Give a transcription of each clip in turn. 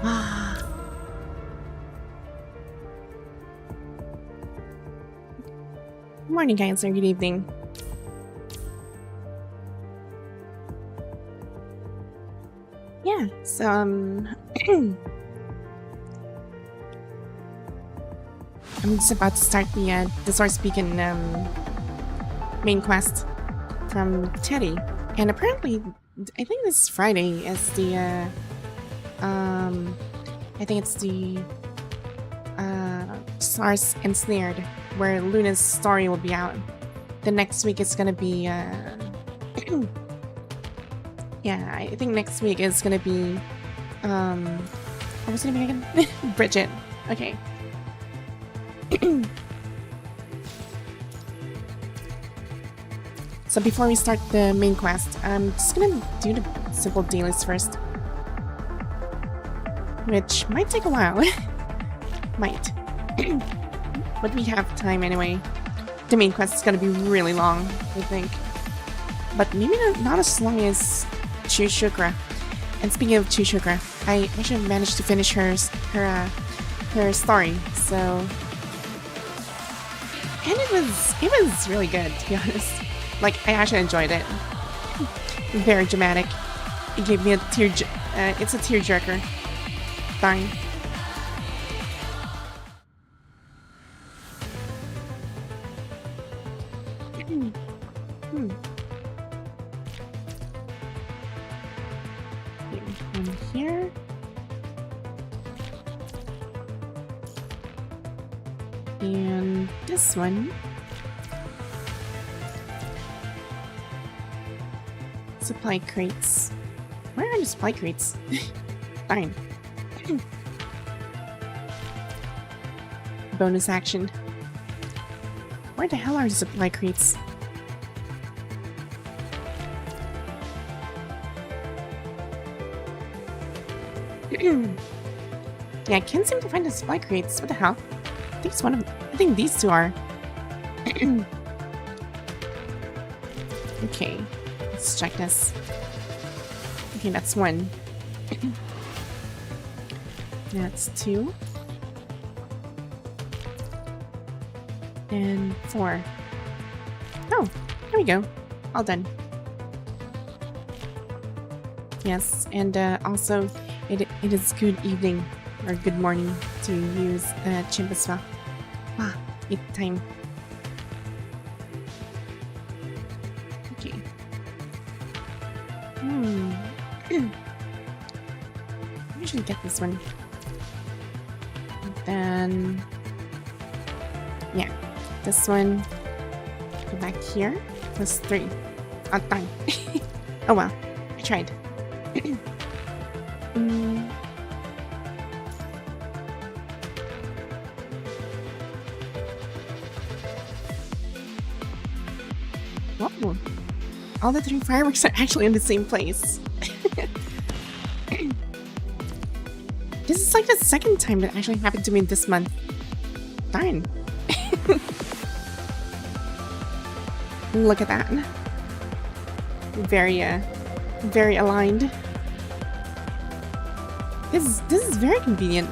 Ah. Good morning, guys, or good evening. Yeah, so, I'm just about to start the Source Beacon, main quest from Teddy. And apparently, I think this Friday is the, I think it's the, Stars Ensnared, where Luna's story will be out. The next week is gonna be, yeah, I think next week is gonna be, what was it again? Bridget. Okay. So before we start the main quest, I'm just gonna do the simple dailies first. Which might take a while. Might. But we have time anyway. The main quest is gonna be really long, I think. But maybe not as long as Chushukra. And speaking of Chushukra, I actually managed to finish her story, so... And it was really good, to be honest. Like, I actually enjoyed it. Very dramatic. It gave me a it's a tearjerker. Darn. One here. And this one. Supply crates. Where are the supply crates? Fine. Bonus action. Where the hell are the supply crates? Yeah, I can't seem to find the supply crates. What the hell? I think it's one of. I think these two are. Okay. Let's check this. Okay, that's one. That's two. And four. Oh, there we go. All done. Yes, and also, it is good evening or good morning to use Chimpaswa. Ah, eat time. Okay. I should get this one. And then, yeah, this one. Go back here. Plus 3. Oh, darn. Oh well, I tried. Whoa. All the 3 fireworks are actually in the same place. This is like the second time that actually happened to me this month. Darn. Look at that. Very aligned. This is very convenient.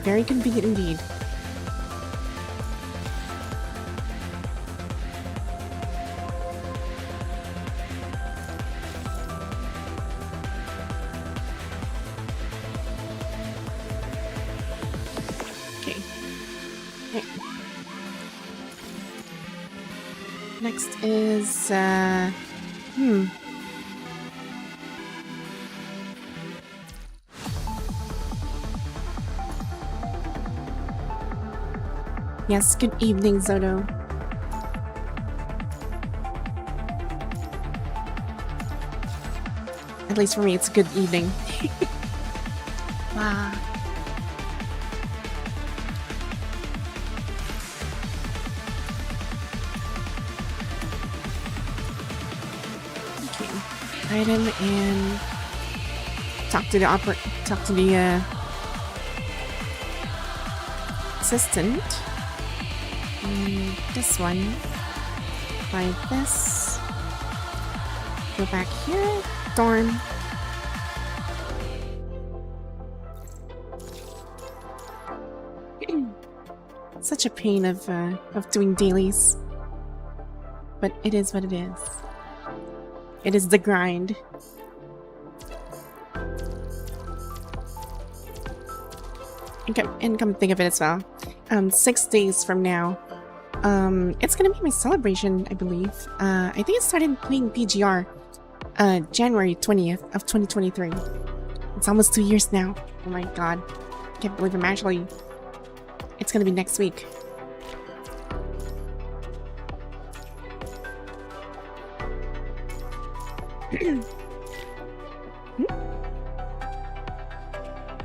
Very convenient indeed. Okay. Right. Next is Yes, good evening, Zodo. At least for me, it's a good evening. Wow. Okay. Item and talk to the assistant. This one. Buy this. Go back here. Dorm. Such a pain of doing dailies. But it is what it is. It is the grind. And come think of it as well. 6 days from now, it's gonna be my celebration, I believe. I think I started playing PGR, January 20th of 2023. It's almost 2 years now. Oh my god. I can't believe I'm actually... It's gonna be next week.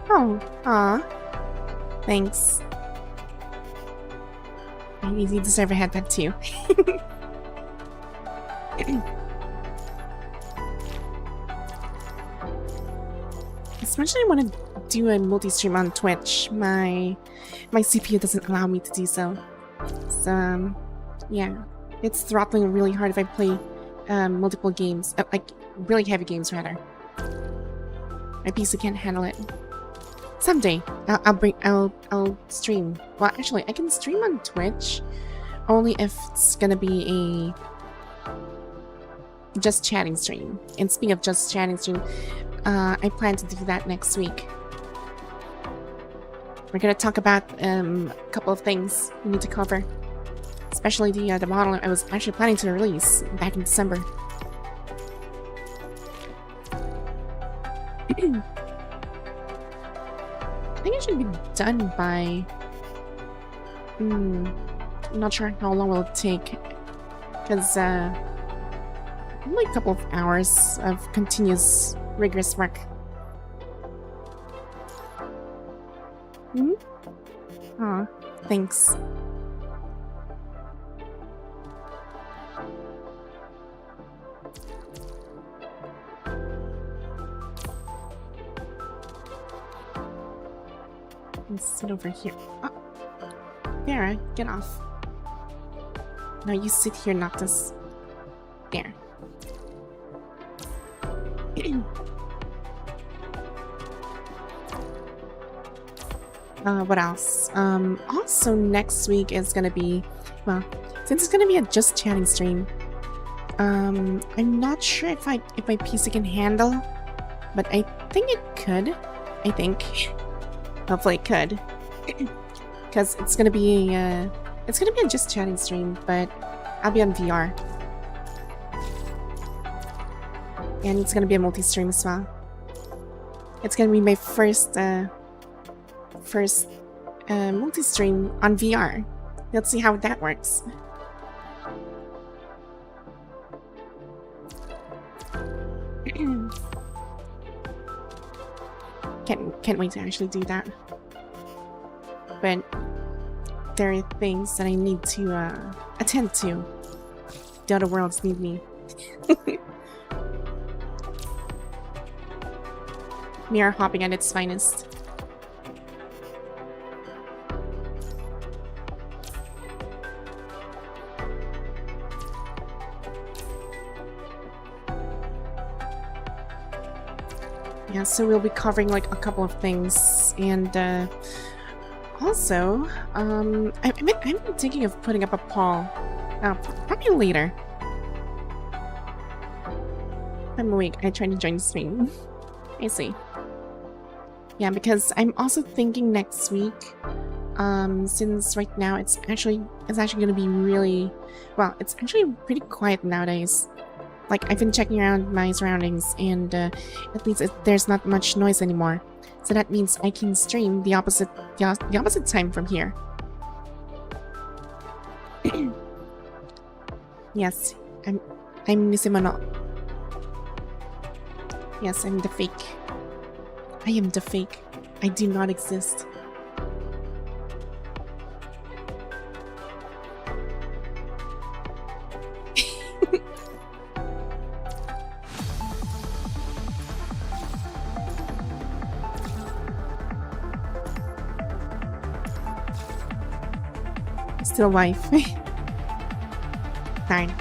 Oh, aw. Thanks. Maybe you deserve a headband too. Especially when I do a multi-stream on Twitch, my CPU doesn't allow me to do so. So, yeah. It's throttling really hard if I play multiple games. Like, really heavy games, rather. My PC can't handle it. Someday, I'll stream. Well, actually, I can stream on Twitch only if it's gonna be a just chatting stream. And speaking of just chatting stream, I plan to do that next week. We're gonna talk about a couple of things we need to cover, especially the model I was actually planning to release back in December. I think it should be done by... I'm not sure how long will it take, because only a couple of hours of continuous, rigorous work. Aw, thanks. Let's sit over here. Oh, Vera, get off. No, you sit here, Noctis. There. What else? Also next week is gonna be, well, since it's gonna be a just chatting stream, I'm not sure if my PC can handle, but I think it could. I think. Hopefully it could. Because it's gonna be a just chatting stream, but I'll be on VR. And it's gonna be a multi-stream as well. It's gonna be my first multi-stream on VR. Let's see how that works. Can't wait to actually do that. But there are things that I need to attend to. The other worlds need me. Mirror hopping at its finest. Yeah, so we'll be covering like a couple of things, and also, I'm thinking of putting up a poll. Probably later. I'm awake. I tried to join the stream. I see. Yeah, because I'm also thinking next week, since right now it's actually gonna be really, well, it's actually pretty quiet nowadays. Like, I've been checking around my surroundings, and at least there's not much noise anymore. So that means I can stream the opposite time from here. Yes, I'm Nisimono. Yes, I'm the fake. I am the fake. I do not exist. Still a wife. Fine.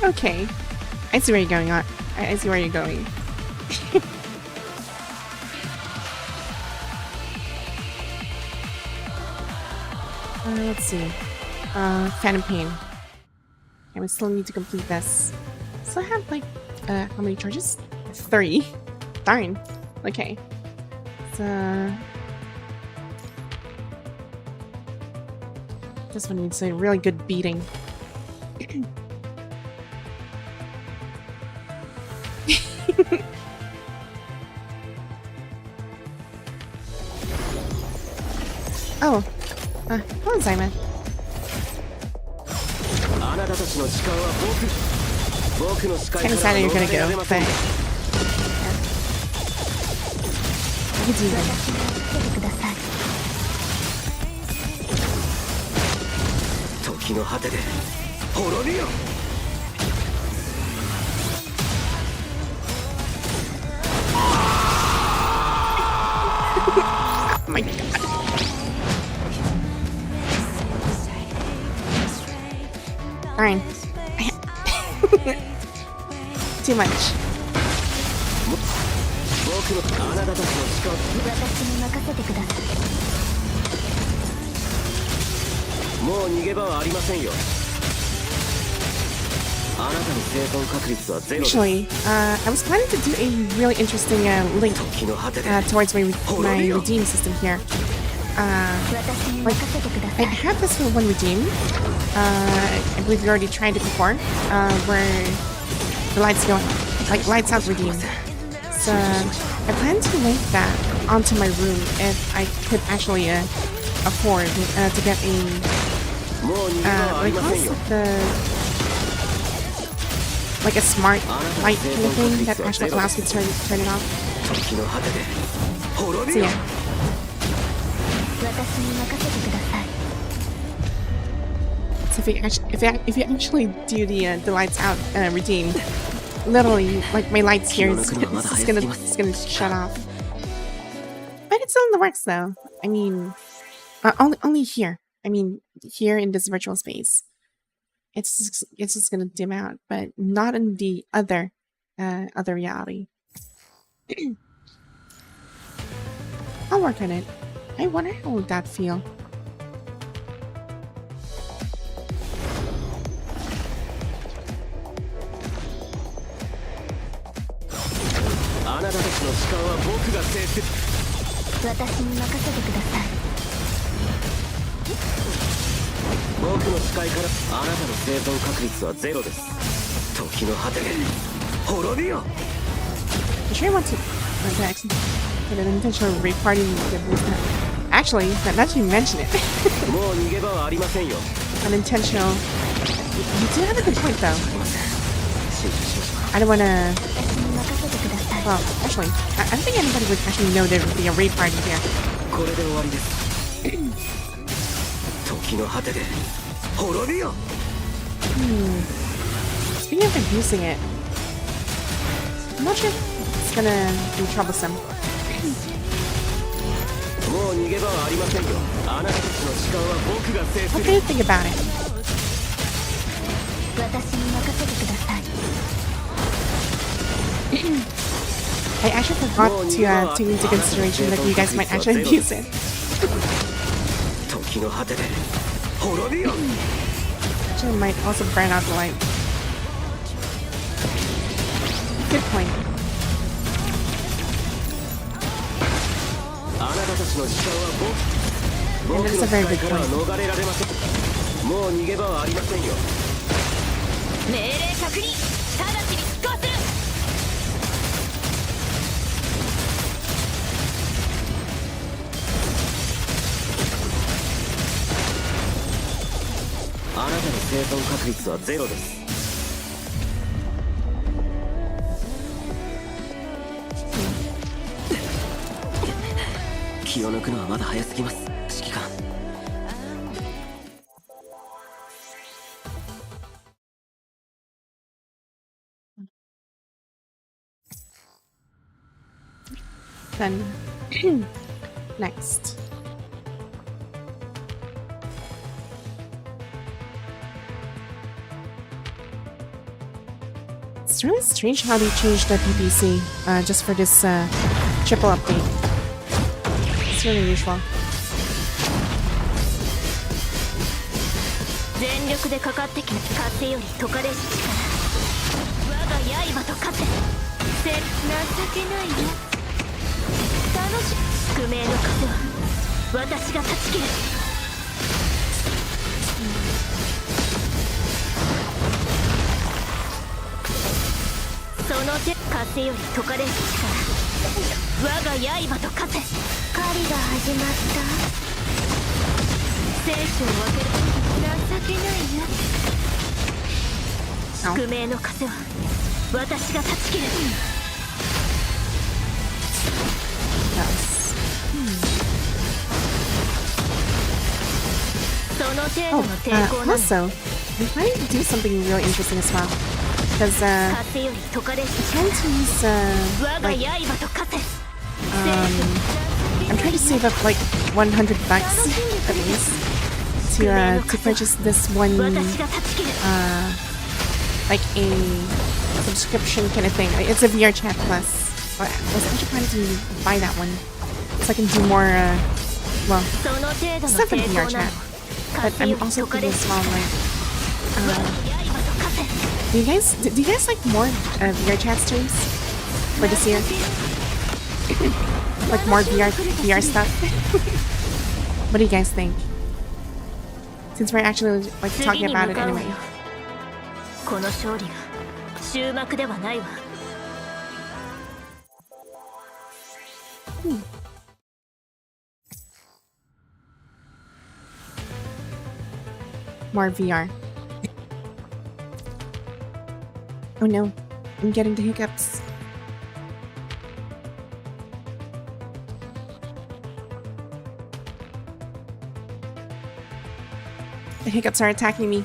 Okay. I see where you're going on. I see where you're going. Let's see. Phantom Pain. Okay, we still need to complete this. So I have like, how many charges? 3. Darn. Okay. So... this one needs a really good beating. Oh. Hello, Simon. Kind of sad that you're gonna go, but... yeah. You can do that. Oh my god. Fine. Too much. Actually, I was planning to do a really interesting link towards my redeem system here. Like, I have this for one redeem. I believe we already tried it before, where the lights go, like lights out redeem. So I plan to link that onto my room if I could actually afford to get a like a smart light kind of thing that actually allows me to turn it off. So yeah. So if you actually do the lights out routine, literally like my lights here is gonna shut off. But it's still in the works though. I mean, only here. I mean, here in this virtual space, it's just gonna dim out, but not in the other reality. I'll work on it. I wonder how would that feel. I'm sure I want to put an intentional rape party with that. Actually, now that you mention it. Unintentional. You do have a good point though. I don't wanna... well, actually, I don't think anybody would actually know there would be a raid party here. Speaking of abusing it, I'm not sure if it's gonna be troublesome. What do you think about it? I actually forgot to take into consideration that you guys might actually abuse it. Actually, might also burn out the light. Good point. And that is a very good point. Then, next. It's really strange how they changed the PPC just for this triple update. It's really unusual. 全力でかかってきな風より解かれし力我が刃と勝て情けないよ楽し宿命の風は私が断ち切るその手風より解かれし力我が刃と勝て狩りが始まった生死を分ける情けないよ宿命の風は私が断ち切るその程度の抵抗なの Also, we might do something really interesting as well. Because, I'm trying to use, like, I'm trying to save up, like, $100 at least to purchase this one, like a subscription kind of thing. It's a VR chat plus. But I was actually planning to buy that one so I can do more, well, stuff in VR chat. But I'm also thinking as well, like, do you guys like more VR chat streams for this year? Like more VR stuff? What do you guys think? Since we're actually like talking about it anyway. More VR. Oh no, I'm getting the hiccups. The hiccups are attacking me.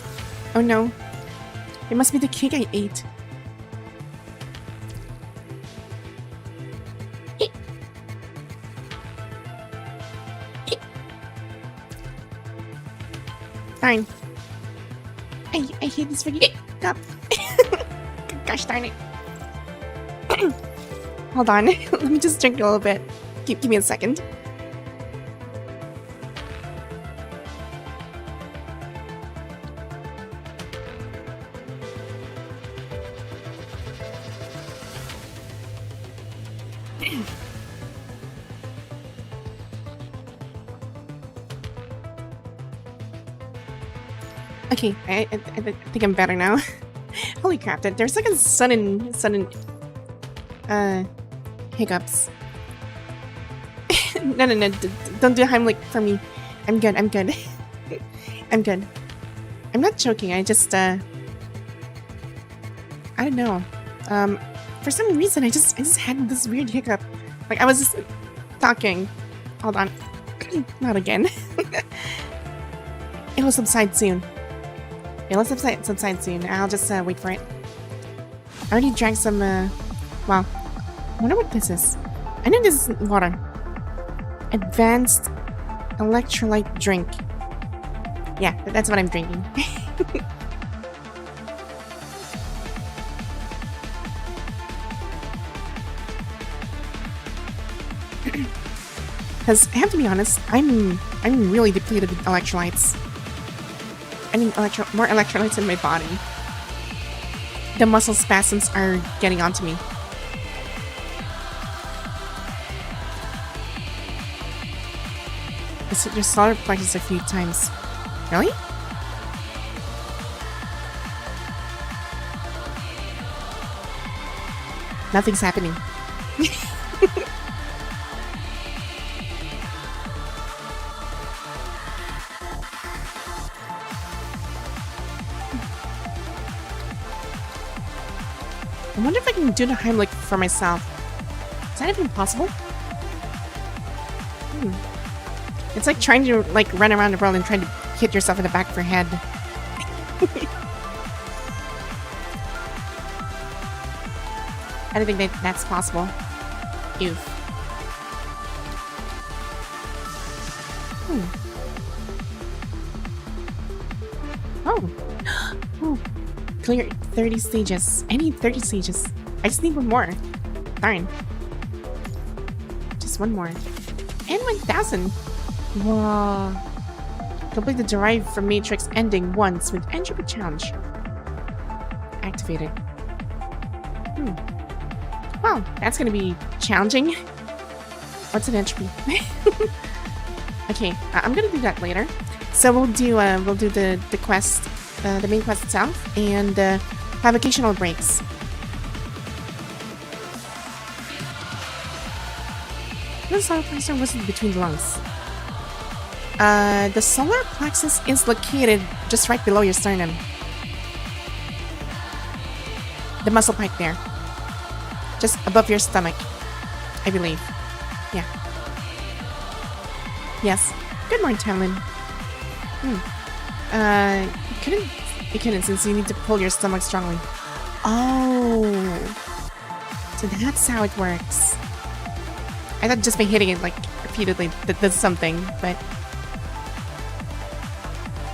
Oh no. It must be the cake I ate. Darn. I hate this freaking cup. Gosh darn it. Hold on. Let me just drink a little bit. Give me a second. Okay, I think I'm better now. Holy crap, there's like a sudden hiccups. No, don't do Heimlich for me. I'm good. I'm good. I'm not joking. I just I don't know. For some reason I just had this weird hiccup. Like I was just talking. Hold on. Not again. It'll subside soon. It'll subside soon. I'll just wait for it. I already drank some wow. I wonder what this is. I know this is water. Advanced electrolyte drink. Yeah, that's what I'm drinking. Because I have to be honest, I'm really depleted with electrolytes. I need more electrolytes in my body. The muscle spasms are getting onto me. I just solar plexus a few times. Really? Nothing's happening. I wonder if I can do the Heimlich for myself. Is that even possible? It's like trying to like run around the world and trying to hit yourself in the back of your head. I don't think that's possible. Ew. Oh. Oh. Clear 30 stages. I need 30 stages. I just need one more. Darn. Just one more. And 1,000. Whoa. Complete the Derive from Matrix ending once with entropy challenge. Activated. Well, that's gonna be challenging. What's an entropy? Okay, I'm gonna do that later. So we'll do the quest, the main quest itself, and have occasional breaks. The solar plexus wasn't between the lungs. The solar plexus is located just right below your sternum. The muscle pipe there. Just above your stomach, I believe. Yeah. Yes. Good morning, Talon. You couldn't since you need to pull your stomach strongly. Oh. So that's how it works. I thought just by hitting it like repeatedly that does something, but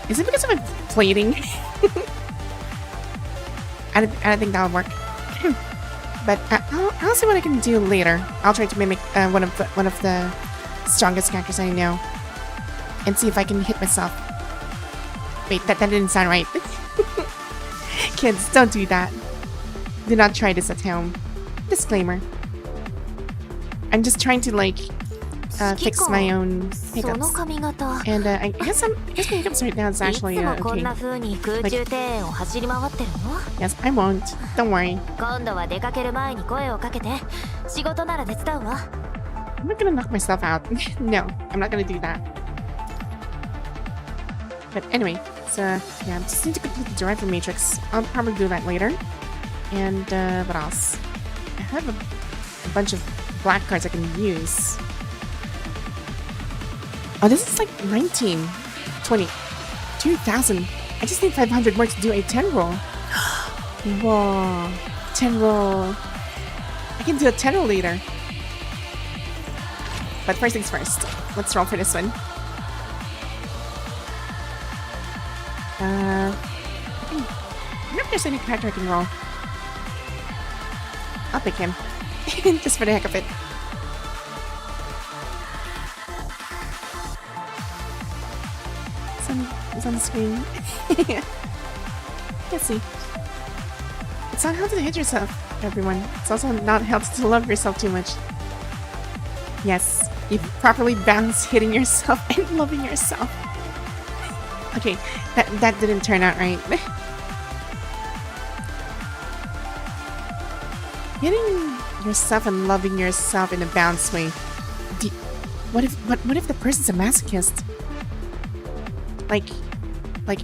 is it because of my plating? I don't think that'll work. But I'll see what I can do later. I'll try to mimic one of the strongest characters I know, and see if I can hit myself. Wait, that didn't sound right. Kids, don't do that. Do not try this at home. Disclaimer. I'm just trying to like fix my own hiccups. And I guess my hiccups right now is actually okay. Like, yes, I won't. Don't worry. I'm not gonna knock myself out. No, I'm not gonna do that. But anyway, so yeah, I just need to complete the Derive from Matrix. I'll probably do that later. And what else? I have a bunch of black cards I can use. Oh, this is like 19, 20, 2,000. I just need 500 more to do a 10 roll. Whoa, 10 roll. I can do a 10 roll later. But first things first, let's roll for this one. I wonder if there's any character I can roll. I'll pick him. Just for the heck of it. It's on the screen. Let's see. It's not healthy to hit yourself, everyone. It's also not healthy to love yourself too much. Yes, you properly balance hitting yourself and loving yourself. Okay, that didn't turn out right. Hitting yourself and loving yourself in a balanced way. What if the person's a masochist? Like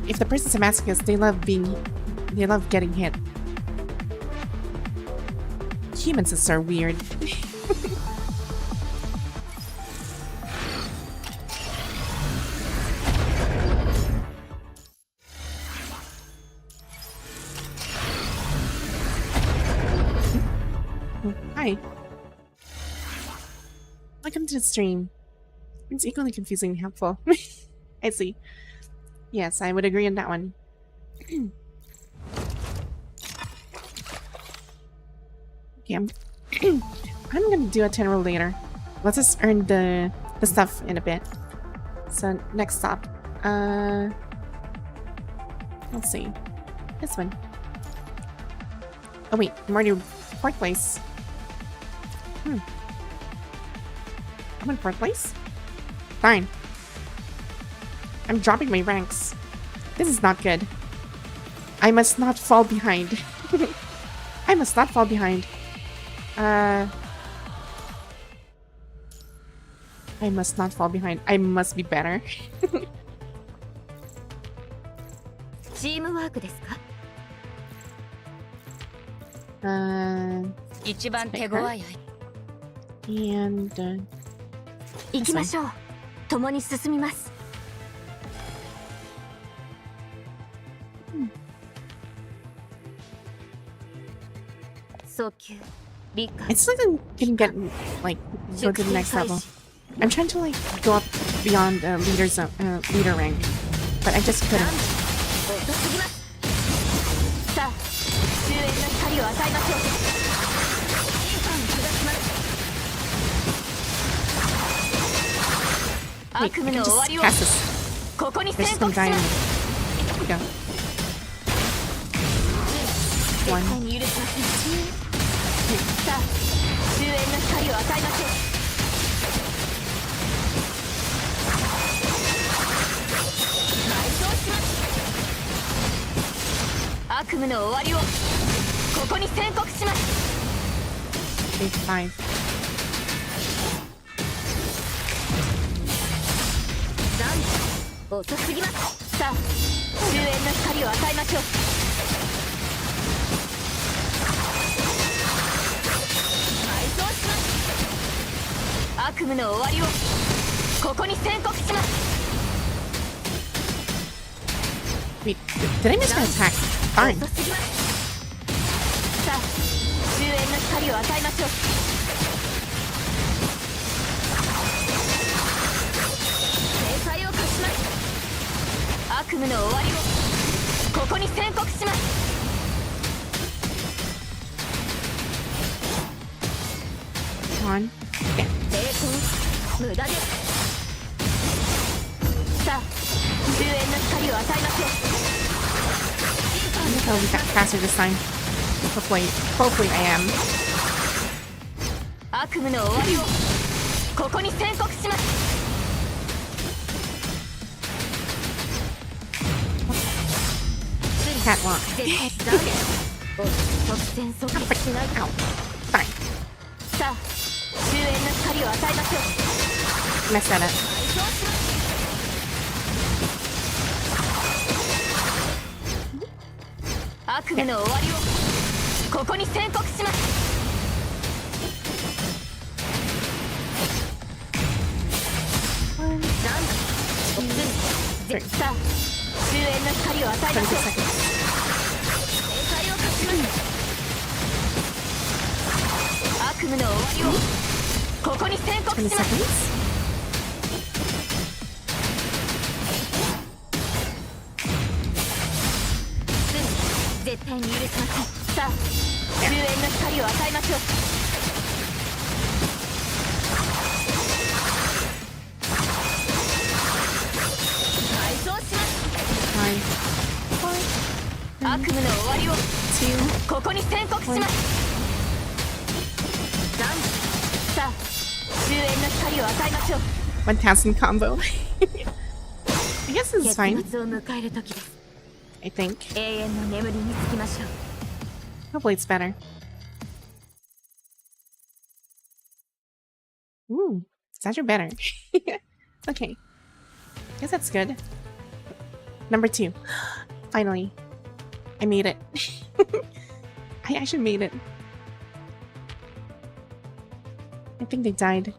if the person's a masochist, they love getting hit. Humans are so weird. Hi. Welcome to the stream. It's equally confusing and helpful. I see. Yes, I would agree on that one. Okay, I'm gonna do a 10 roll later. Let's just earn the stuff in a bit. So next stop. Let's see. This one. Oh wait, I'm already 4th place. I'm in 4th place? Fine. I'm dropping my ranks. This is not good. I must not fall behind. I must not fall behind. I must not fall behind. I must be better. And it's like I can get like go to the next level. I'm trying to like go up beyond leader rank, but I just couldn't. 光を与えましょう。審判を下します。悪 Wait, 夢 I の can 終わ just りを cast this. ここに There's 宣 some 告しま dying. す。 There we go. 絶 One. 対に許しません。さあ終焉の光を与えましょう。埋葬します。悪夢の終わりをここに宣告します。 Big 5. 遅すぎます。さあ終焉の光を与えましょう。埋葬します。悪夢の終わりをここに宣告します。 Wait, did I miss my attack? Fine. 遅すぎます。さあ終焉の光を与えましょう。制裁を課します。悪夢の終わりをここに宣告します。 One. Yeah. 抵抗無駄です。さあ終焉の光を与えましょう。 I think I'll be faster this time. Hopefully I am. 悪夢の終わりをここに宣告します。 Catwalk. 絶対ダメ。即戦即決しない。 Ow. Fine. さあ終焉の光を与えましょう。 Messed that up. 埋葬します。悪夢の終わりをここに宣告します。 One, 3 さあ終焉の光を与えま 20しょう。 seconds. 制裁を課します。悪夢の終わりをここに宣告20します。 seconds. 絶対に許しません。さあ終焉の光を与えましょう。埋葬します。 Nine. 悪夢の終わりを Two. ここに宣告します。さあ終焉の光を与えましょう。 1000 combo. I guess this is 結 fine. 末を迎える時です。 I think. 永遠の眠りにつきましょう。 Hopefully it's better. Ooh, it's actually better. Okay. Guess that's good. Number 2. Finally. I made it. I actually made it. I think they died.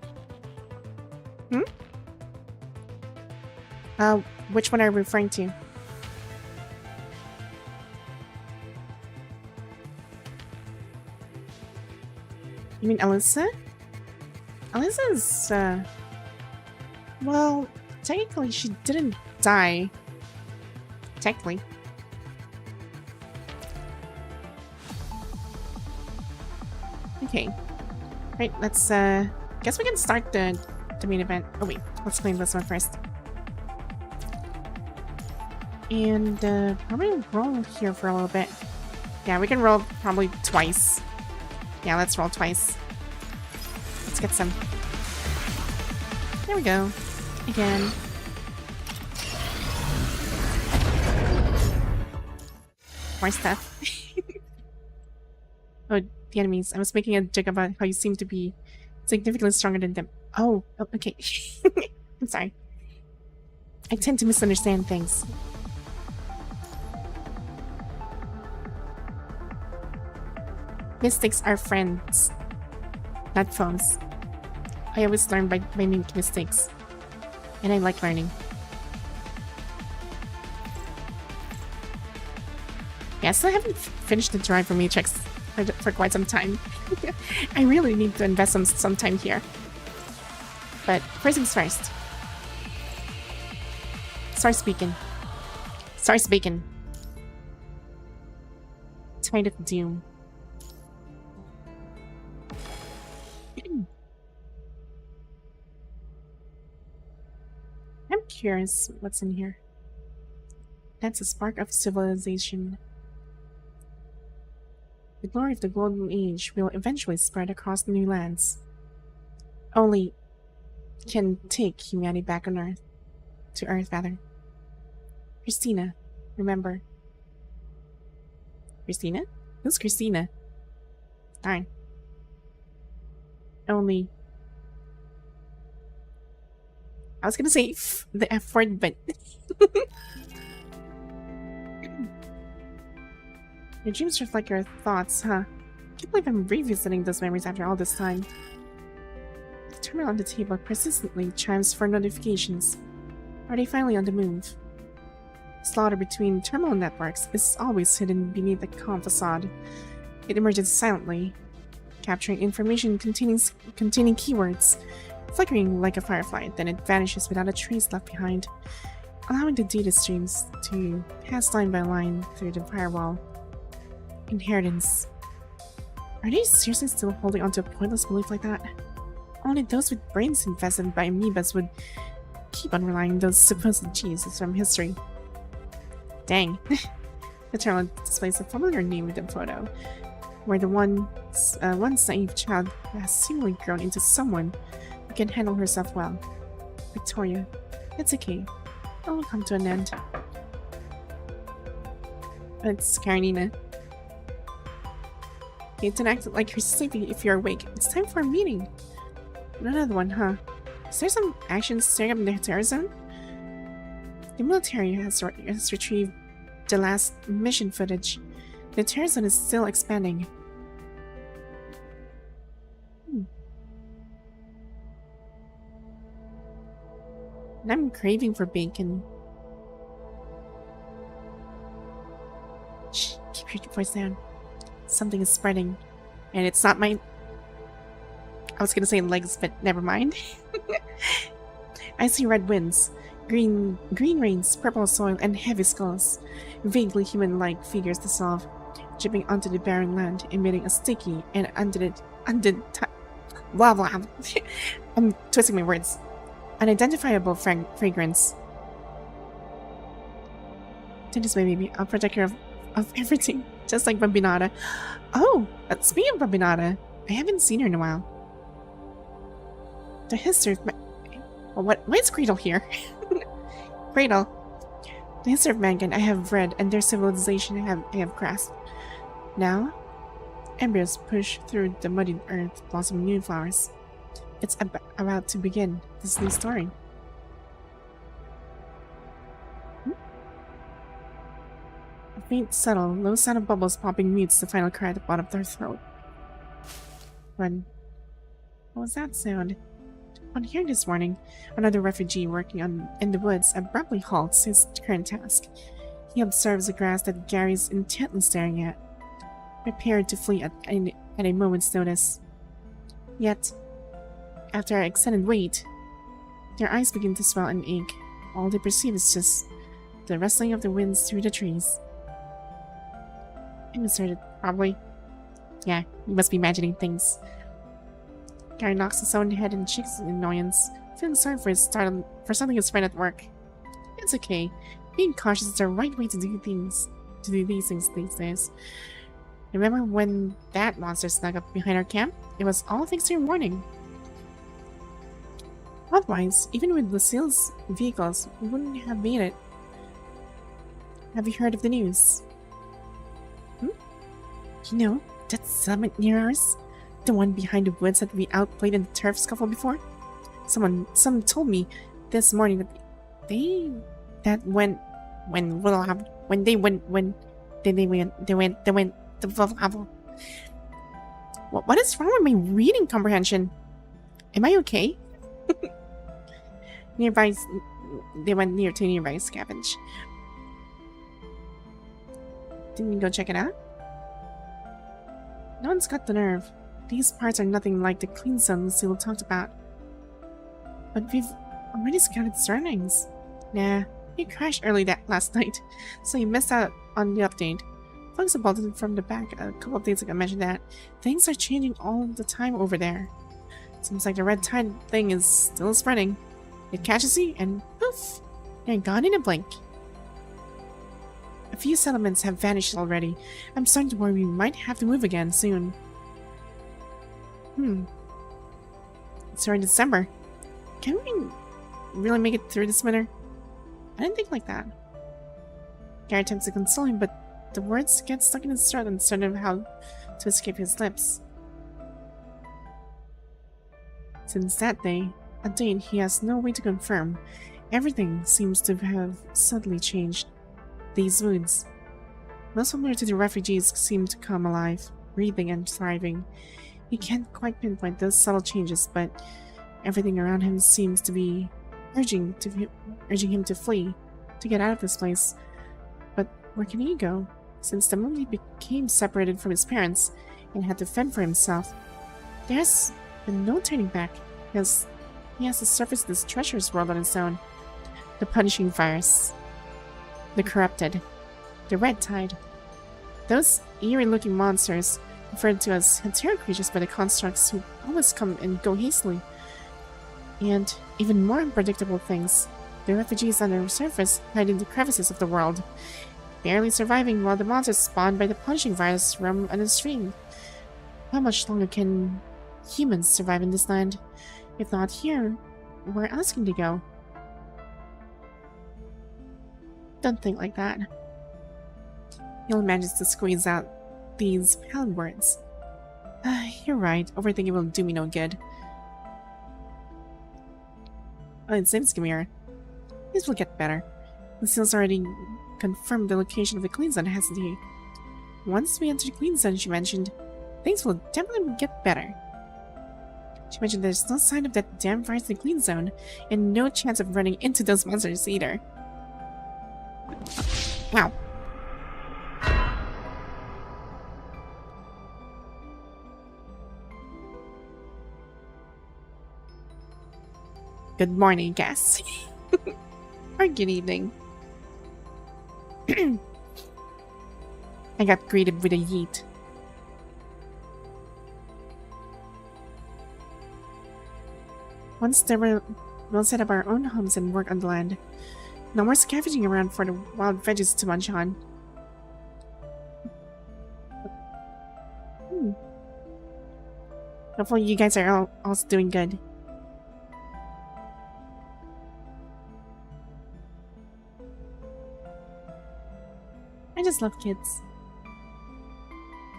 Which one are you referring to? You mean Alyssa? Alyssa's, well, technically she didn't die. Technically. Okay. Right, let's, guess we can start the main event. Oh wait, let's claim this one first. And, probably roll here for a little bit. Yeah, we can roll probably twice. Yeah, let's roll twice. Let's get some. There we go. Again. More stuff. Oh, the enemies. I was making a joke about how you seem to be significantly stronger than them. Oh, okay. I'm sorry. I tend to misunderstand things. Mistakes are friends, not foes. I always learn by making mistakes, and I like learning. Yeah, I still haven't finished the drive for Matrix for quite some time. I really need to invest some time here. But first things first. Start speaking. Start speaking. Tide of Doom. curious what's in here. That's a spark of civilization. The glory of the Golden Age will eventually spread across the new lands. Only can take humanity back on Earth. To Earth, rather. Christina, remember. Christina? Who's Christina? Darn. Only... I was gonna say the F word, but... Your dreams reflect your thoughts, huh? Can't believe I'm revisiting those memories after all this time. The terminal on the table persistently chimes for notifications. Are they finally on the move? Slaughter between terminal networks is always hidden beneath a calm facade. It emerges silently, capturing information containing keywords, flickering like a firefly, then it vanishes without a trace left behind, allowing the data streams to pass line by line through the firewall. Inheritance. Are they seriously still holding onto a pointless belief like that? Only those with brains infested by amoebas would keep on relying on those supposed geniuses from history. Dang. The terminal displays a familiar name with the photo, where the once naive child has seemingly grown into someone who can handle herself well. Victoria. It's okay. It will come to an end. It's Karenina. You can act like you're sleeping if you're awake. It's time for a meeting. Another one, huh? Is there some action stirring up in the terror zone? The military has retrieved the last mission footage. The terror zone is still expanding. And I'm craving for bacon. Shh, keep your voice down. Something is spreading. And it's not my... I was gonna say legs, but never mind. I see red winds, green rains, purple soil, and heavy skulls. Vaguely human-like figures dissolve, dripping onto the barren land, emitting a sticky and blah blah. I'm twisting my words. Unidentifiable fragrance. That is my baby, a protector of everything, just like Bambinata. Oh, speaking of Bambinata, I haven't seen her in a while. The history of why is Cradle here? Cradle. The history of mankind I have read, and their civilization I have grasped. Now, embryos push through the muddied earth, blossoming new flowers. It's about to begin this new story. A faint, subtle, low sound of bubbles popping mutes the final cry at the bottom of their throat. Run. What was that sound? On hearing this warning, another refugee working in the woods abruptly halts his current task. He observes the grass that Gary's intently staring at, prepared to flee at a moment's notice. Yet, after an extended wait, their eyes begin to swell and ache. All they perceive is just the rustling of the winds through the trees. I misheard it, probably. Yeah, you must be imagining things. Gary knocks his own head and cheeks in annoyance, feeling sorry for something his friend at work. It's okay. Being cautious is the right way to do these things these days. Remember when that monster snuck up behind our camp? It was all thanks to your warning. Otherwise, even with Lucille's vehicles, we wouldn't have made it. Have you heard of the news? You know, that settlement near ours? The one behind the woods that we outplayed in the turf scuffle before? Someone told me this morning that they went what is wrong with my reading comprehension? Am I okay? They went to nearby scavenge. Didn't you go check it out? No one's got the nerve. These parts are nothing like the clean zone Lucille talked about. But we've already scouted surroundings. Nah, you crashed early last night, so you missed out on the update. Folks bolted from the back a couple of days ago mentioned that things are changing all the time over there. Seems like the red tide thing is still spreading. It catches you and poof, They're gone in a blink. A few settlements have vanished already. I'm starting to worry we might have to move again soon. It's already December. Can we really make it through this winter? I didn't think like that. Gary attempts to console him, but the words get stuck in his throat, uncertain of how to escape his lips. Since that day, a date he has no way to confirm, everything seems to have suddenly changed. These woods, most familiar to the refugees, seem to come alive, breathing and thriving. He can't quite pinpoint those subtle changes, but everything around him seems to be urging him to flee, to get out of this place. But where can he go? Since the moment he became separated from his parents and had to fend for himself, there's been no turning back, because he has to surface this treacherous world on his own. The punishing fires, the corrupted, the red tide, those eerie-looking monsters referred to as ethereal creatures by the constructs who always come and go hastily, and even more unpredictable things, the refugees under the surface hide in the crevices of the world, barely surviving while the monsters spawned by the punishing virus roam unrestrained. How much longer can humans survive in this land? If not here, where else can they go? Don't think like that. He only manages to squeeze out these pallid words. You're right, overthinking will do me no good. Oh, it seems Gamira. Things will get better. The seals already confirmed the location of the clean zone, hasn't he? Once we enter the clean zone, she mentioned, things will definitely get better. She mentioned there's no sign of that damn virus in the clean zone, and no chance of running into those monsters either. Wow. Good morning, guests. Or good evening. I got greeted with a yeet. Once we'll set up our own homes and work on the land. No more scavenging around for the wild veggies to munch on. Hopefully you guys are also doing good. I just love kids.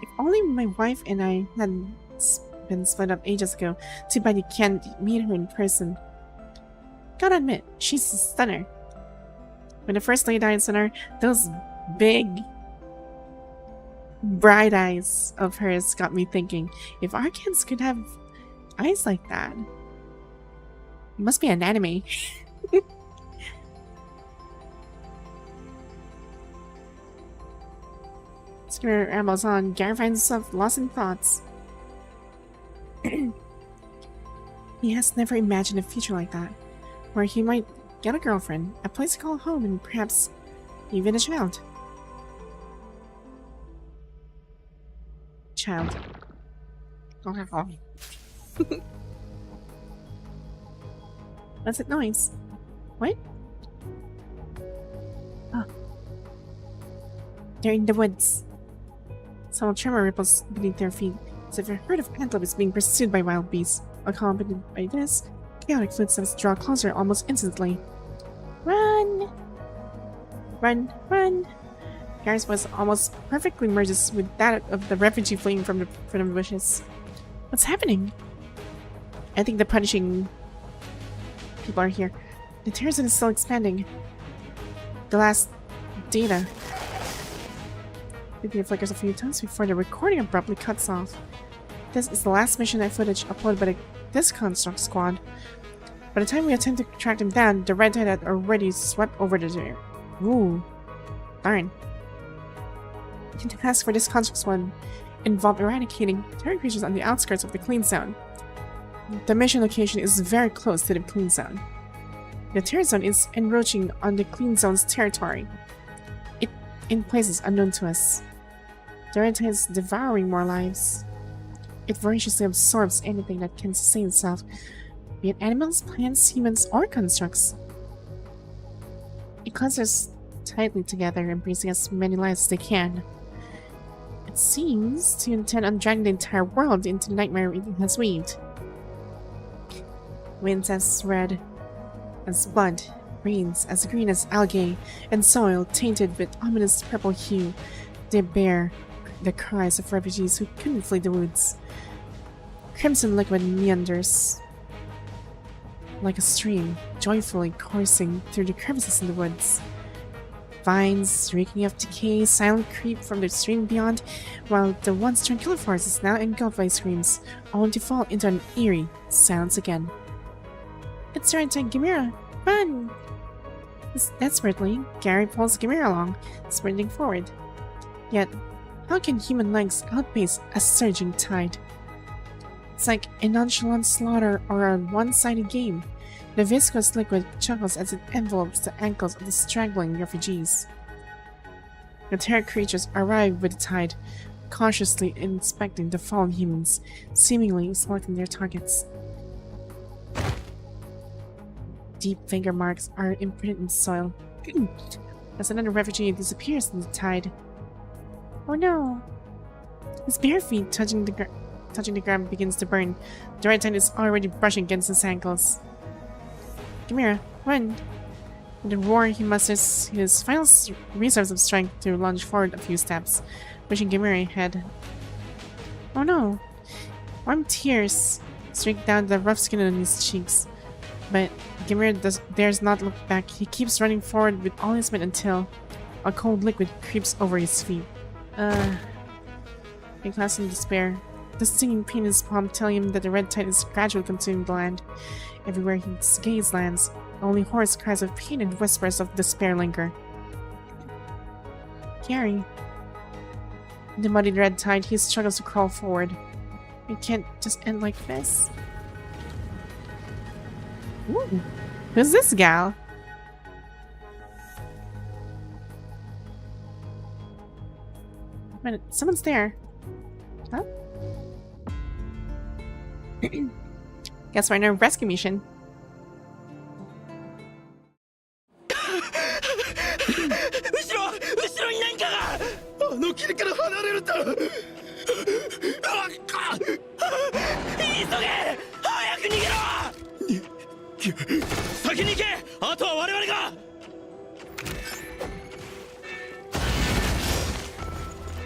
If only my wife and I had been split up ages ago. Too bad you can't meet her in person. Gotta admit, she's a stunner. When I first laid eyes on her, those big, bright eyes of hers got me thinking, if our kids could have eyes like that, it must be an anime. Skewer rambles on. Gary finds himself lost in thoughts. He has never imagined a future like that, where he might get a girlfriend, a place to call home, and perhaps even a child. What's that noise? What? Oh. They're in the woods. Small tremor ripples beneath their feet, as if a herd of antelope is being pursued by wild beasts. Accompanied by this, chaotic footsteps draw closer almost instantly. Run! Run, run! Gary's voice almost perfectly merges with that of the refugee fleeing from the bushes. What's happening? I think the punishing people are here. The terror zone is still expanding. The last data. The video flickers a few times before the recording abruptly cuts off. This is the last mission footage uploaded by this construct squad. By the time we attempt to track them down, the red tide had already swept over the area. Ooh. Darn. The task for this construct squad involved eradicating terror creatures on the outskirts of the clean zone. The mission location is very close to the clean zone. The terror zone is encroaching on the clean zone's territory. In places unknown to us. The red tide is devouring more lives. It voraciously absorbs anything that can sustain itself, be it animals, plants, humans, or constructs. It clusters tightly together, embracing as many lives as they can. It seems to intend on dragging the entire world into the nightmare it has weaved. Winds as red as blood, rains as green as algae, and soil tainted with ominous purple hue. They bear the cries of refugees who couldn't flee the woods. Crimson liquid meanders like a stream, joyfully coursing through the crevices in the woods. Vines reeking of decay silently creep from the stream beyond, while the once tranquil forest is now engulfed by screams, only to fall into an eerie silence again. It's right to Gamera! Run! Desperately, Gary pulls Gamera along, sprinting forward. Yet, how can human legs outpace a surging tide? It's like a nonchalant slaughter or a one-sided game. The viscous liquid chuckles as it envelopes the ankles of the straggling refugees. The terror creatures arrive with the tide, cautiously inspecting the fallen humans, seemingly selecting their targets. Deep finger marks are imprinted in the soil. As another refugee disappears in the tide. Oh no! His bare feet touching the ground begins to burn. The red tide is already brushing against his ankles. Gamera, run! With a roar, he musters his final reserves of strength to lunge forward a few steps, pushing Gamera ahead. Oh no! Warm tears streak down the rough skin on his cheeks. But Gamera dares not look back. He keeps running forward with all his might until a cold liquid creeps over his feet. He clasped in despair. The stinging pain in his palm telling him that the red tide is gradually consuming the land. Everywhere his gaze lands, only hoarse cries of pain and whispers of despair linger. Gary. In the muddied red tide, he struggles to crawl forward. It can't just end like this. Ooh. Who's this gal? Wait a minute, someone's there. Huh? Guess we're in a rescue mission. 後ろに何かがあの霧から離れると急げ早く逃げろ先に行けあとは我々が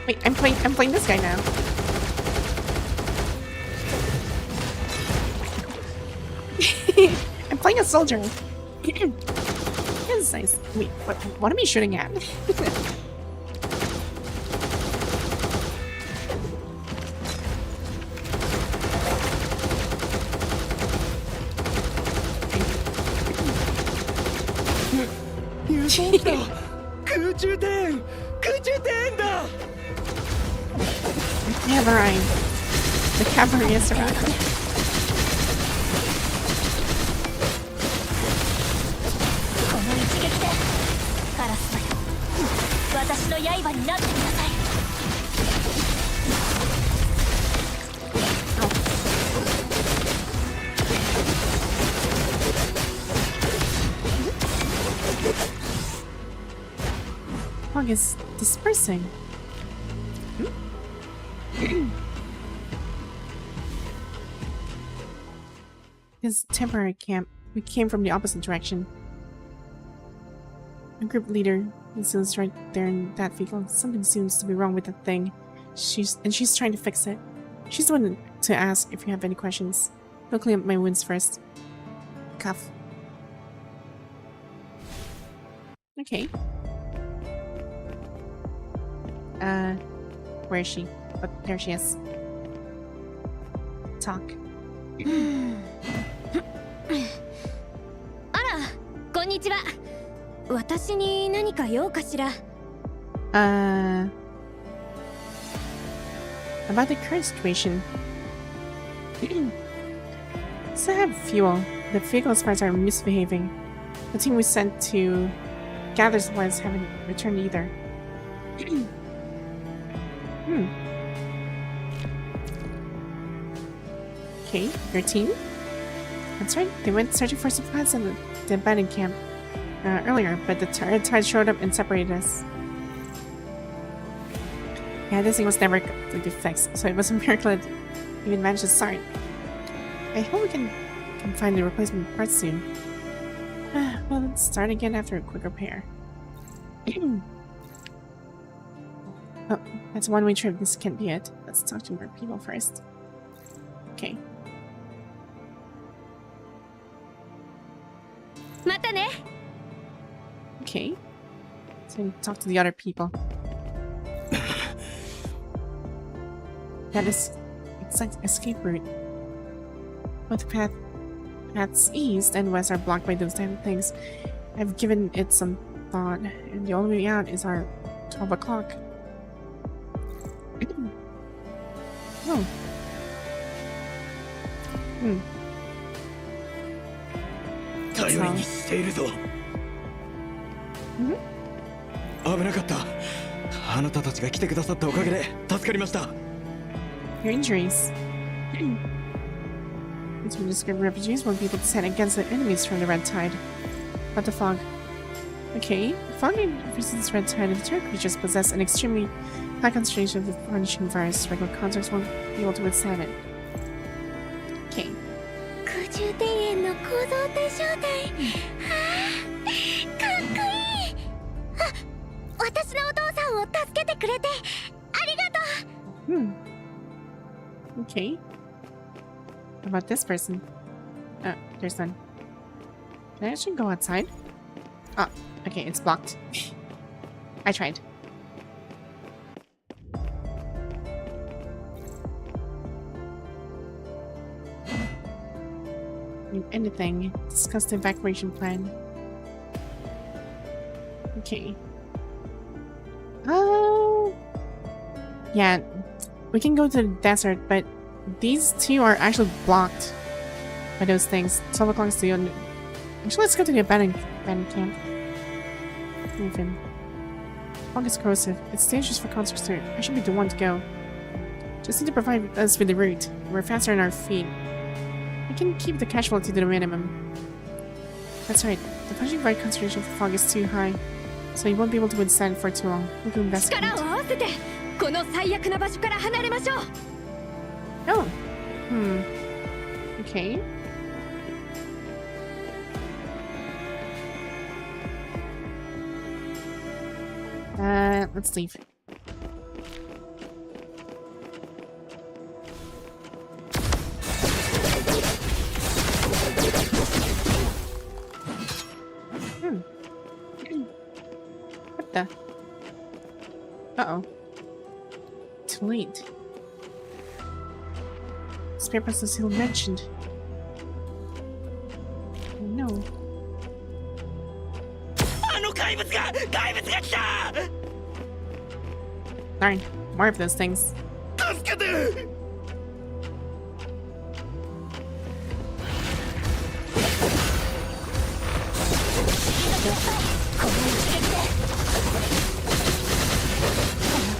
Wait, I'm playing this guy now. I'm playing a soldier. This is nice. Wait, what am I shooting at? The cavalry is around. 私の刃になってください。Fog is dispersing. This temporary camp. We came from the opposite direction. A group leader is right there in that vehicle. Something seems to be wrong with that thing. She's trying to fix it. She's the one to ask if you have any questions. I'll clean up my wounds first. Cuff. Okay. Where is she? Oh, there she is. Talk. あら、こんにちは。私に何か用かしら。About the current situation. Still have fuel. The vehicle's parts are misbehaving. The team we sent to gather supplies haven't returned either. Okay, your team? That's right, they went searching for supplies in the abandoned camp. earlier, but the red tide showed up and separated us. Yeah, this thing was never completely fixed, so it was a miracle that even managed to start. I hope we can find the replacement parts soon. Well, let's start again after a quick repair. Oh, that's a one-way trip. This can't be it. Let's talk to more people first. Okay. またね Okay. So talk to the other people. That is escape route. Both paths east and west are blocked by those damn things. I've given it some thought, and the only way out is our 12 o'clock. Oh. Hmm. 頼りにしているぞ。危なかった。あなたたちが来てくださったおかげで助かりました。Your injuries. These rediscovered refugees won't be able to stand against the enemies from the red tide. But the fog. Okay, the fog increases red tide and terror creatures possess an extremely high concentration of the punishing virus. Regular contacts won't be able to withstand it. Okay. 空中庭園の構造体正体はあかっこいいあ私のお父さんを助けてくれてありがとう Okay. How about this person? Oh, there's none. Can I actually go outside? Oh, okay, it's blocked. I tried. Anything. Discuss the evacuation plan. Okay. Oh. Yeah. We can go to the desert, but these two are actually blocked by those things. 12 o'clock is the only... Actually, let's go to the abandoned camp. Move in. Fog is corrosive. It's dangerous for concerts to... I should be the one to go. Just need to provide us with the route. We're faster on our feet. We can keep the casualty to the minimum. That's right. The punching right concentration for fog is too high, so you won't be able to withstand it for too long. We'll do investigate. 力を合わせてこの最悪な場所から離れましょう Oh. Okay. Let's leave. What the? Uh-oh. Too late. Spare parts is still mentioned. Oh no. あの怪物が来た。 Darn, more of those things. 助けて。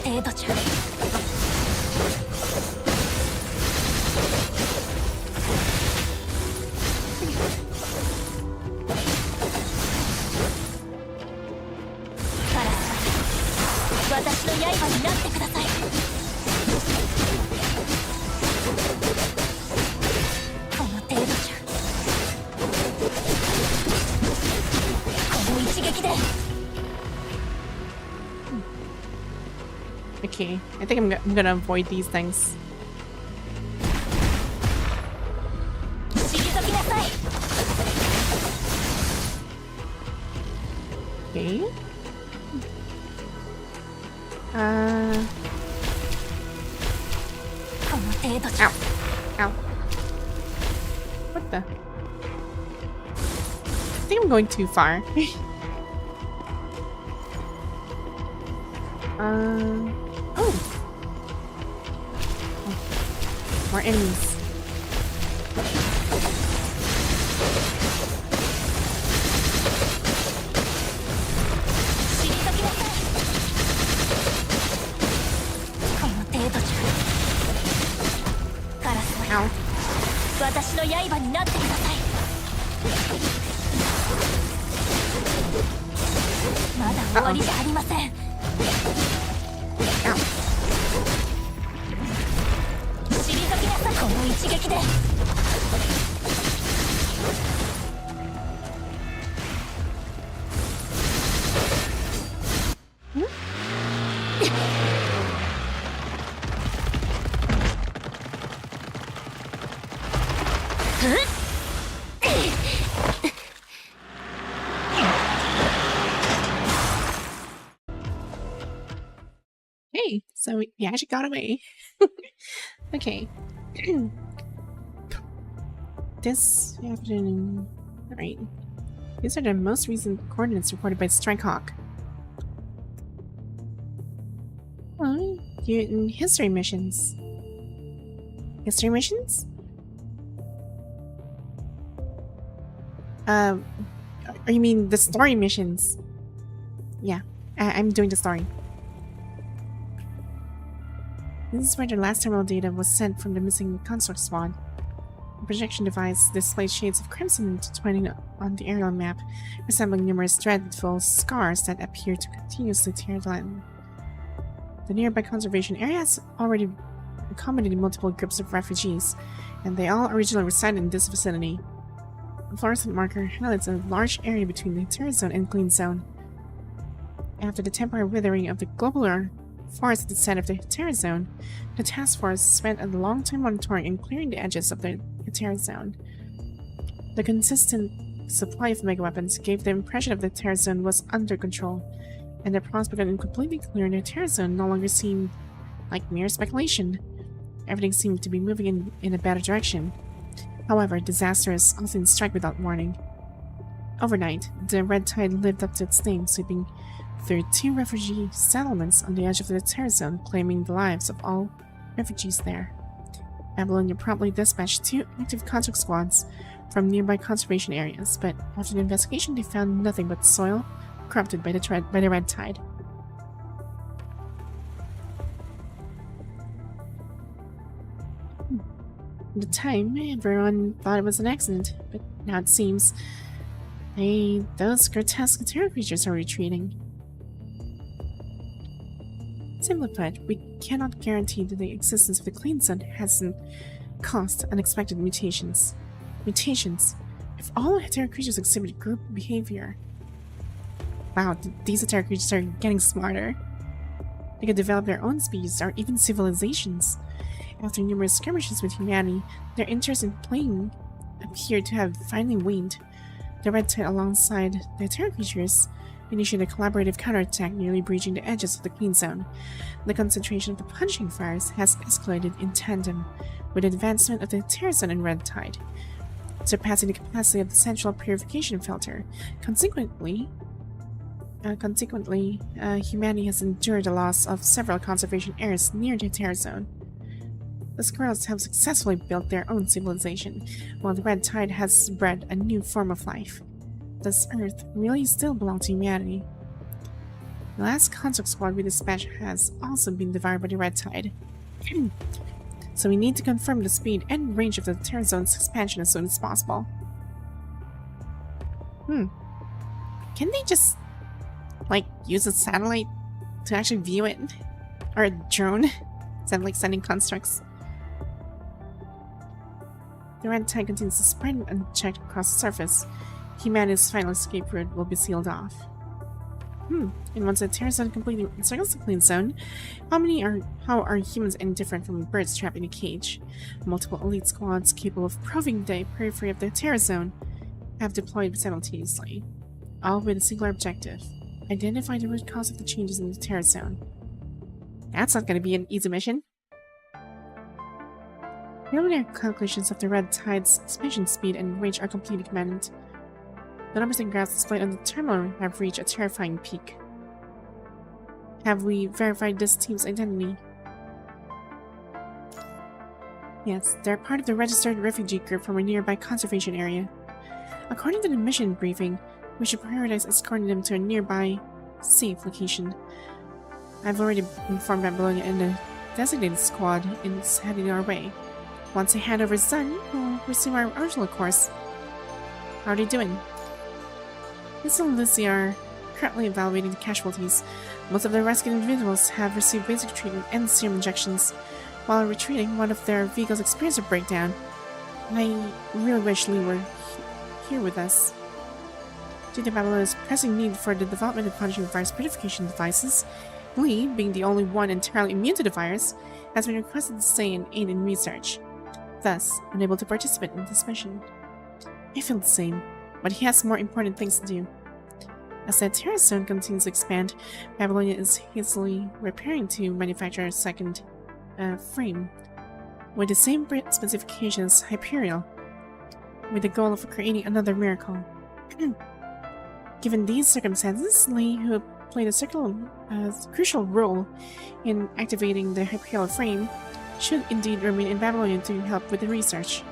程度じゃ 私の刃になってくださいこの程度じゃこの一撃で Okay, I think I'm gonna avoid these things. 退きなさい Okay. Ow. Ow. What the? I think I'm going too far. Oh. More enemies. Ow. 私の刃になってくださいわりじゃありません。 Ow. 退きなさい。この一撃で Hey, so we actually got away. Okay. This afternoon. Alright. These are the most recent coordinates reported by Strikehawk. Oh, you're in history missions. History missions? Or you mean the story missions? Yeah, I'm doing the story. This is where the last terminal data was sent from the missing consort squad. The projection device displays shades of crimson intertwining on the aerial map, resembling numerous dreadful scars that appear to continuously tear the land. The nearby conservation area has already accommodated multiple groups of refugees, and they all originally resided in this vicinity. The fluorescent marker highlights a large area between the terror zone and clean zone. After the temporary withering of the globular forest at the center of the terror zone, the task force spent a long time monitoring and clearing the edges of the terror zone. The consistent supply of mega weapons gave the impression of the terror zone was under control, and the prospect of completely clearing the terror zone no longer seemed like mere speculation. Everything seemed to be moving in a better direction. However, disasters often strike without warning. Overnight, the red tide lived up to its name, sweeping through 2 refugee settlements on the edge of the terror zone, claiming the lives of all refugees there. Babylonia promptly dispatched 2 active contact squads from nearby conservation areas, but after the investigation they found nothing but soil corrupted by the red tide. At the time, everyone thought it was an accident, but now it seems those grotesque terror creatures are retreating. Simply put, we cannot guarantee that the existence of the clean zone hasn't caused unexpected mutations. If all terror creatures exhibit group behavior. Wow, these terror creatures are getting smarter. They could develop their own species or even civilizations. After numerous skirmishes with humanity, their interest in playing appeared to have finally waned. The red tide alongside the terror creatures initiated a collaborative counterattack, nearly breaching the edges of the clean zone. The concentration of the punching fires has escalated in tandem with the advancement of the terror zone and red tide, surpassing the capacity of the central purification filter. Consequently, humanity has endured the loss of several conservation areas near the terror zone. The squirrels have successfully built their own civilization, while the red tide has bred a new form of life. Does Earth really still belong to humanity? The last contact squad we dispatched has also been devoured by the red tide. So we need to confirm the speed and range of the terror zone's expansion as soon as possible. Can they just, like, use a satellite to actually view it? Or a drone? Instead of, like, sending constructs? The red tide continues to spread unchecked across the surface. Humanity's final escape route will be sealed off. And once the terror zone completely encircles the clean zone, how are humans any different from birds trapped in a cage? Multiple elite squads capable of probing the periphery of the terror zone have deployed simultaneously, all with a singular objective: identify the root cause of the changes in the terror zone. That's not going to be an easy mission. Preliminary calculations of the red tide's expansion speed and range are completely commandant. The numbers and graphs displayed on the terminal have reached a terrifying peak. Have we verified this team's identity? Yes, they're part of the registered refugee group from a nearby conservation area. According to the mission briefing, we should prioritize escorting them to a nearby, safe location. I've already informed Babylonia and the designated squad is heading our way. Once the handover is done, we'll resume our original course. How are they doing? This and Lucy are currently evaluating the casualties. Most of the rescued individuals have received basic treatment and serum injections. While retreating, one of their vehicles experienced a breakdown. I really wish Lee were here with us. Due to Babylonia's pressing need for the development of punishing virus purification devices, Lee, being the only one entirely immune to the virus, has been requested to stay and aid in research, thus unable to participate in this mission. I feel the same, but he has more important things to do. As the Terra Zone continues to expand, Babylonia is hastily preparing to manufacture a second frame with the same specifications as Hyperion, with the goal of creating another miracle. Given these circumstances, Lee, who played a crucial role in activating the Hyperion frame, should indeed remain in Babylonia to help with the research.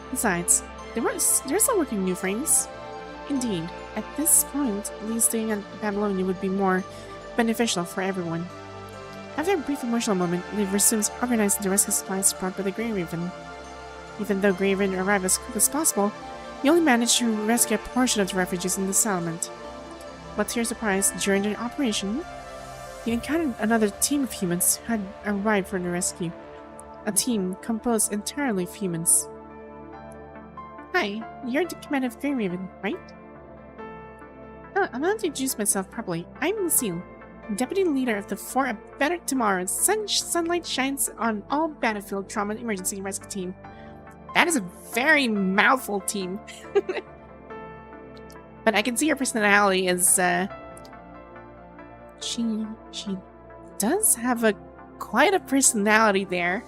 Besides, they're still working new frames. Indeed, at this point, Lee staying at Babylonia would be more beneficial for everyone. After a brief emotional moment, Lee resumes organizing the rescue supplies brought by the Grey Raven. Even though Grey Raven arrived as quick as possible, he only managed to rescue a portion of the refugees in the settlement. But to your surprise, during the operation, he encountered another team of humans who had arrived for the rescue. A team composed entirely of humans. Hi, you're the commander of Grey Raven, right? Oh, I'm going to introduce myself properly. I'm Lucille, deputy leader of the For a Better Tomorrow Sunlight Shines on All Battlefield Trauma and Emergency Rescue Team. That is a very mouthful team. But I can see her personality is, she does have quite a personality there.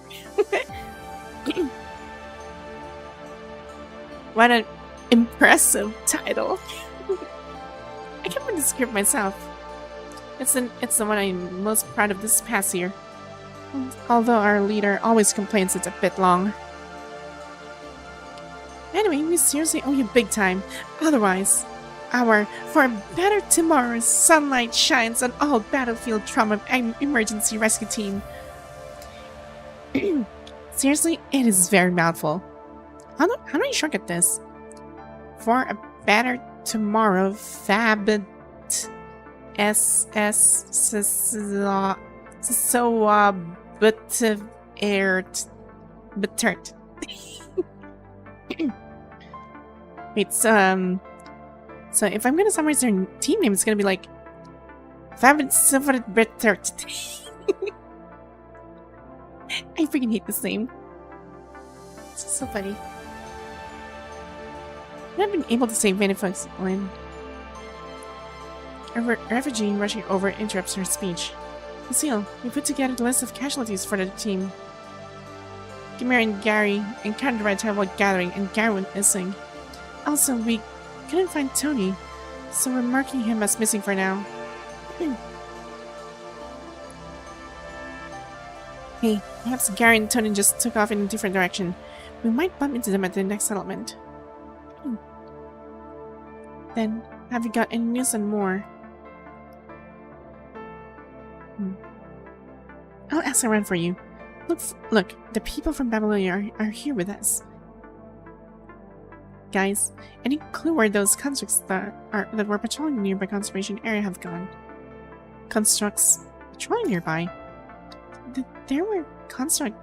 What an impressive title. I can't read the script myself. It's the one I'm most proud of this past year. Although our leader always complains it's a bit long. Anyway, we seriously owe you big time. Otherwise, our For a Better Tomorrow Sunlight Shines on All Battlefield Trauma and Emergency Rescue Team. Seriously, it is very mouthful. How do you shortcut this? For a Better Tomorrow Fab Betert. Wait, so if I'm gonna summarize their team name, it's gonna be like Betert. I freaking hate this name. It's just so funny. I haven't been able to save many folks, Lynne. A refugee rushing over interrupts her speech. Lucille, we put together the list of casualties for the team. Gamir and Gary encountered the right time while gathering, and Gary went missing. Also, we couldn't find Tony, so we're marking him as missing for now. Hey, perhaps Gary and Tony just took off in a different direction. We might bump into them at the next settlement. Then, have you got any news on more? I'll ask around for you. Look, the people from Babylonia are here with us. Guys, any clue where those constructs that were patrolling the nearby conservation area have gone? Constructs patrolling nearby? There were construct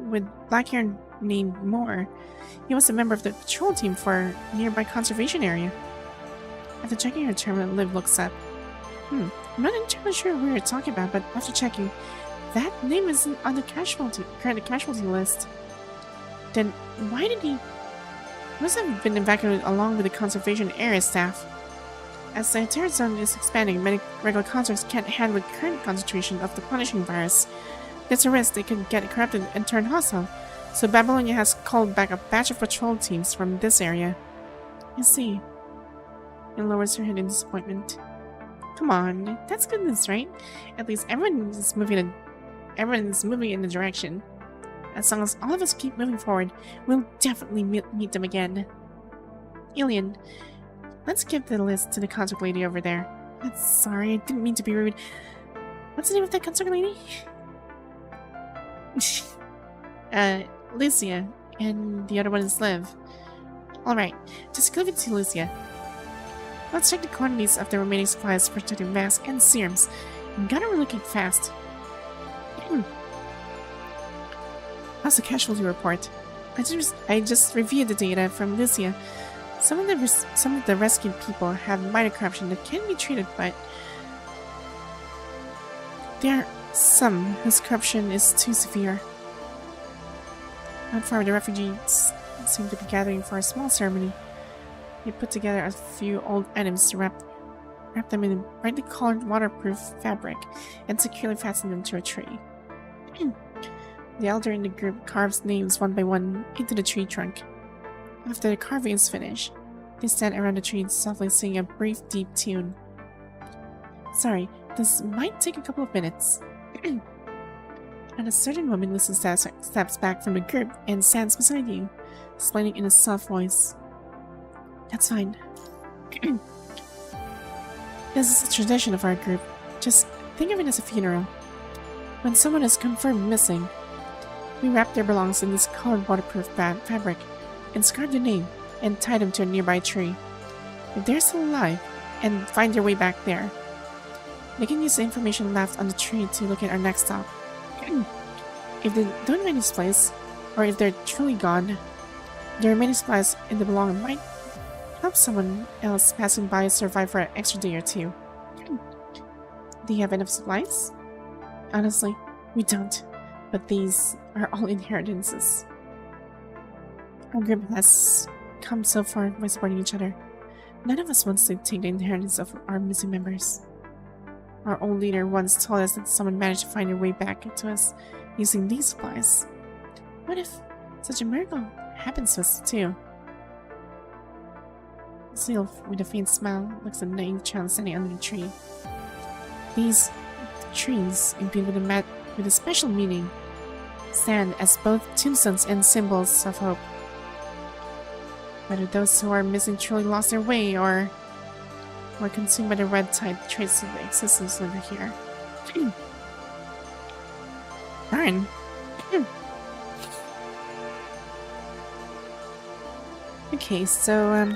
with black hair named Moore. He was a member of the patrol team for nearby conservation area. After checking her terminal, Liv looks up. I'm not entirely sure who you're talking about, but after checking, that name isn't on the current casualty list. Then why did he must have been evacuated along with the conservation area staff? As the Terra Zone is expanding, many regular constructs can't handle the current concentration of the punishing virus. There's a risk they could get corrupted and turn hostile, so Babylonia has called back a batch of patrol teams from this area. I see. And lowers her head in disappointment. Come on, that's good news, right? At least everyone is moving in the direction. As long as all of us keep moving forward, we'll definitely meet them again. Alien, let's give the list to the construct lady over there. I'm sorry, I didn't mean to be rude. What's the name of that construct lady? Lucia, and the other one is Liv. Alright, just give it to Lucia. Let's check the quantities of the remaining supplies, protective masks, and serums. Gotta be looking fast. How's the casualty report? I just reviewed the data from Lucia. Some of the rescued people have minor corruption that can be treated, but there are some whose corruption is too severe. Not far, the refugees seem to be gathering for a small ceremony. They put together a few old items to wrap them in a brightly colored waterproof fabric and securely fasten them to a tree. The elder in the group carves names one by one into the tree trunk. After the carving is finished, they stand around the tree softly singing a brief, deep tune. Sorry, this might take a couple of minutes. At a certain moment, Lucy steps back from the group and stands beside you, explaining in a soft voice. That's fine. This is a tradition of our group. Just think of it as a funeral. When someone is confirmed missing, we wrap their belongings in this colored waterproof fabric, inscribe their name, and tie them to a nearby tree. If they're still alive and find their way back there, they can use the information left on the tree to locate our next stop. If they don't find this place, or if they're truly gone, the remaining supplies in the belonging might help someone else passing by survive for an extra day or two. Do you have enough supplies? Honestly, we don't, but these are all inheritances. Our group has come so far by supporting each other. None of us wants to take the inheritance of our missing members. Our old leader once told us that someone managed to find their way back to us using these supplies. What if such a miracle happens to us too? Seal, with a faint smile, looks at the naive child standing under the tree. These trees, imbued with a special meaning, stand as both tombstones and symbols of hope. Whether those who are missing truly lost their way or were consumed by the red tide, traces of the existence over here. Darn. Okay, so,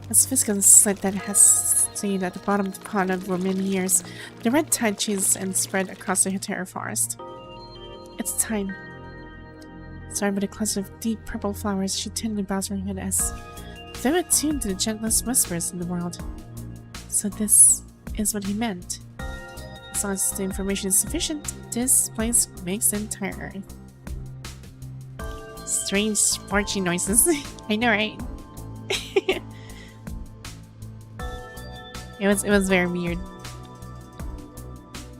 A sophisticated slit that has stayed at the bottom of the pond for many years, the red tide chases and spread across the Terra forest. It's time. Starting with a cluster of deep purple flowers, she tenderly bows her head as though attuned to the gentlest whispers in the world. So this is what he meant. As long as the information is sufficient, this place makes the entire Earth. Strange, sparchy noises. I know, right? It was very weird.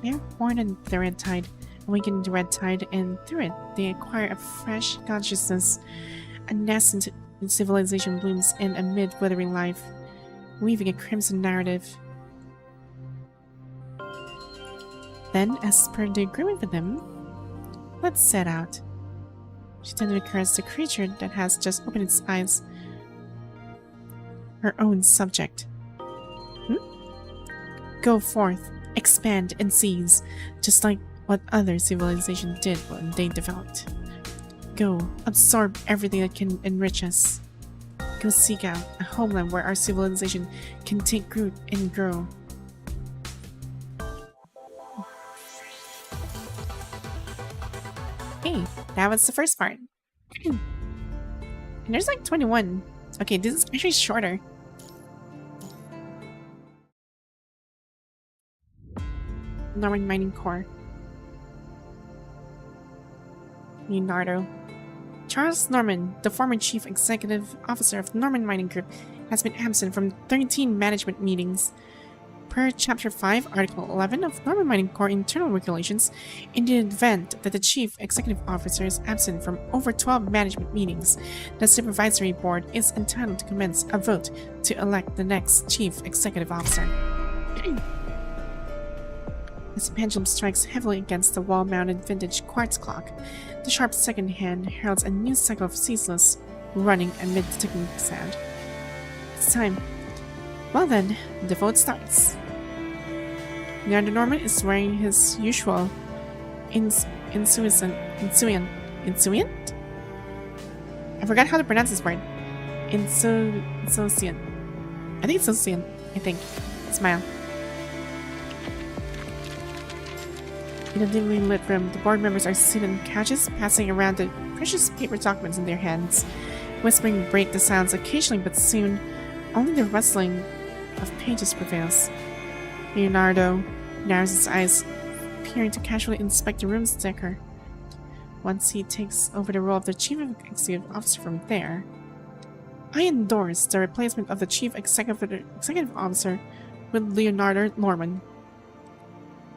They're born in the red tide, awaken the red tide, and through it, they acquire a fresh consciousness. A nascent civilization blooms in amid withering life, weaving a crimson narrative. Then, as per the agreement with them, let's set out. She tenderly caressed the creature that has just opened its eyes. Her own subject. Go forth, expand, and seize, just like what other civilizations did when they developed. Go, absorb everything that can enrich us. Go seek out a homeland where our civilization can take root and grow. Okay, that was the first part. And there's like 21. Okay, this is actually shorter. Norman Mining Corps. Leonardo. Charles Norman, the former chief executive officer of Norman Mining Group, has been absent from 13 management meetings. Per Chapter 5, Article 11 of Norman Mining Corps Internal Regulations, in the event that the chief executive officer is absent from over 12 management meetings, the supervisory board is entitled to commence a vote to elect the next chief executive officer. As the pendulum strikes heavily against the wall-mounted vintage quartz clock, the sharp second hand heralds a new cycle of ceaseless running amid the ticking sound. It's time. Well then, the vote starts. Leonardo Norman is wearing his usual Insuient? I forgot how to pronounce this word. Insouciant. I think it's insouciant. I think. Smile. In a dimly lit room, the board members are seated on couches, passing around the precious paper documents in their hands. Whispering break the sounds occasionally, but soon only the rustling of pages prevails. Leonardo narrows his eyes, appearing to casually inspect the room's decor. Once he takes over the role of the Chief Executive Officer from there, I endorse the replacement of the Chief Executive Officer with Leonardo Norman.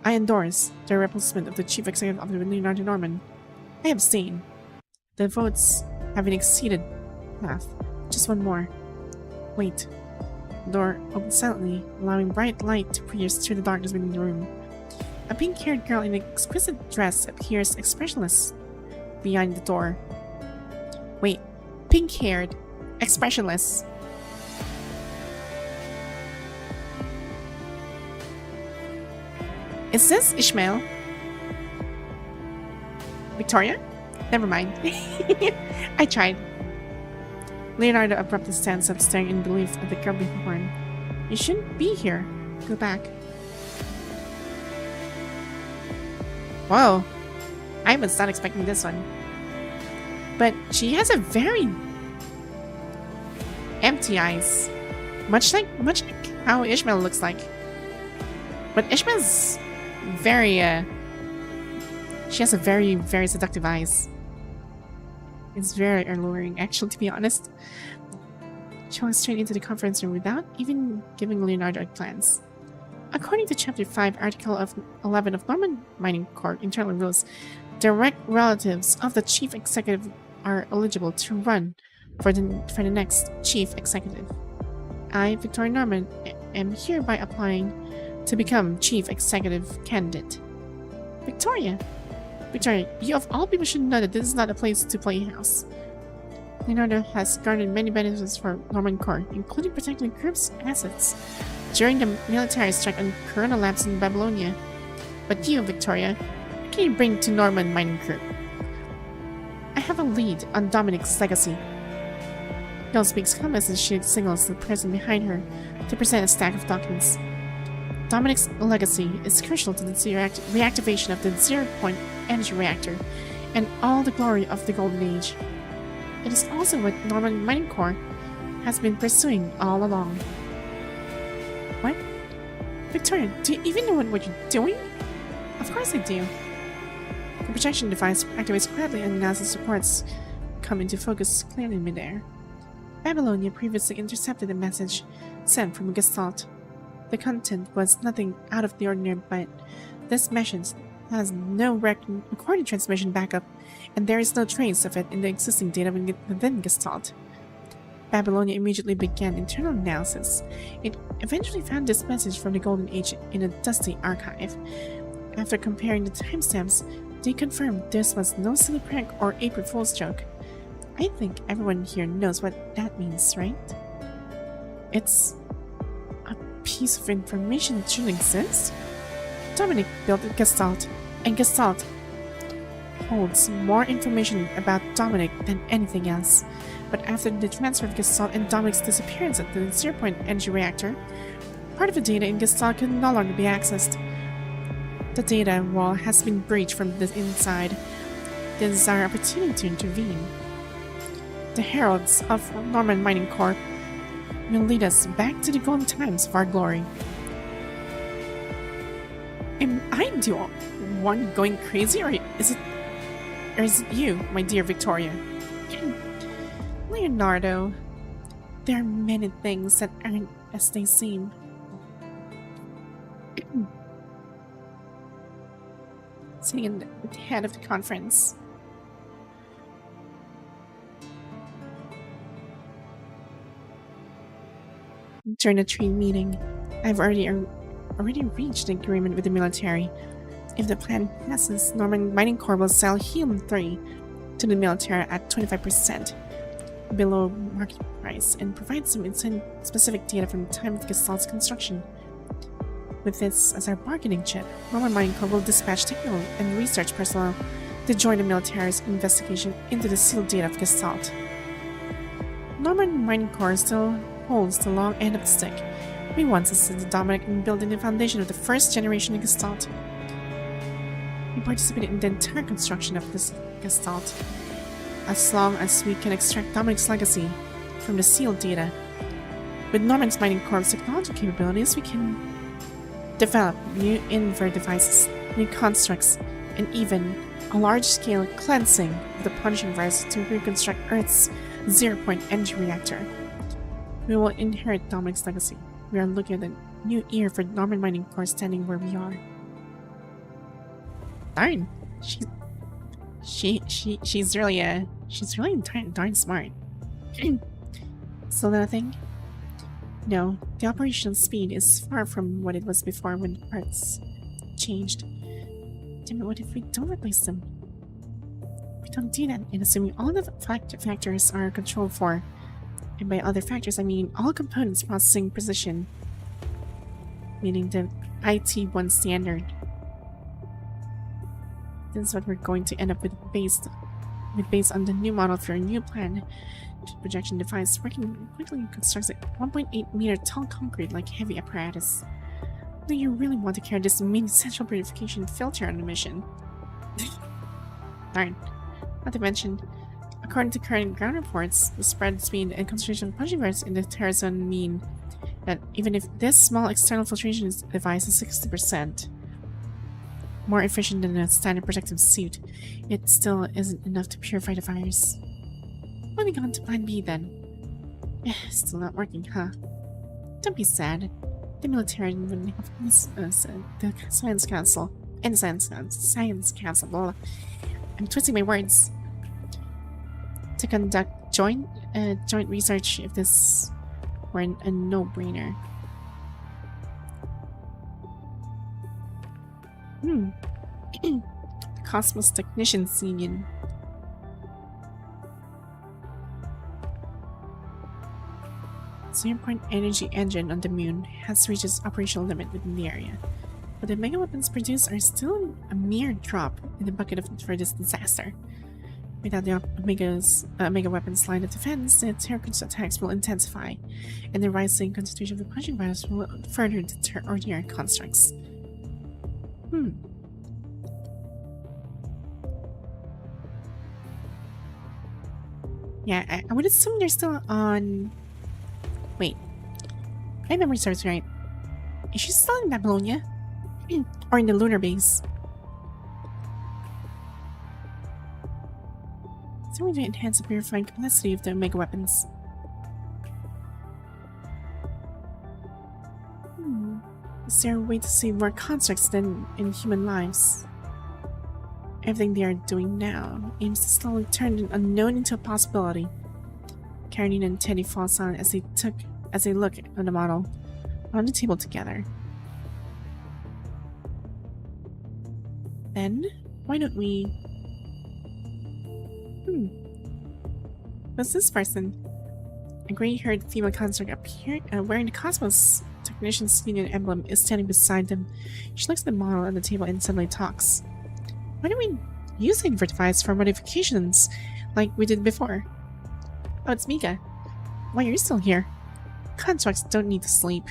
I endorse the replacement of the Chief Executive Officer with Leonardo Norman. I abstain. The votes have been exceeded. Half. Just one more. Wait. The door opens silently, allowing bright light to pierce through the darkness within the room. A pink-haired girl in an exquisite dress appears expressionless behind the door. Wait. Pink-haired. Expressionless. Is this Ishmael? Victoria? Never mind. I tried. Leonardo abruptly stands up, staring in belief at the girl before him. You shouldn't be here. Go back. Whoa. I was not expecting this one. But she has a very empty eyes. Much like how Ishmael looks like. But Ishmael's very she has a very, very seductive eyes. It's very alluring, actually, to be honest. She walks straight into the conference room without even giving Leonardo a glance. According to Chapter 5, Article 11 of Norman Mining Corp internal rules, direct relatives of the Chief Executive are eligible to run for the next Chief Executive. I, Victoria Norman, am hereby applying to become Chief Executive candidate. Victoria, you of all people should know that this is not a place to play house. Leonardo has garnered many benefits for Norman Corp, including protecting the group's assets during the military strike on Corona Labs in Babylonia. But you, Victoria, what can you bring to Norman Mining Group? I have a lead on Dominic's legacy. Girl speaks calmly as she signals the person behind her to present a stack of documents. Dominic's legacy is crucial to the reactivation of the zero-point energy reactor and all the glory of the Golden Age. It is also what Norman Mining Corp has been pursuing all along. What? Victoria, do you even know what you're doing? Of course I do. The projection device activates quietly and NASA supports come into focus clearly in midair. Babylonia previously intercepted a message sent from Gestalt. The content was nothing out of the ordinary, but this message has no recording transmission backup, and there is no trace of it in the existing data within Gestalt. Babylonia immediately began internal analysis. It eventually found this message from the Golden Age in a dusty archive. After comparing the timestamps, they confirmed this was no silly prank or April Fool's joke. I think everyone here knows what that means, right? It's a piece of information that shouldn't exist? Dominic built Gestalt, and Gestalt holds more information about Dominic than anything else. But after the transfer of Gestalt and Dominic's disappearance at the zero-point energy reactor, part of the data in Gestalt can no longer be accessed. The data wall has been breached from the inside. This is our opportunity to intervene. The heralds of Norman Mining Corp will lead us back to the golden times of our glory. Am I the one going crazy, or is it you, my dear Victoria? Leonardo, there are many things that aren't as they seem. Sitting at the head of the conference. During the trade meeting, I've already reached an agreement with the military. If the plan passes, Norman Mining Corp will sell Helium-3 to the military at 25% below market price and provide some specific data from the time of Gestalt's construction. With this as our bargaining chip, Norman Mining Corps will dispatch technical and research personnel to join the military's investigation into the sealed data of Gestalt. Norman Mining Corps still holds the long end of the stick. We once assisted Dominic in building the foundation of the first generation of Gestalt. We participated in the entire construction of this Gestalt. As long as we can extract Dominic's legacy from the sealed data, with Norman's Mining Corps' technology capabilities, we can develop new invert devices, new constructs, and even a large-scale cleansing of the punishing virus to reconstruct Earth's zero-point energy reactor. We will inherit Dominic's legacy. We are looking at a new era for Norman Mining Corps standing where we are. Darn, she's really darn smart. Still nothing? No, the operational speed is far from what it was before when the parts changed. Damn it, what if we don't replace them? We don't do that, and assuming all the factors are controlled for, and by other factors I mean all components processing precision, meaning the IT-1 standard. This is what we're going to end up with based on the new model for a new plan. The projection device working quickly constructs a 1.8 meter tall concrete like heavy apparatus. Do you really want to carry this mini central purification filter on a mission? Darn. Not to mention, according to current ground reports, the spread speed and concentration of punching virus in the Terra Zone mean that even if this small external filtration device is 60% more efficient than a standard protective suit, it still isn't enough to purify the virus. Moving on to plan B then. Still not working, huh? Don't be sad. The military wouldn't have the Science Council and the Science Council. Blah. I'm twisting my words. To conduct joint research if this were a no-brainer. The Cosmos Technicians Union. Zero-point energy engine on the moon has reached its operational limit within the area, but the mega weapons produced are still a mere drop in the bucket for this disaster. Without the mega weapons line of defense, the terrorist attacks will intensify, and the rising concentration of the punching virus will further deter ordinary constructs. Yeah, I would assume they're still on... Wait. My memory serves right. Is she still in Babylonia? Or in the lunar base? Is there a way to enhance the purifying capacity of the mega weapons? Is there a way to save more constructs than in human lives? Everything they are doing now aims to slowly turn the unknown into a possibility. Karen and Teddy fall silent as they look at the model on the table together. Then, why don't we... What's this person? A gray-haired female construct wearing the Cosmos Technicians Union emblem is standing beside them. She looks at the model at the table and suddenly talks. Why don't we use the invert device for modifications like we did before? Oh, it's Mika. Why are you still here? Constructs don't need to sleep.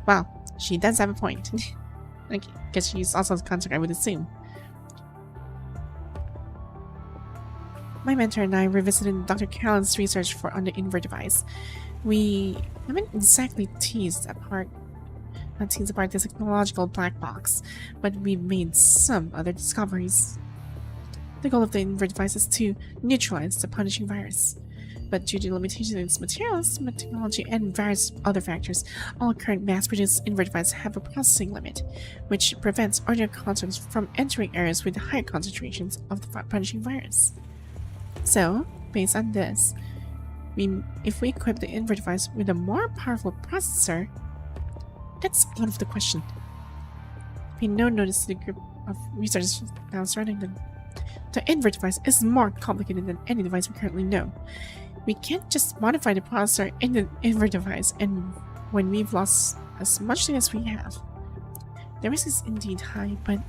Wow, she does have a point. I guess she's also a construct, I would assume. My mentor and I revisited Dr. Callan's research on the invert device. We haven't exactly teased apart this technological black box, but we've made some other discoveries. The goal of the invert device is to neutralize the punishing virus, but due to limitations in its materials, technology, and various other factors, all current mass-produced invert devices have a processing limit, which prevents ordinary constructs from entering areas with higher concentrations of the punishing virus. So, based on this, if we equip the invert device with a more powerful processor, that's out of the question. Pay no notice to the group of researchers now surrounding them. The invert device is more complicated than any device we currently know. We can't just modify the processor in the invert device and when we've lost as much as we have. The risk is indeed high, but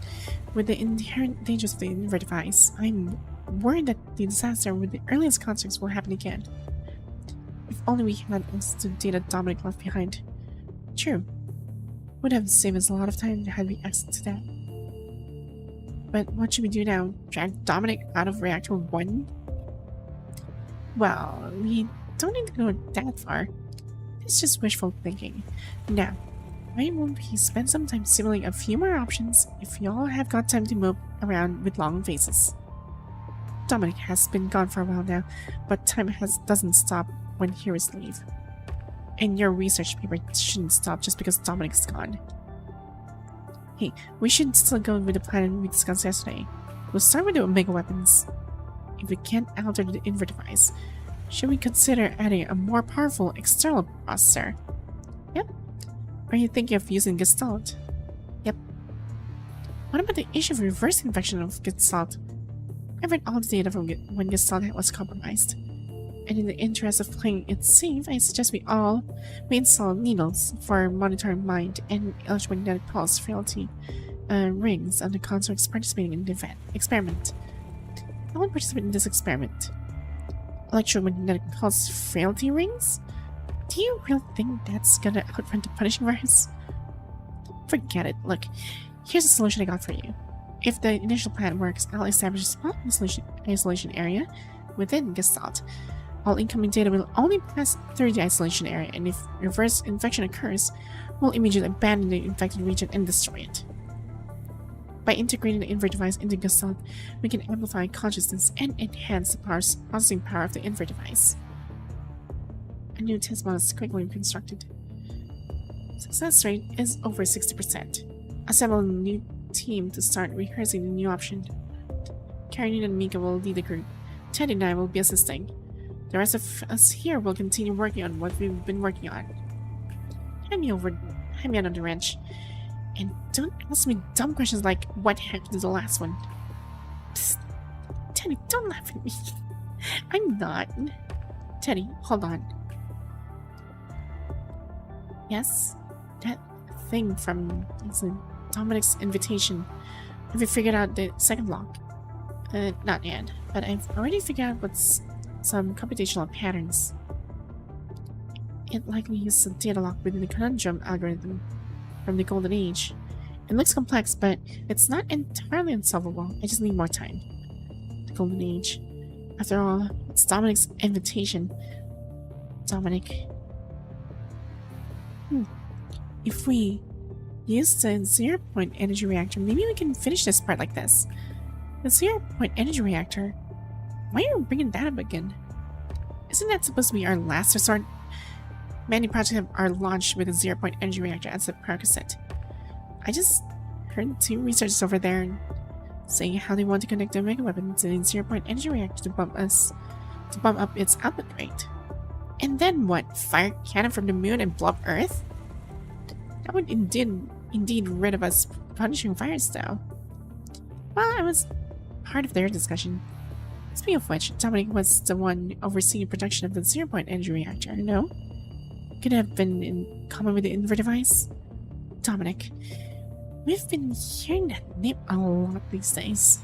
with the inherent dangers of the invert device, I'm worried that the disaster with the earliest constructs will happen again. If only we had access to data Dominic left behind. True. Would have saved us a lot of time had we access to that. But what should we do now? Drag Dominic out of Reactor 1? Well, we don't need to go that far. It's just wishful thinking. Now, why won't we spend some time simulating a few more options if y'all have got time to move around with long faces? Dominic has been gone for a while now, but time doesn't stop when heroes leave. And your research paper shouldn't stop just because Dominic's gone. Hey, we should still go with the plan we discussed yesterday. We'll start with the Omega weapons. If we can't alter the invert device, should we consider adding a more powerful external processor? Yep. Are you thinking of using Gestalt? Yep. What about the issue of reverse infection of Gestalt? I've read all the data from when Gestalt was compromised. And in the interest of playing it safe, I suggest we install needles for monitoring mind and electromagnetic pulse frailty rings on the consorts participating in the experiment. I won't participate in this experiment. Electromagnetic pulse frailty rings? Do you really think that's gonna outrun the punishing virus? Forget it. Look, here's a solution I got for you. If the initial plan works, I'll establish a small isolation area within Gestalt. All incoming data will only pass through the isolation area, and if reverse infection occurs, we'll immediately abandon the infected region and destroy it. By integrating the invert device into Gestalt, we can amplify consciousness and enhance the processing power of the invert device. A new test model is quickly constructed. Success rate is over 60%. Assemble a new team to start rehearsing the new option. Karin and Mika will lead the group. Ted and I will be assisting. The rest of us here will continue working on what we've been working on. Hand me on the wrench. And don't ask me dumb questions like what happened to the last one. Psst. Teddy, don't laugh at me. I'm not. Teddy, hold on. Yes? That thing from Dominic's invitation. Have you figured out the second lock? Not yet, but I've already figured out what's some computational patterns. It likely uses a data lock within the conundrum algorithm from the Golden Age. It looks complex, but it's not entirely unsolvable. I just need more time. The Golden Age. After all, it's Dominic's invitation. Dominic. If we use the 0-point energy reactor, maybe we can finish this part like this. The 0-point energy reactor? Why are you bringing that up again? Isn't that supposed to be our last resort? Many projects are launched with a 0-point energy reactor as a prerequisite. I just heard 2 researchers over there saying how they want to connect the mega weapon to the 0-point energy reactor to bump up its output rate. And then what? Fire cannon from the moon and blow up Earth? That would indeed rid of us punishing fires, though. Well, I was part of their discussion. Speaking of which, Dominic was the one overseeing production of the 0-point energy reactor, no? Could have been in common with the invert device? Dominic. We've been hearing that name a lot these days.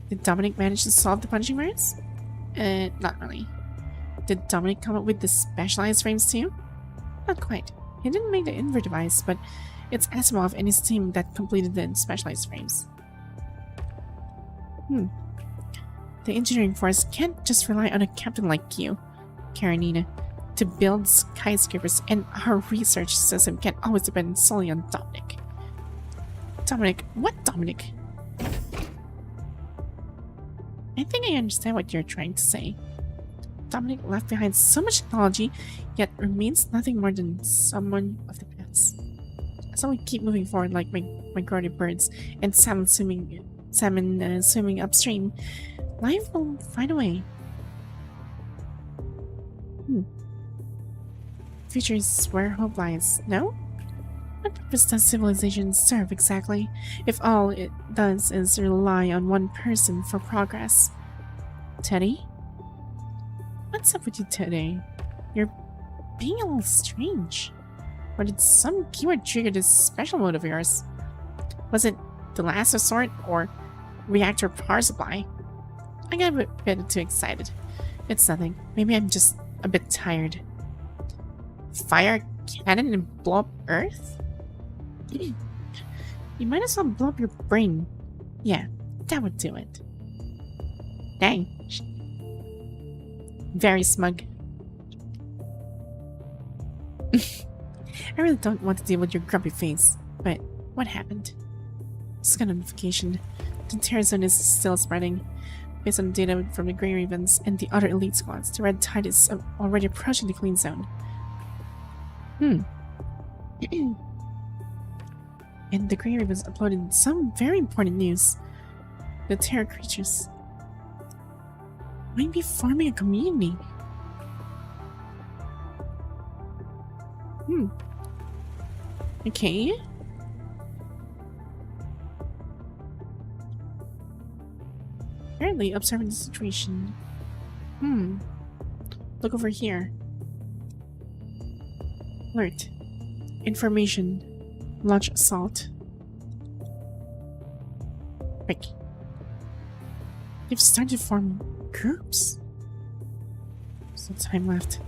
Did Dominic manage to solve the punishing virus? Not really. Did Dominic come up with the specialized frames too? Not quite. He didn't make the invert device, but it's Asimov and his team that completed the specialized frames. The engineering force can't just rely on a captain like you, Karenina, to build skyscrapers, and our research system can't always depend solely on Dominic. Dominic? What Dominic? I think I understand what you're trying to say. Dominic left behind so much technology, yet remains nothing more than someone of the past. As long as we keep moving forward like migratory birds and salmon swimming upstream, life will find a way. Future is where hope lies, no? What purpose does civilization serve exactly, if all it does is rely on one person for progress? Teddy? What's up with you today? You're being a little strange. Or did some keyword trigger this special mode of yours? Was it the last resort or reactor power supply? I got a bit too excited. It's nothing. Maybe I'm just a bit tired. Fire cannon and blow up Earth? You might as well blow up your brain. Yeah, that would do it. Dang. Very smug. I really don't want to deal with your grumpy face, but what happened? Just got a notification. The terror zone is still spreading. Based on data from the Grey Ravens and the other elite squads, the Red Tide is already approaching the clean zone. And the Grey Ravens uploaded some very important news. The terror creatures might be forming a community. Okay. Apparently observing the situation. Look over here. Alert. Information. Launch assault. Quick. They've started to form groups. There's no time left.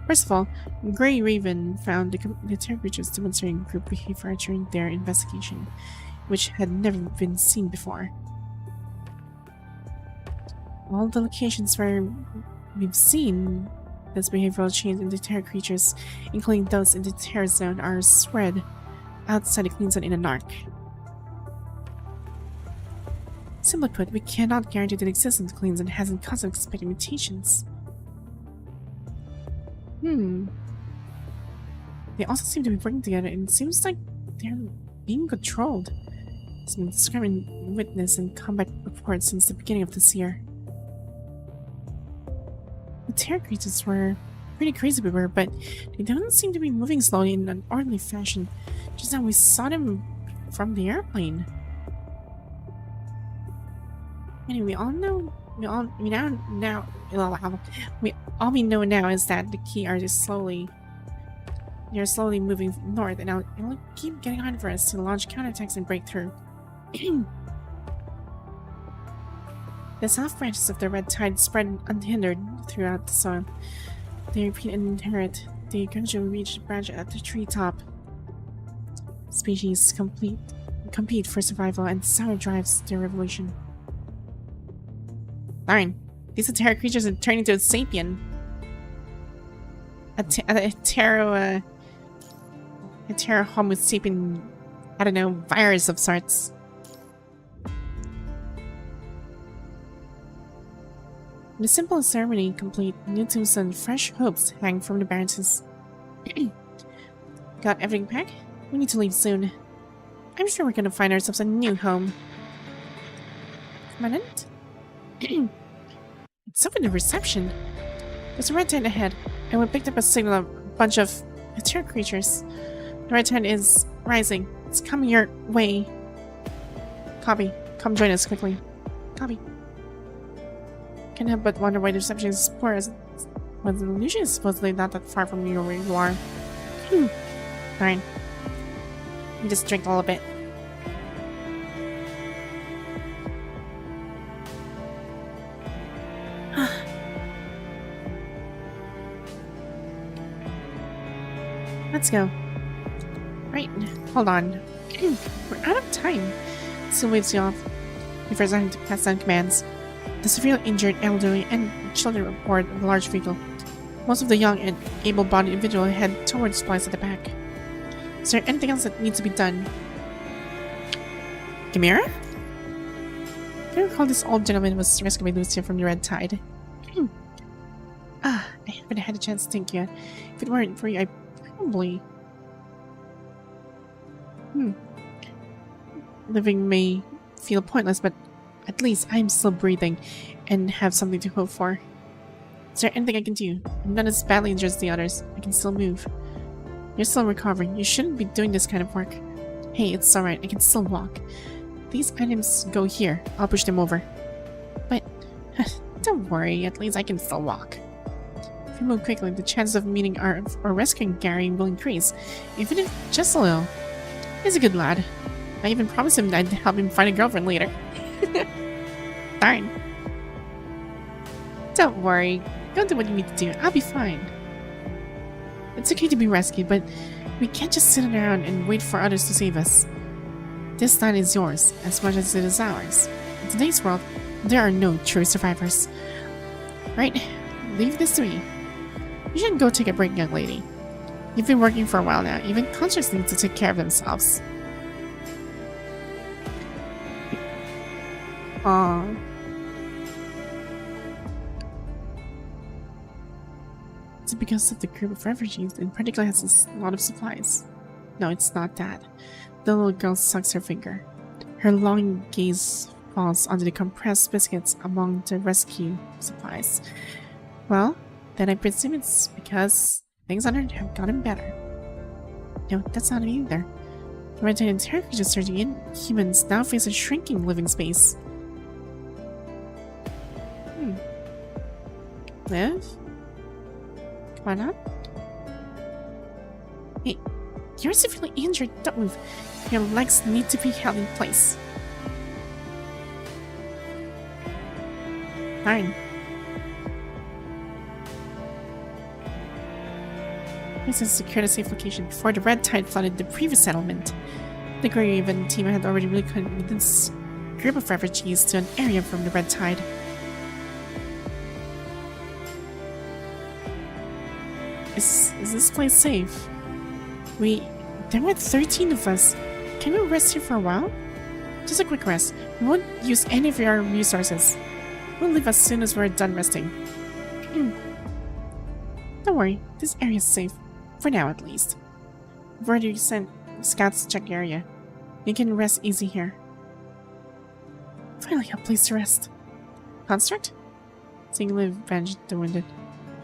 First of all, Grey Raven found the terror creatures demonstrating group behavior during their investigation, which had never been seen before. All the locations where we've seen this behavioral change in the terror creatures, including those in the terror zone, are spread outside the clean zone in an arc. Simply put, we cannot guarantee that the existence of the clean zone hasn't caused unexpected mutations. They also seem to be working together, and it seems like they're being controlled. There's been discriminant witness and combat reports since the beginning of this year. The terror creatures were pretty crazy before, but they don't seem to be moving slowly in an orderly fashion. Just now we saw them from the airplane. Anyway, we know now is that the key are just slowly moving north, and it'll keep getting harder for us to launch counterattacks and break through. The south branches of the Red Tide spread unhindered throughout the zone. They repeat and inherit. They gradually reach the branch at the treetop. Species compete for survival, and desire drives their revolution. Darn, these terror creatures are turning into a sapien. A terror homo sapien, I don't know, virus of sorts. The simple ceremony complete, new tombs and fresh hopes hang from the branches. Got everything packed? We need to leave soon. I'm sure we're gonna find ourselves a new home. Commandant? It's up in the reception. There's a Red Tide ahead, and we picked up a signal of a bunch of terror creatures. The Red Tide is rising. It's coming your way. Copy. Come join us quickly. Copy. Can't help but wonder why the reception is poor, as well, the illusion is supposedly not that far from where you are. Fine. We just drink a little bit. Let's go. Right, hold on. We're out of time. Still waves you off. He first having to pass down commands. The severely injured, elderly, and children report of a large vehicle. Most of the young and able-bodied individual head towards supplies at the back. Is there anything else that needs to be done? Gamera? I recall this old gentleman was rescued by Lucia from the Red Tide. I haven't had a chance to think yet. If it weren't for you, I probably... Living may feel pointless, but at least I'm still breathing and have something to hope for. Is there anything I can do? I'm not as badly injured as the others. I can still move. You're still recovering. You shouldn't be doing this kind of work. Hey, it's alright. I can still walk. These items go here. I'll push them over. But, don't worry. At least I can still walk. we move quickly, the chances of meeting or rescuing Gary will increase, even if just a little. He's a good lad. I even promised him I'd help him find a girlfriend later. Darn. Don't worry. Go do what you need to do. I'll be fine. It's okay to be rescued, but we can't just sit around and wait for others to save us. This land is yours, as much as it is ours. In today's world, there are no true survivors. Right, leave this to me. You should go take a break, young lady. You've been working for a while now. Even conscious need to take care of themselves. Aww. It's because of the group of refugees in particular has a lot of supplies. No, it's not that. The little girl sucks her finger. Her long gaze falls onto the compressed biscuits among the rescue supplies. Well, then I presume it's because things on Earth have gotten better. No, that's not it either. The red tide and terror creatures surging in, humans now face a shrinking living space. Live? Why not? Hey, you're severely injured. Don't move. Your legs need to be held in place. Fine. This is secured a safe location before the red tide flooded the previous settlement. The Grey Raven team had already relocated this group of refugees to an area from the red tide. Is this place safe? There were 13 of us. Can we rest here for a while? Just a quick rest. We won't use any of our resources. We'll leave as soon as we're done resting. Don't worry, this area is safe. For now, at least. We've already sent scouts to check the area. You can rest easy here. Finally, a place to rest. Construct? Seeing Liv avenge the wounded.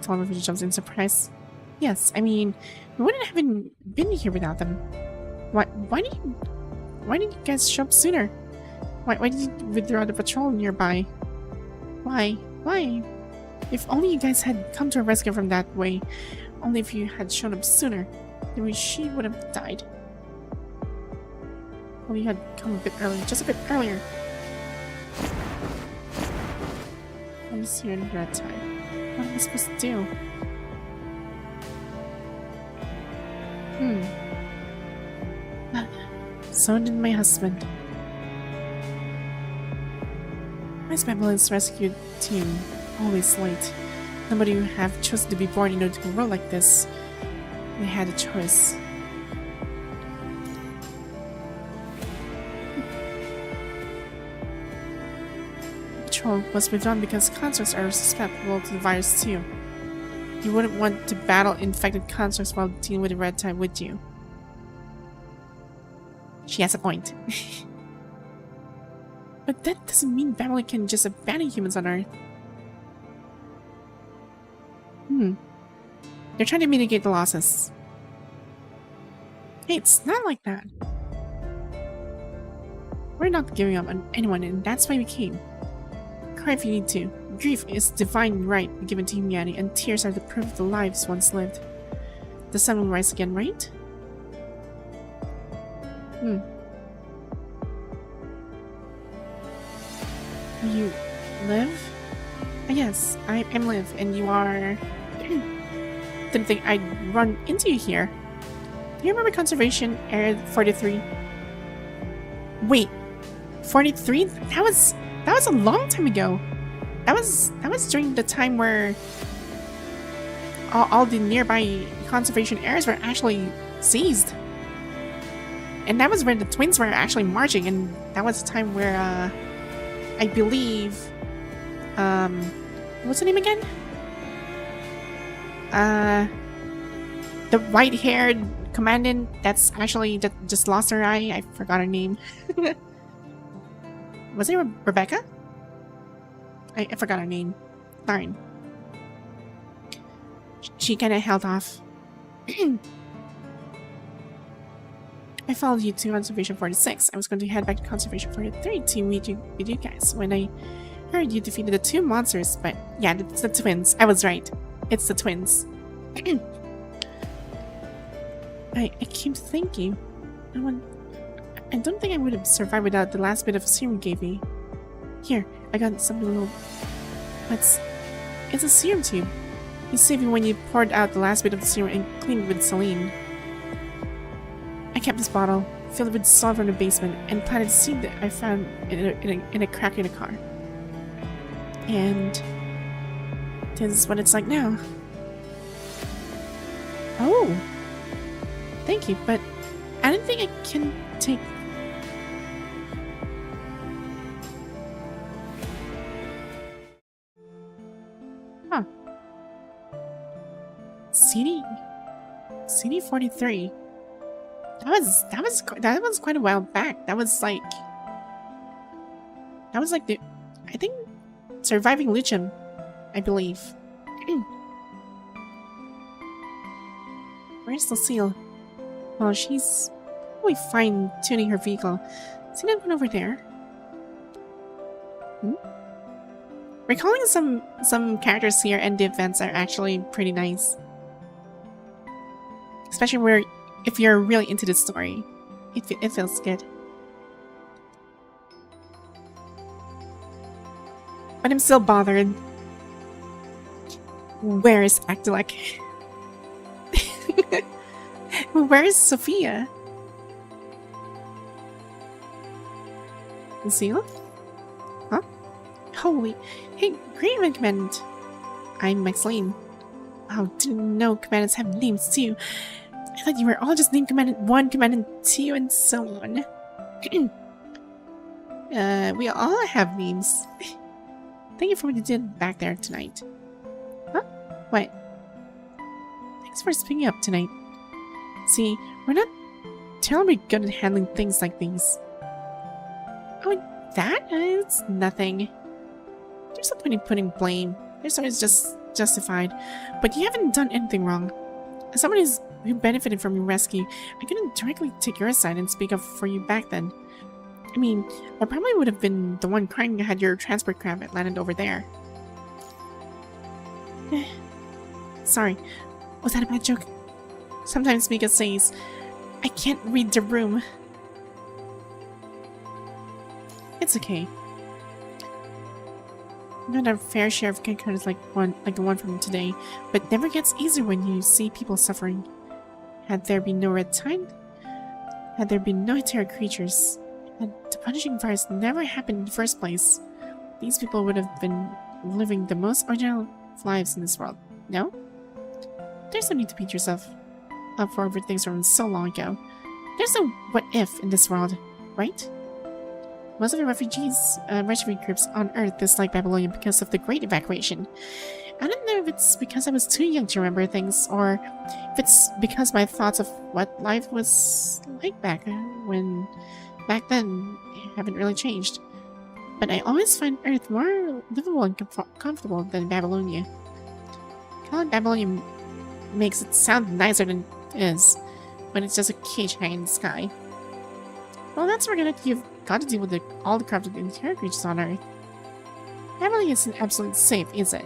Television jumps in surprise. Yes, I mean, we wouldn't have been here without them. Why didn't you guys show up sooner? Why did you withdraw the patrol nearby? Why? If only you guys had come to our rescue from that way. Only if you had shown up sooner, then she would have died. Only you had come a bit earlier, just a bit earlier. I'm just here in red tide. What am I supposed to do? So did my husband. My family's rescue team always late. Nobody would have chosen to be born in order to grow like this. They had a choice. The patrol was withdrawn because constructs are susceptible to the virus too. You wouldn't want to battle infected constructs while dealing with the red tide, would you? She has a point. But that doesn't mean family can just abandon humans on Earth. They're trying to mitigate the losses. Hey, it's not like that. We're not giving up on anyone, and that's why we came. Cry if you need to. Grief is divine right given to humanity, and tears are the proof of the lives once lived. The sun will rise again, right? You Liv? Yes, I'm Liv, and you are... Didn't think I'd run into you here. Do you remember Conservation Area 43? Wait, 43? That was a long time ago. That was during the time where all the nearby conservation areas were actually seized. And that was where the twins were actually marching, and that was the time where I believe what's her name again? The white-haired commandant that's actually just lost her eye. I forgot her name. Was it Rebecca? I forgot her name. Darn. She kind of held off. I followed you to Conservation 46. I was going to head back to Conservation 43 to meet you with you guys when I heard you defeated the two monsters, but yeah, it's the twins. I was right. It's the twins. I keep thinking, I don't think I would have survived without the last bit of serum you gave me. Here, I got some little... It's a serum tube. You saved me when you poured out the last bit of the serum and cleaned it with Excelynne. I kept this bottle, filled it with salt from the basement, and planted a seed that I found in a crack in a car. And this is what it's like now. Oh! Thank you, but I don't think I can take... Huh. CD 43. That was quite a while back. That was like the, I think, surviving Lucium, I believe. Where's Lucille? Well, she's probably fine-tuning her vehicle. See that one over there? Recalling some characters here and the events are actually pretty nice. Especially if you're really into the story. It feels good. But I'm still bothered. Where is Actilec? Where is Sophia? Lucille? Huh? Holy... Hey, great commandant. I'm Excelynne. Oh, didn't know commandants have names too. I thought you were all just named Commandant 1, Commandant 2, and so on. We all have names. Thank you for what you did back there tonight. Huh? What? Thanks for speaking up tonight. See, we're not terribly good at handling things like these. Oh, that is nothing. There's no point in putting blame. There's always just justified. But you haven't done anything wrong. As someone who benefited from your rescue, I couldn't directly take your side and speak up for you back then. I mean, I probably would have been the one crying had your transport craft landed over there. Sorry, was that a bad joke? Sometimes Mika says, I can't read the room. It's okay. I've had a fair share of encounters like the one from today, but it never gets easier when you see people suffering. Had there been no red tide, had there been no terror creatures, had the punishing fires never happened in the first place, these people would have been living the most ordinary lives in this world. No? There's no need to beat yourself up for things from so long ago. There's no what if in this world, right? Most of the refugee groups on Earth dislike Babylonia because of the Great Evacuation. I don't know if it's because I was too young to remember things, or if it's because my thoughts of what life was like back then haven't really changed. But I always find Earth more livable and comfortable than Babylonia. Calling Babylonia makes it sound nicer than it is, when it's just a cage hanging in the sky. Well, that's where you've got to deal with all the corrupted interior creatures on Earth. Babylonia isn't absolutely safe, is it?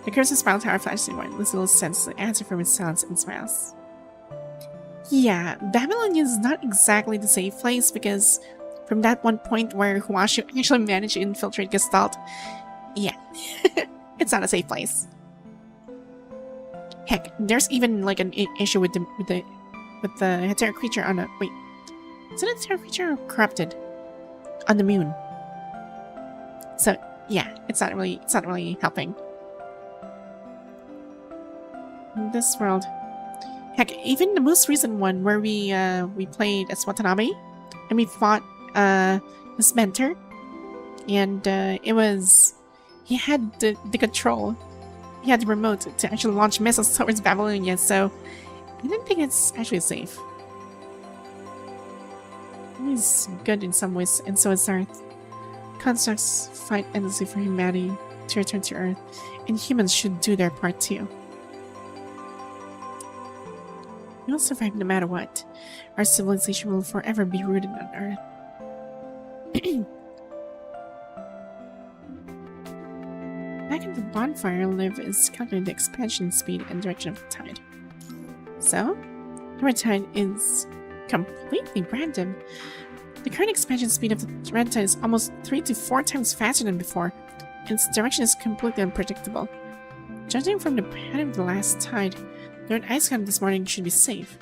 The cursed spiral tower flashes in one. Lucille senses the answer from his silence and smiles. Yeah, Babylonia is not exactly the safe place, because from that one point where Huashu actually managed to infiltrate Gestalt, yeah, it's not a safe place. Heck, there's even like an issue with the terror creature on the wait. Is it a terror creature or corrupted? On the moon. So yeah, it's not really helping. In this world. Heck, even the most recent one where we played as Watanabe and we fought his mentor, and he had the control. He had the remote to actually launch missiles towards Babylonia, so I don't think it's actually safe. It's good in some ways, and so is Earth. Constructs fight endlessly for humanity to return to Earth, and humans should do their part too. We'll survive no matter what. Our civilization will forever be rooted on Earth. Back at the bonfire, Liv is calculating the expansion speed and direction of the tide. So, the red tide is completely random. The current expansion speed of the red tide is almost 3 to 4 times faster than before, and its direction is completely unpredictable. Judging from the pattern of the last tide, the red ice scout this morning should be safe.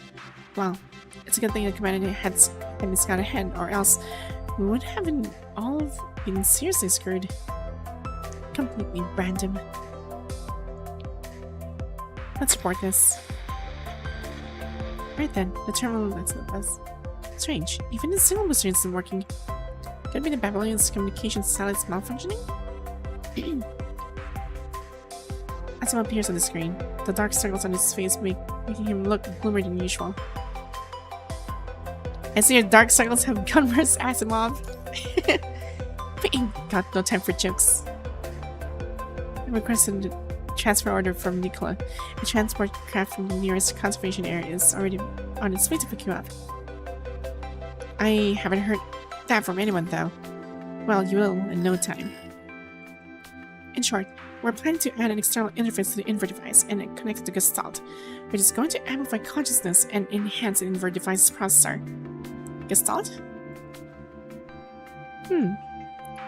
Well, it's a good thing the commander had the scout ahead, or else we would have all been seriously screwed. Completely random. Let's report this. Right then, the terminal lets us. Strange, even the signal booster isn't working. Could it be the Babylonian's communication satellites malfunctioning? As him appears on the screen, the dark circles on his face making him look gloomier than usual. I see your dark circles have gone worse, Asimov. We ain't got no time for jokes. I requested a transfer order from Nicola. A transport craft from the nearest conservation area is already on its way to pick you up. I haven't heard that from anyone, though. Well, you will in no time. In short, we're planning to add an external interface to the invert device and connect it to Gestalt, which is going to amplify consciousness and enhance the invert device's processor. Gestalt?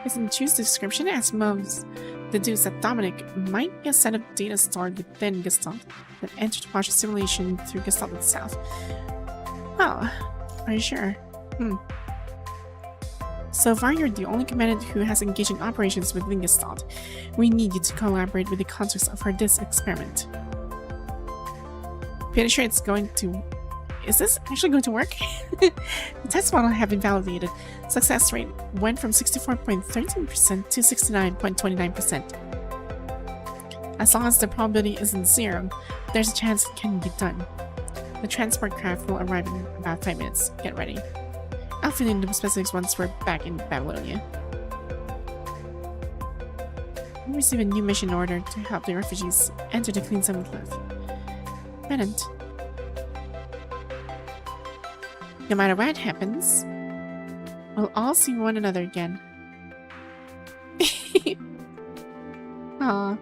Isn't Chu's description Asimov's deduce that Dominic might be a set of data stored within Gestalt that entered partial simulation through Gestalt itself. Well, are you sure? So far, you're the only commandant who has engaged in operations within Gestalt. We need you to collaborate with the context of this experiment. Pretty sure it's going to... Is this actually going to work? The test model have been validated. Success rate went from 64.13% to 69.29%. As long as the probability isn't 0, there's a chance it can be done. The transport craft will arrive in about 5 minutes. Get ready. I'll fill in the specifics once we're back in Babylonia. We receive a new mission order to help the refugees enter the Clean Summit Cliff. Tenant. No matter what happens, we'll all see one another again. Aww.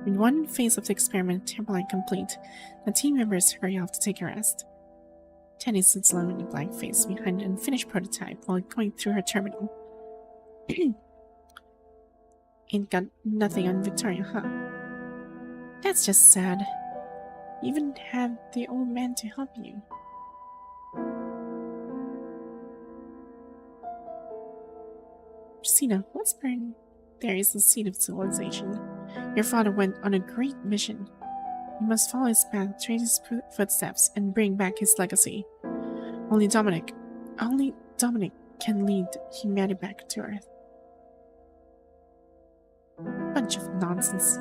With one phase of the experiment temporarily complete, the team members hurry off to take a rest. Tenny sits alone with a blank face behind an unfinished prototype while going through her terminal. Ain't got nothing on Victoria, huh? That's just sad. You even have the old man to help you. Christina, what's burned? There is the seed of civilization. Your father went on a great mission. You must follow his path, trace his footsteps, and bring back his legacy. Only Dominic can lead humanity back to Earth. Bunch of nonsense.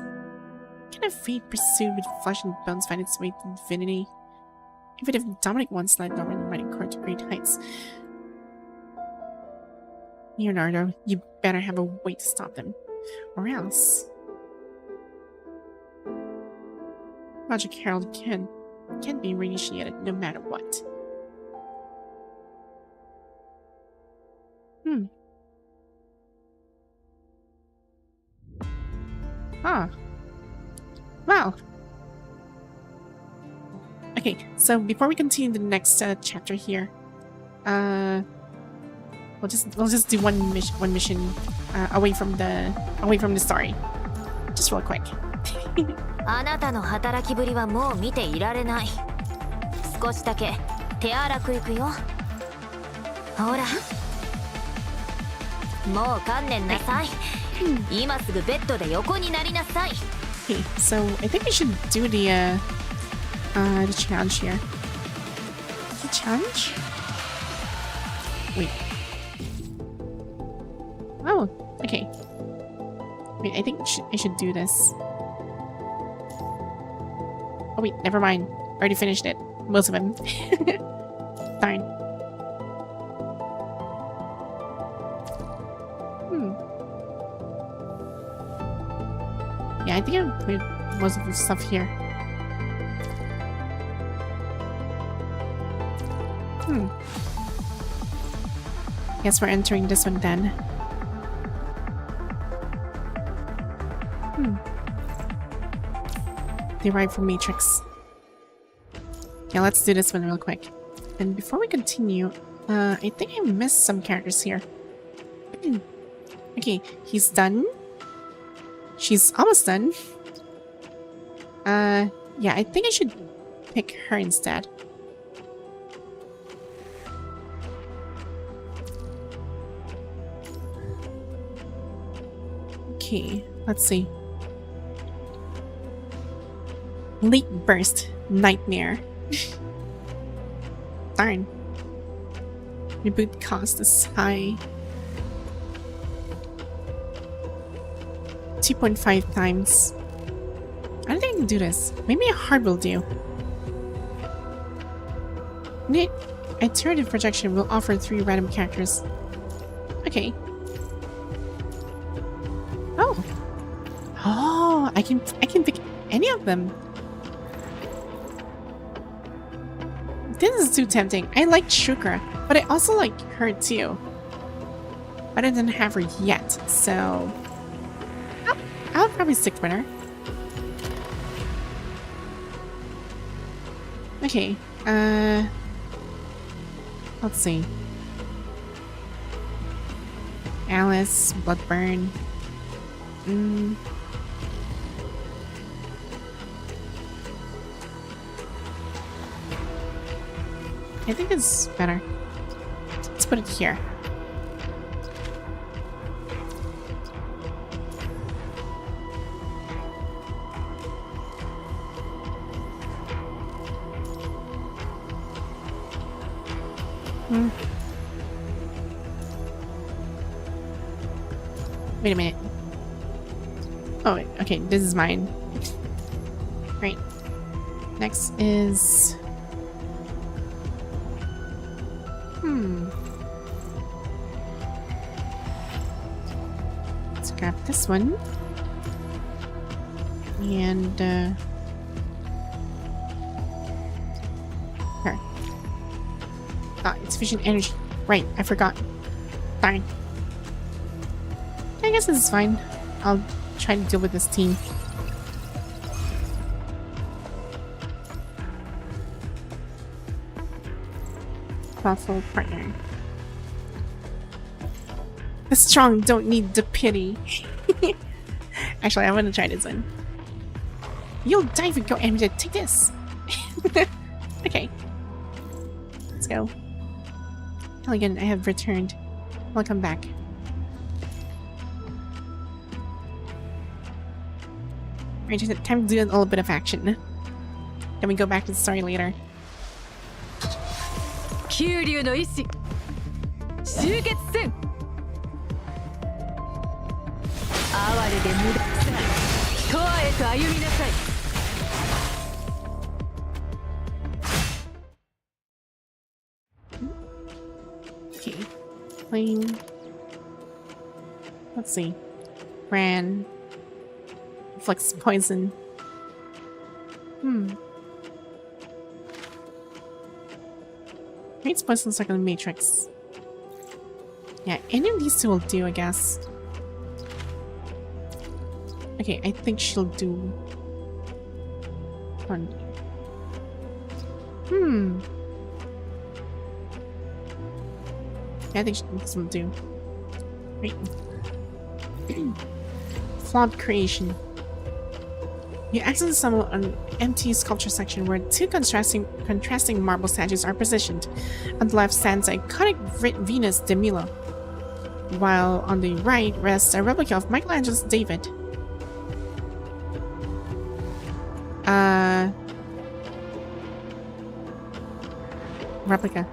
Can a fate pursued with flesh and bones find its way to infinity? Even if Dominic once led Norman Mighty Court to great heights. Leonardo, you better have a way to stop them. Or else... Project Herald can be reinitiated no matter what. Huh. Wow. Okay, so before we continue the next chapter here, we'll just do one mission away from the story, just real quick. あなたの働きぶりはもう見ていられない。少しだけ手荒くいくよ。ほら。もう観念なさい。今すぐベッドで横になりなさい。Okay, so I think we should do the challenge here. The challenge? Wait. Oh, okay. Wait, I think I should do this. Oh wait, never mind. Already finished it. Most of them. Darn. Yeah, I think I've played most of the stuff here. Guess we're entering this one then. Derived from Matrix. Yeah, let's do this one real quick. And before we continue, I think I missed some characters here. Okay, he's done. She's almost done. Yeah, I think I should pick her instead. Okay, let's see. Late burst nightmare. Darn. Reboot cost is high. 2.5 times. I don't think I can do this. Maybe a hard will do. Iterative projection will offer 3 random characters. Okay. Oh. Oh, I can pick any of them. This is too tempting. I like Shukra, but I also like her too. But I didn't have her yet, so I'll probably stick with her. Okay, let's see. Alice, Bloodburn. I think it's better. Let's put it here. Wait a minute. Oh, wait. Okay, this is mine. Right. Next is... Let's grab this one. And, her. Ah, it's efficient energy. Right, I forgot. Darn. I guess this is fine. I'll try to deal with this team. Thoughtful partner. The strong don't need the pity. Actually, I want to try this one. You'll die if you go animated. Take this. Okay. Let's go. Again, I have returned. Welcome back. Right, just time to do a little bit of action. Then we go back to the story later. 九流の意志集結せん哀れで無駄さ永遠へと歩みなさい Okay. Playing. Let's see. Ran. Flex poison. Rates poison looks like a matrix. Yeah, any of these two will do, I guess. Okay, I think she'll do one. I think this will do. Right. Flawed creation. You accidentally summon an empty sculpture section where 2 contrasting marble statues are positioned. On the left stands the iconic Venus de Milo, while on the right rests a replica of Michelangelo's David. Replica.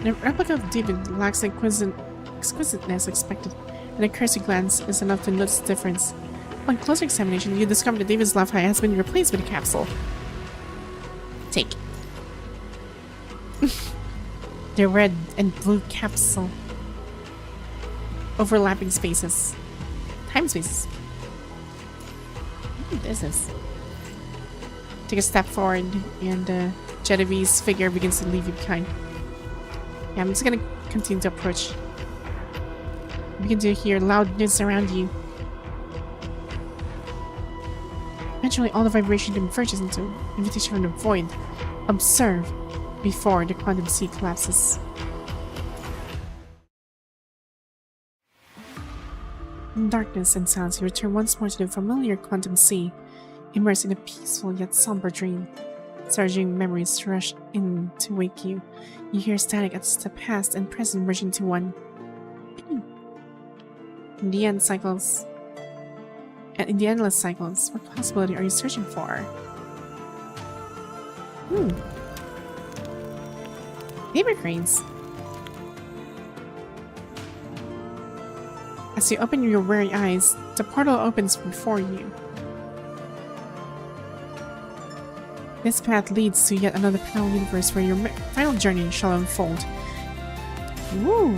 The replica of David lacks the exquisiteness expected, and a cursory glance is enough to notice the difference. On closer examination, you discover that David's left eye has been replaced with a capsule. Take. The red and blue capsule. Overlapping spaces. Time spaces. What is this? Take a step forward and Genevieve's figure begins to leave you behind. Yeah, I'm just gonna continue to approach. You begin to hear loudness around you. Eventually, all the vibration converges into invitation from the void. Observe before the quantum sea collapses. In darkness and silence, you return once more to the familiar quantum sea, immersed in a peaceful yet somber dream. Surging memories rush in to wake you. You hear static as the past and present merge into one. In the endless cycles, what possibility are you searching for? Paper cranes. As you open your weary eyes, the portal opens before you. This path leads to yet another parallel universe where your final journey shall unfold. Woo!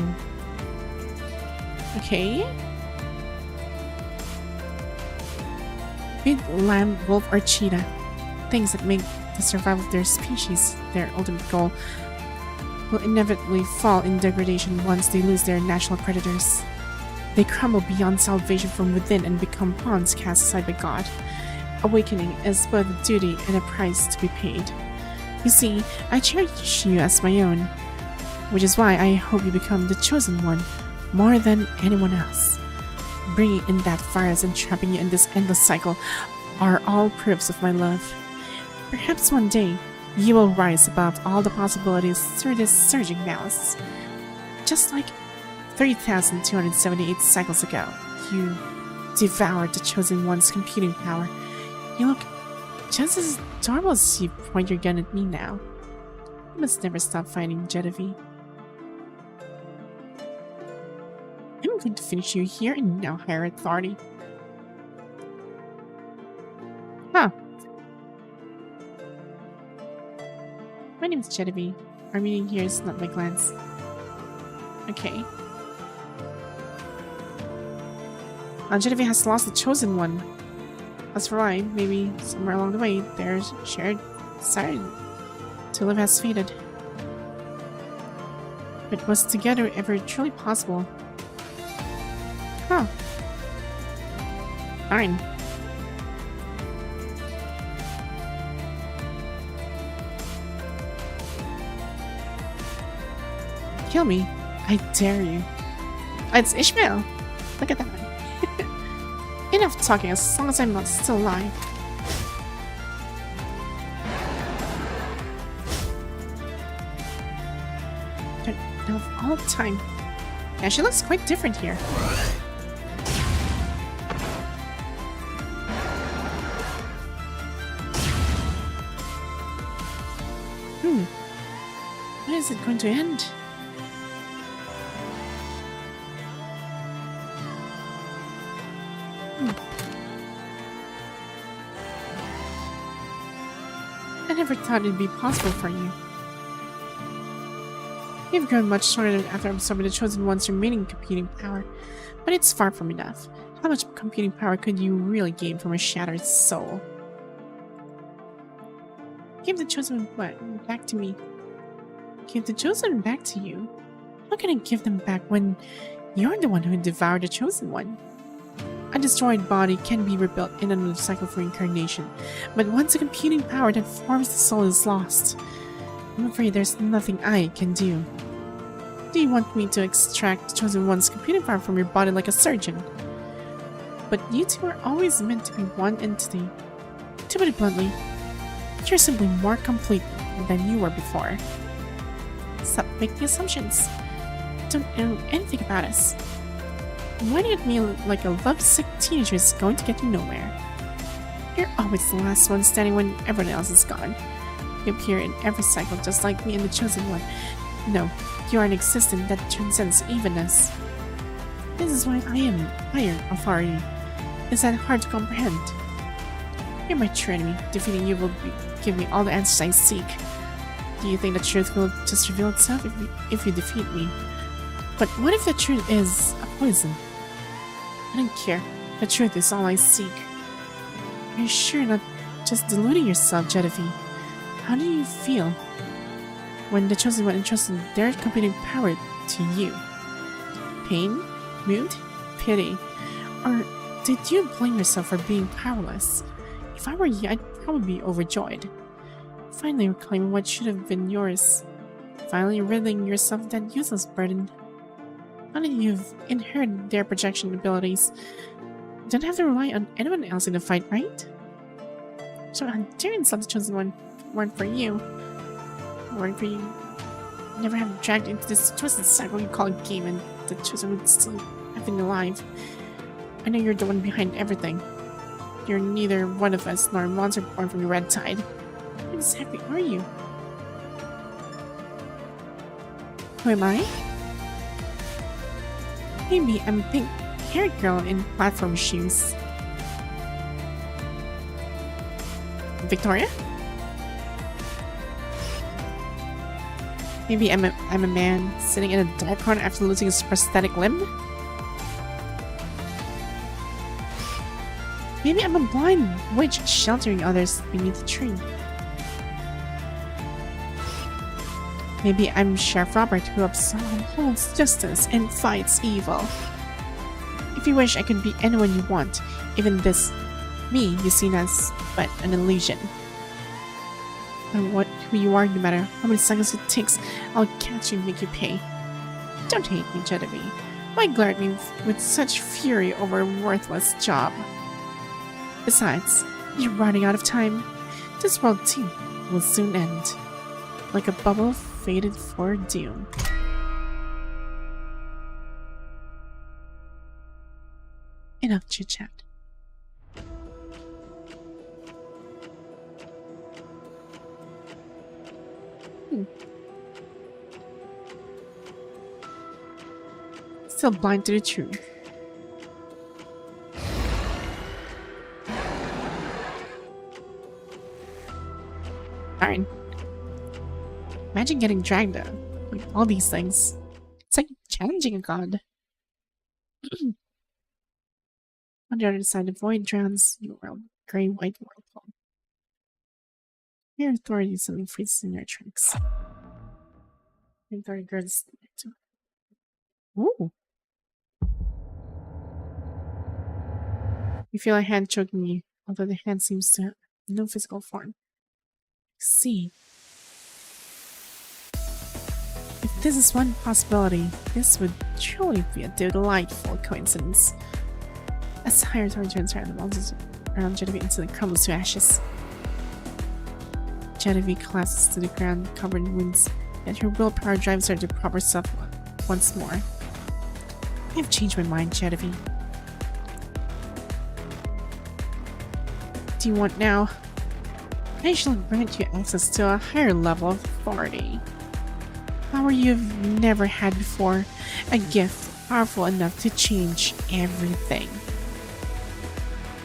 Okay. Be it lamb, wolf, or cheetah. Things that make the survival of their species their ultimate goal will inevitably fall in degradation once they lose their natural predators. They crumble beyond salvation from within and become pawns cast aside by God. Awakening is both a duty and a price to be paid. You see, I cherish you as my own, which is why I hope you become the chosen one more than anyone else. Bringing in that virus and trapping you in this endless cycle are all proofs of my love. Perhaps one day, you will rise above all the possibilities through this surging malice. Just like 3,278 cycles ago, you devoured the Chosen One's computing power. You look just as adorable as you point your gun at me now. You must never stop fighting, Genevieve. I'm going to finish you here and no higher authority. Huh. My name is Genevieve. Our meeting here is not by glance. Okay. Genevieve has lost the Chosen One. As for I, maybe somewhere along the way, their shared desire to live has faded. But was together ever truly possible? Huh. Fine. Kill me. I dare you. It's Ishmael. Look at that. Enough talking as long as I'm not still alive. Don't know all the time. Yeah, she looks quite different here. When is it going to end? I never thought it'd be possible for you. You've grown much stronger after absorbing the Chosen One's remaining computing power, but it's far from enough. How much computing power could you really gain from a shattered soul? Give the Chosen One back to me. Give the Chosen back to you? How can I give them back when you're the one who devoured the Chosen One? A destroyed body can be rebuilt in another cycle for incarnation, but once the computing power that forms the soul is lost, I'm afraid there's nothing I can do. Do you want me to extract the Chosen One's computing power from your body like a surgeon? But you two are always meant to be one entity. To put it bluntly, you're simply more complete than you were before. Stop making assumptions. Don't know anything about us. Whining at me like a lovesick teenager is going to get you nowhere. You're always the last one standing when everyone else is gone. You appear in every cycle just like me and the Chosen One. No, you are an existence that transcends evenness. This is why I am higher authority. Is that hard to comprehend? You're my true enemy. Defeating you will give me all the answers I seek. Do you think the truth will just reveal itself if you defeat me? But what if the truth is a poison? I don't care. The truth is all I seek. Are you sure not just deluding yourself, Genevieve? How do you feel when the chosen one entrusted their competing power to you? Pain? Mood? Pity? Or did you blame yourself for being powerless? If I were you, I'd probably be overjoyed. Finally reclaiming what should have been yours. Finally ridding yourself of that useless burden. Now that you've inherited their projection abilities, you don't have to rely on anyone else in the fight, right? So how dare insult the chosen one weren't for you. Weren't for you. Never have dragged into this twisted cycle you call a game and the chosen would still have been alive. I know you're the one behind everything. You're neither one of us nor a monster born from the red tide. What exactly are you? Who am I? Maybe I'm a pink-haired girl in platform shoes. Victoria? Maybe I'm a man sitting in a dark corner after losing his prosthetic limb? Maybe I'm a blind witch sheltering others beneath a tree. Maybe I'm Sheriff Robert who upholds justice and fights evil. If you wish, I could be anyone you want. Even this me you see as but an illusion. And who you are, no matter how many seconds it takes, I'll catch you and make you pay. Don't hate me, Genevieve. Why glare at me with such fury over a worthless job? Besides, you're running out of time. This world too will soon end. Like a bubble fated for doom. Enough chit-chat. Still blind to the truth. Darn. Imagine getting dragged out. Like all these things. It's like challenging a god. On the other side, the void drowns the world. Gray-white whirlpool. Your authority suddenly freezes in your tracks. Your authority guards. Ooh. You feel a hand choking you, although the hand seems to have no physical form. See. If this is one possibility, this would truly be a delightful coincidence. As the higher authority turns around, the monsters around Genevieve instantly crumbles to ashes. Genevieve collapses to the ground, covered in wounds, yet her willpower drives her to proper self once more. I have changed my mind, Genevieve. What do you want now? I shall grant you access to a higher level of authority. Power you've never had before. A gift powerful enough to change everything.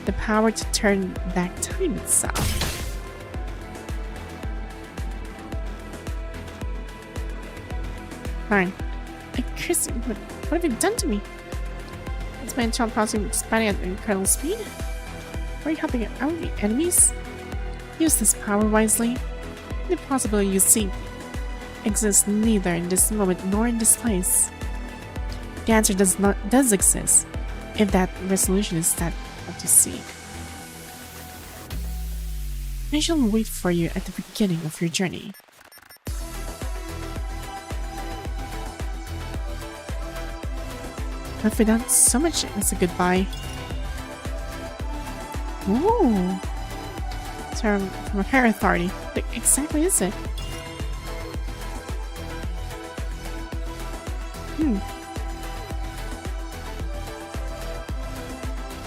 The power to turn back time itself. Fine. Chris, what have you done to me? Is my internal processing expanding at an incredible speed? Are you helping out the enemies? Use this power wisely. The possibility you seek exists neither in this moment nor in this place. The answer does exist, if that resolution is that what you seek. I shall wait for you at the beginning of your journey. But without so much as a goodbye. Ooh. From a higher authority. What exactly is it?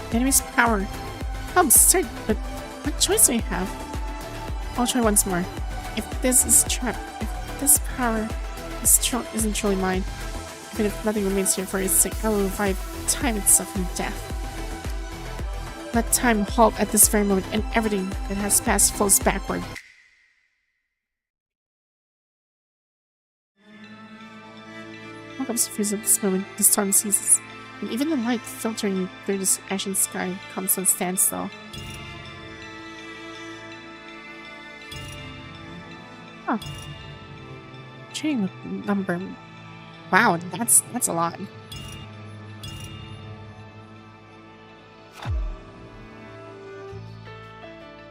The enemy's power. How absurd, but what choice do I have? I'll try once more. If this is trap, if this power isn't truly mine, even if nothing remains here for his sake, I will revive time itself in death. Let time halt at this very moment, and everything that has passed flows backward. What comes to freeze at this moment, the storm ceases, and even the light filtering through this ashen sky comes to a standstill. Huh. Training number. Wow, that's a lot.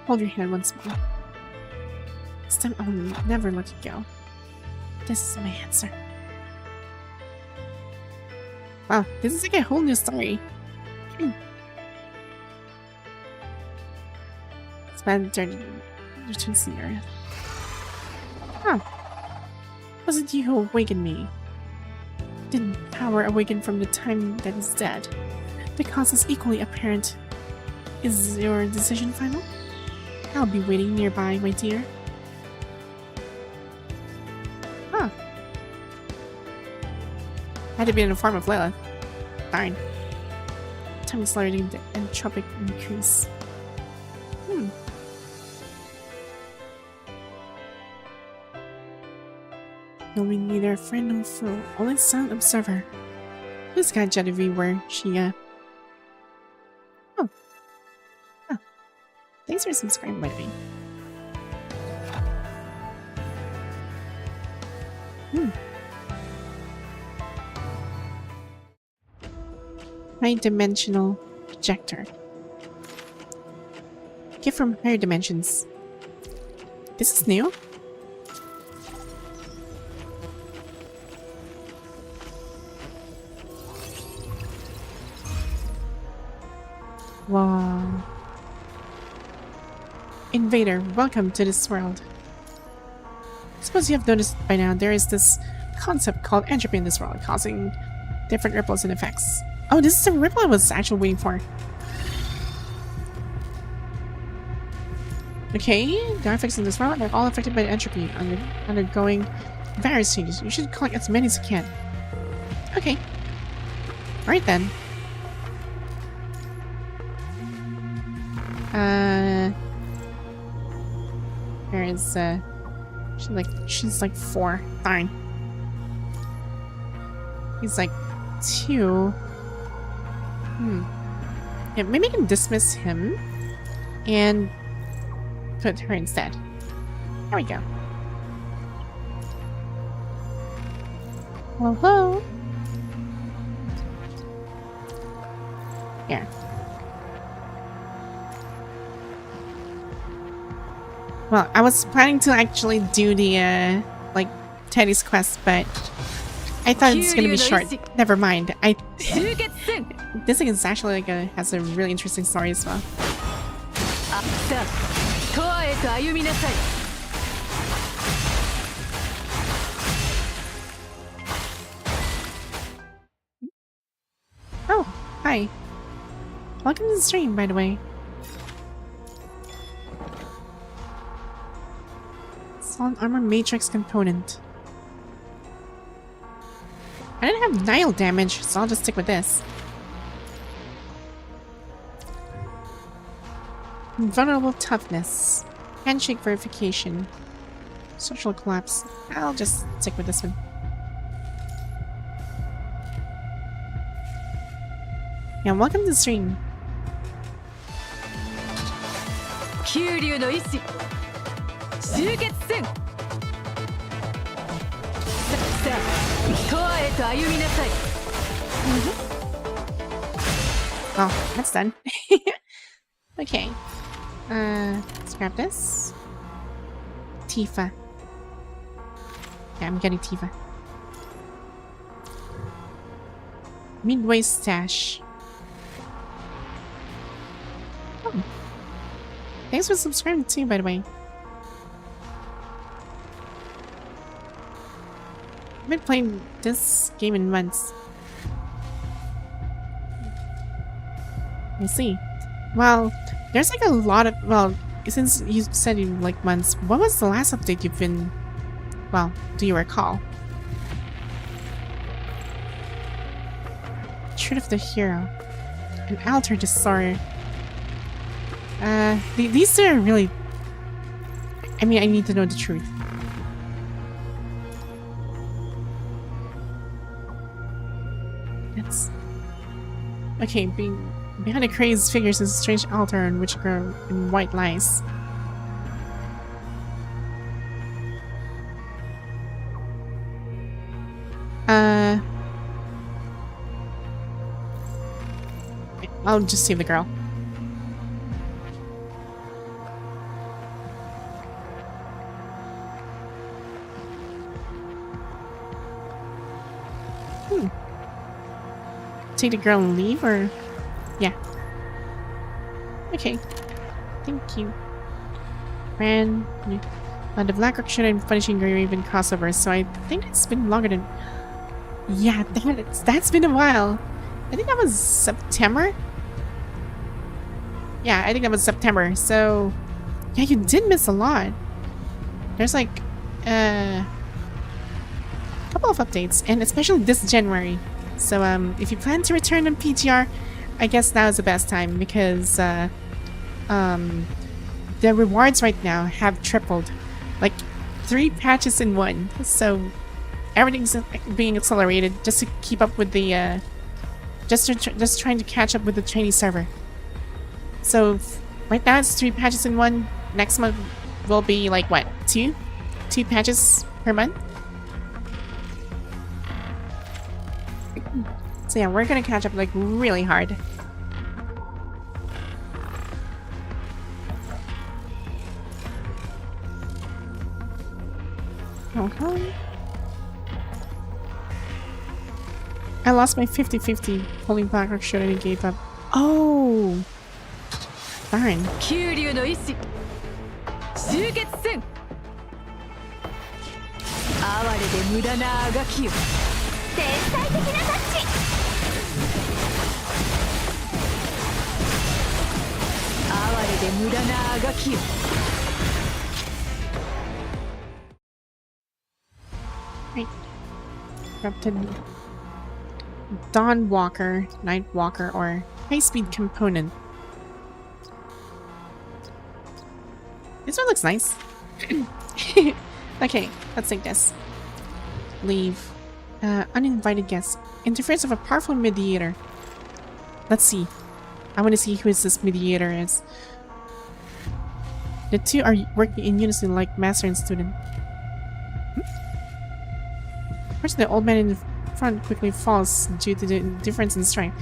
Hold your hand once more. This time I'll never let you go. This is my answer. Wow, this is like a whole new story. Spend 30 returns to the earth. Huh. Was it you who awakened me? Didn't power awaken from the time that is dead? The cause is equally apparent. Is your decision final? I'll be waiting nearby, my dear. Huh. Had to be in the form of Lilith. Darn. Time accelerating the entropic increase. Knowing neither friend nor foe, only silent observer. Who's got Genevieve where she Oh. Oh. Thanks for subscribing, by the way. High-dimensional projector. Gift from higher dimensions. This is new? Wow. Invader, welcome to this world. I suppose you have noticed by now there is this concept called entropy in this world, causing different ripples and effects. Oh, this is the ripple I was actually waiting for. Okay, the effects in this world are all affected by the entropy, undergoing various changes. You should collect as many as you can. Okay. Alright then. There is, she's like 4. Fine. He's like 2. Yeah, maybe I can dismiss him and put her instead. There we go. Hello? Here. Well, I was planning to actually do the, like, Teddy's quest, but I thought it's gonna be short. Never mind. This thing is actually like has a really interesting story as well. Oh, hi. Welcome to the stream, by the way. Solid armor matrix component. I didn't have Nile damage, so I'll just stick with this. Invulnerable toughness. Handshake verification. Social collapse. I'll just stick with this one. Yeah, welcome to the stream. Oh, that's done. Okay. Let's grab this. Tifa. Yeah, I'm getting Tifa. Midway stash. Oh. Thanks for subscribing too, by the way. I've been playing this game in months. I see. Well, there's like a lot of, well, since you said you like months, what was the last update you've been, well, do you recall? Truth of the Hero. An Altar Disorder. These two are really, I mean, I need to know the truth. That's... Okay, behind the crazed figures is a strange altar on which grow in white lies. I'll just save the girl. Take the girl and leave, or yeah. Okay. Thank you. Ran. The Blackrock shouldn't finishing your even crossover, so I think it's been longer than. Yeah, that's been a while. I think that was September. Yeah, I think that was September. So yeah, you did miss a lot. There's like a couple of updates, and especially this January. So if you plan to return on PTR, I guess now is the best time, because the rewards right now have tripled, like 3 patches in 1. So everything's being accelerated just to keep up with the just trying to catch up with the Chinese server. So right now it's 3 patches in 1. Next month will be like what, 2 patches per month. So yeah, we're gonna catch up like really hard. Okay. I lost my 50-50 pulling Blackrock should and gave up. Oh! Darn. 九流の意志集結せん哀れで無駄なあがきよ天才的なタッチ哀れで無駄なあがきよ Right. Corrupted Dawn Walker, Night Walker, or High-Speed Component. This one looks nice. Okay, let's take this. Leave. Uninvited guest. Interference of a powerful mediator. Let's see. I want to see who this mediator is. The two are working in unison like master and student. First, the old man in the front quickly falls due to the difference in strength,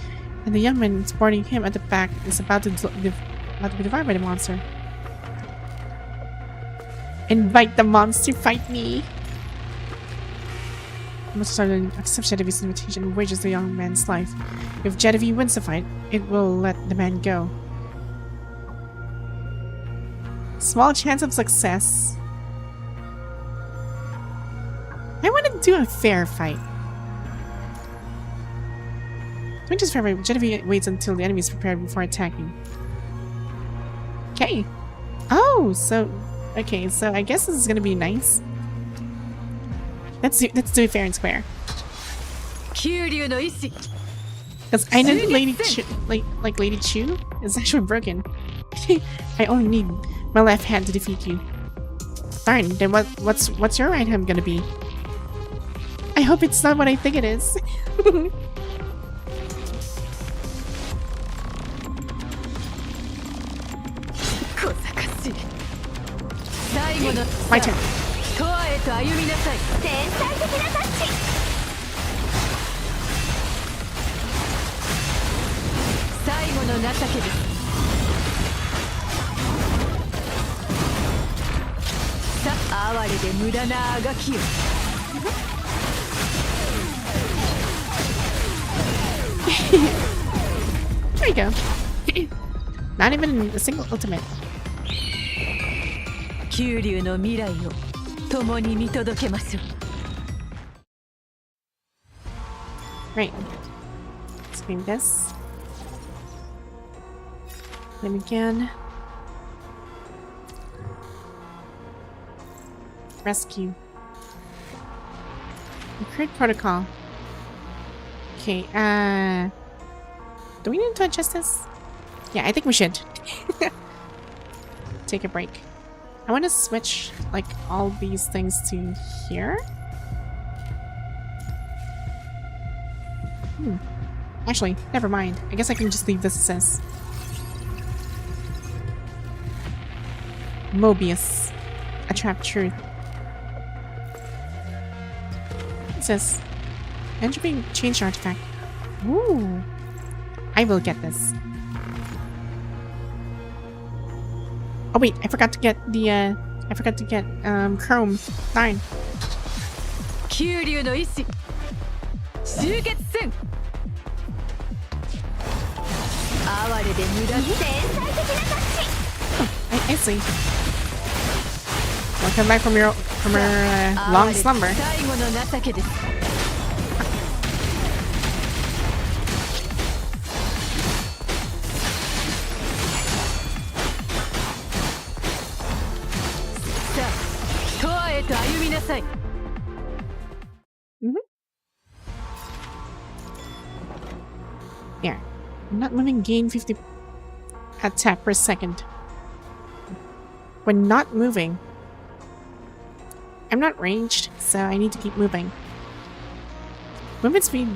and the young man supporting him at the back is about to be devoured by the monster. Invite the monster, fight me! The monster accepts Gedevie's invitation and wages the young man's life. If Gedevie wins the fight, it will let the man go. Small chance of success. I want to do a fair fight. Which is fair fight. Gedevie waits until the enemy is prepared before attacking. Okay. Oh, so okay, so I guess this is gonna be nice. Let's do it fair and square. Because I know Lady Chu, like Lady Chu is actually broken. I only need my left hand to defeat you. Darn, then what's your right hand gonna be? I hope it's not what I think it is. My turn. There you go. Not even a single ultimate. 九流の未来を共に見届けましょう Right. Let's name this. Name again. Rescue. Recruit protocol. Okay, do we need to adjust this? Yeah, I think we should. Take a break. I want to switch, like, all these things to here. Actually, never mind. I guess I can just leave this as this. Mobius. Attract truth. What's this? Entropy change artifact. Ooh. I will get this. Oh wait, I forgot to get the chrome. Darn. 九流の意志集結せん哀れで無駄に天才的なタッチ I see. Welcome back from your long slumber. 最後の情けですさあ永遠へと歩みなさい There. Not moving, gain 50 attack per second. When not moving, I'm not ranged, so I need to keep moving. Movement speed.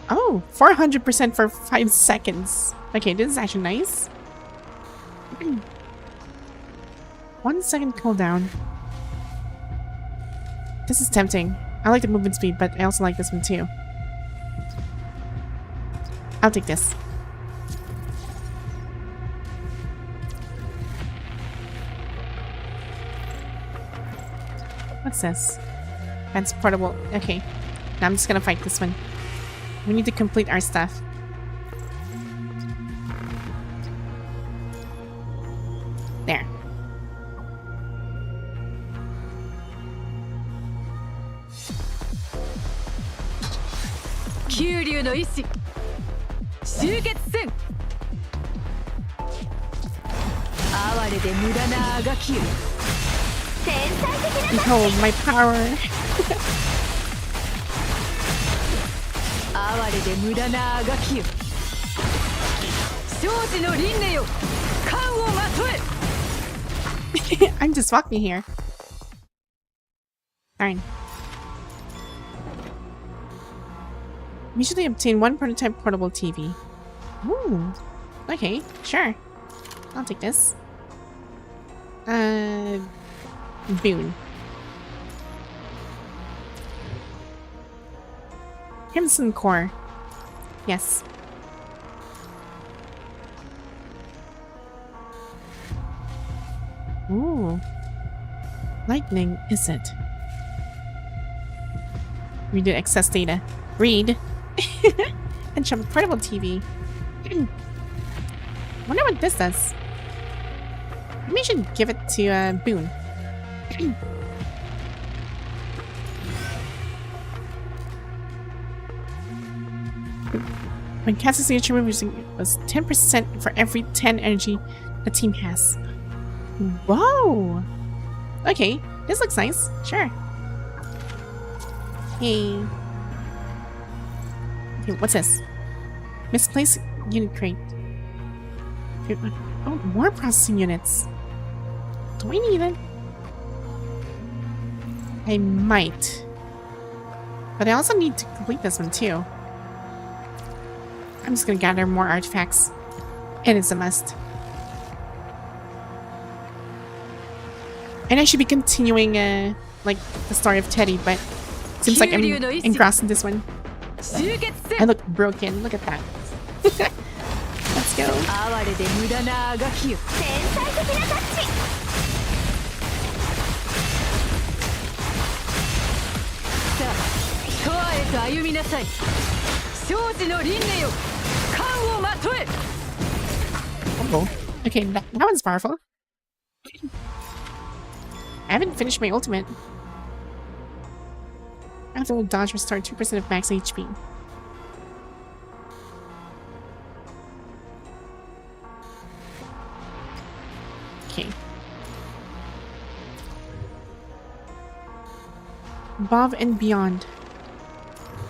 Oh, 400% for 5 seconds. Okay, this is actually nice. 1 second cooldown. This is tempting. I like the movement speed, but I also like this one too. I'll take this. What's this? That's portable. Okay. Now I'm just gonna fight this one. We need to complete our stuff. There. Kyuryu no ishi. 集結せん哀れで無駄なあがきよ天才的な Behold my power. 哀れで無駄なあがきよ生児の輪廻よ冠をまとえ I'm just walking here. Darn. Usually obtain 1 prototype portable TV. Ooh. Okay, sure. I'll take this. Boon. Crimson Core. Yes. Ooh. Lightning, is it? Read the excess data. Read. And show portable TV. Wonder what this does. Maybe I should give it to Boone. When casting signature move using it was 10% for every 10 energy a team has. Whoa! Okay, this looks nice. Sure. Hey. Okay, what's this? Misplaced unit crate. Oh, more processing units. Do I need it? I might. But I also need to complete this one too. I'm just gonna gather more artifacts. It is a must. And I should be continuing, like, the story of Teddy, but seems like I'm engrossed in this one. I look broken. Look at that. Let's go. Oh, okay, that one's powerful. I haven't finished my ultimate. After dodge, restore 2% of max HP. Okay. Above and beyond.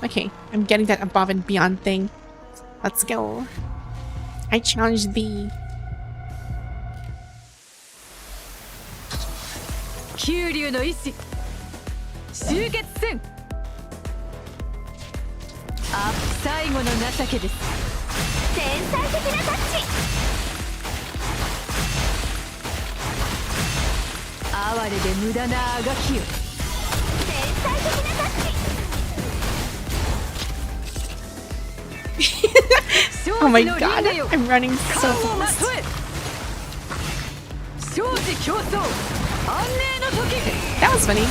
Okay, I'm getting that above and beyond thing. Let's go. I challenge thee. Kyuryu no ishi. 集結せんあ、最後の情けです。天才的なタッチ。哀れで無駄なあがきよ。天才的なタッチ。Oh my god, I'm running so fast. That was funny.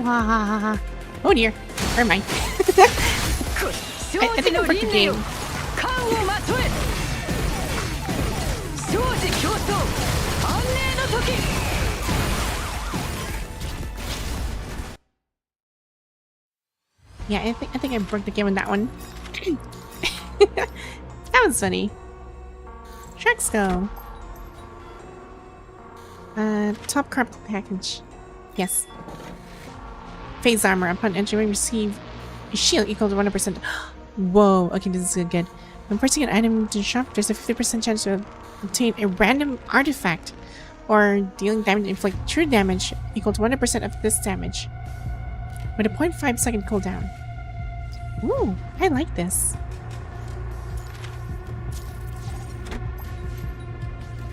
Wow. Oh dear. Never mind. I think I broke the game. Yeah, I think I broke the game on that one. That was funny. Sharks go. Top corrupted package. Yes. Phase armor. Upon entering, receive a shield equal to 100%. Whoa. Okay, this is good. When pressing an item into the shop, there's a 50% chance to obtain a random artifact or dealing damage inflict true damage equal to 100% of this damage with a 0.5 second cooldown. Ooh, I like this.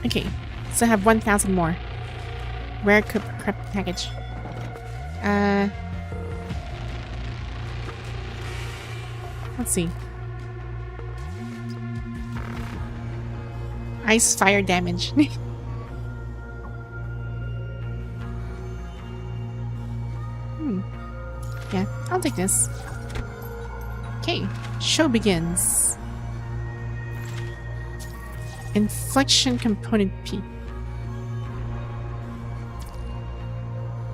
Okay, so I have 1,000 more. Rare corrupt package. Let's see. Ice fire damage. Yeah, I'll take this. Okay, show begins. Inflection component P.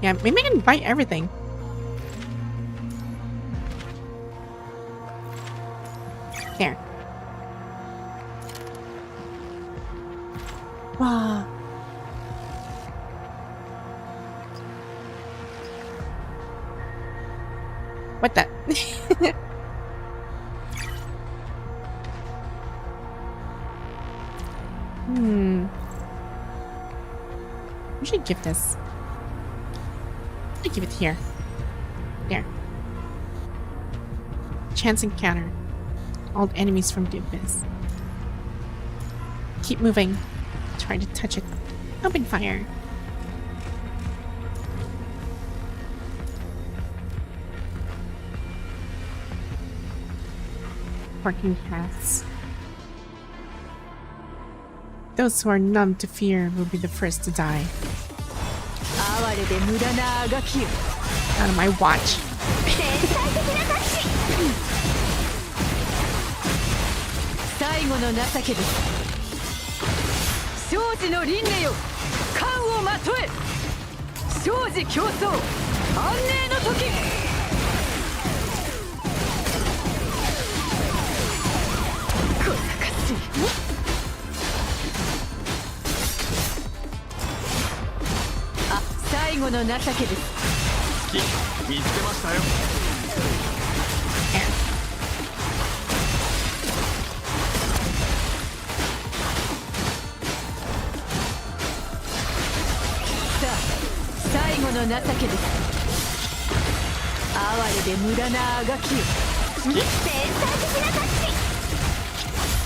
Yeah, maybe I can buy everything. There. Wow. What the? We should give this. I give it here. There. Chance encounter. All enemies from the abyss. Keep moving. Try to touch it. Open fire. Parking paths. Those who are numb to fear will be the first to die. Out of my watch.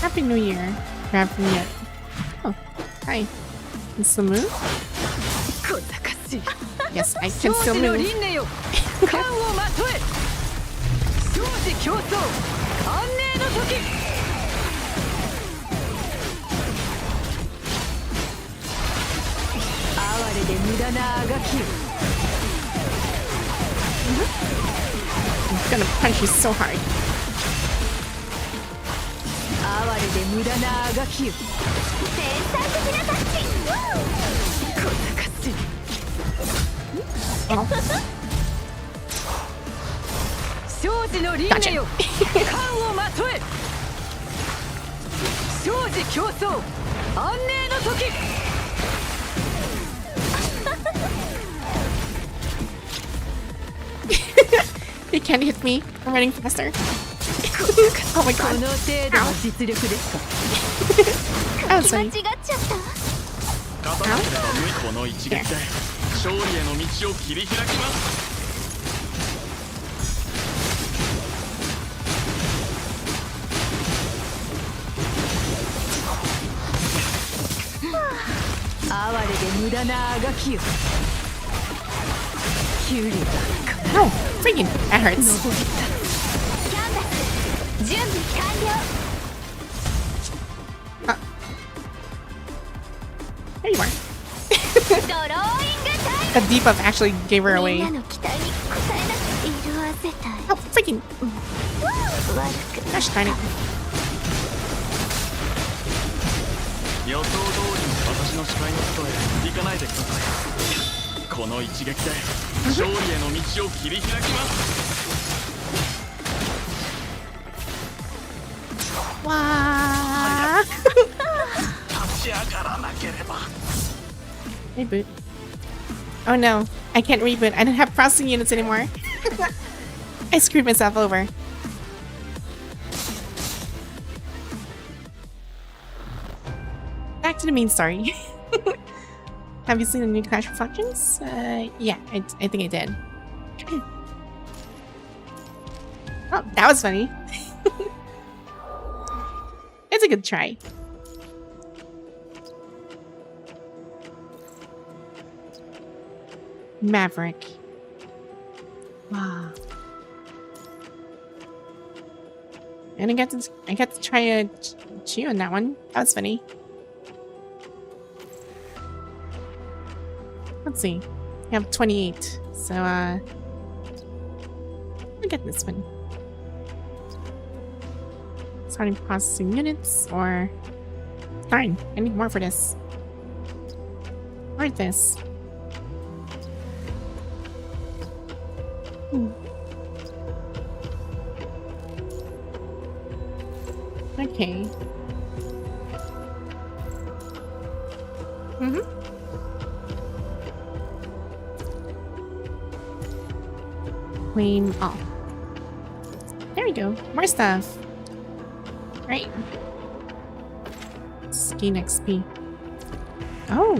Happy New Year. Grab from yet. Oh, hi. Can still move? Yes, I can still move. I'm gonna punch you so hard. Oh. Gotcha. You can't hit me. I'm running faster. Oh my god. Ow. That was funny. 哀れで無駄なあがきよ。キュリが Oh, freaking, that hurts. キャンダス準備完了。 There you are. ドローイングタイ The debuff actually gave her ム。 away. みんなの期待に応えなくて色あせたい。 Oh, freaking. 悪く Gosh darn it. 予想通りに私の視界の外へ行かないでください。この一撃で勝利への道を切り開きます。 Wow. 立ち上がらなければ。 Reboot. Oh no, I can't reboot. I don't have processing units anymore. I screwed myself over. Back to the main story. Have you seen the new Clash Reflections? Yeah, I think I did. Oh, that was funny. It's a good try. Maverick. Wow. And I got to try a chew on that one. That was funny. Let's see. I have 28. So I'll get this one. Starting processing units or darn, I need more for this. Or this. Okay. Claim off. There we go. More stuff. Right. Gain XP. Oh.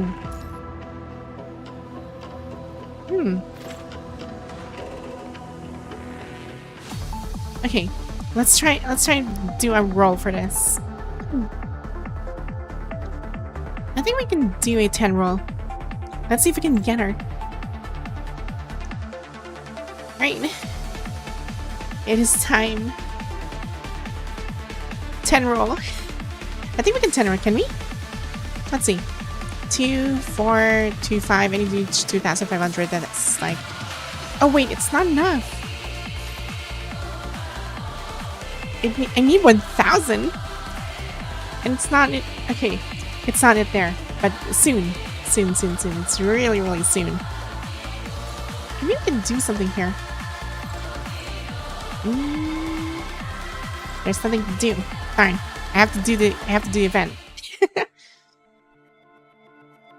Okay. Let's try and do a roll for this. I think we can do a 10 roll. Let's see if we can get her. Right. It is time. 10 roll. I think we can 10 roll, can we? Let's see. 2, 4, 2, 5. I need to reach 2,500. That's like... Oh wait, it's not enough. I need 1,000. And it's not it. Okay, it's not it there. But soon. Soon. It's really, really soon. Maybe we can do something here. There's something to do. Darn. I have to do the event.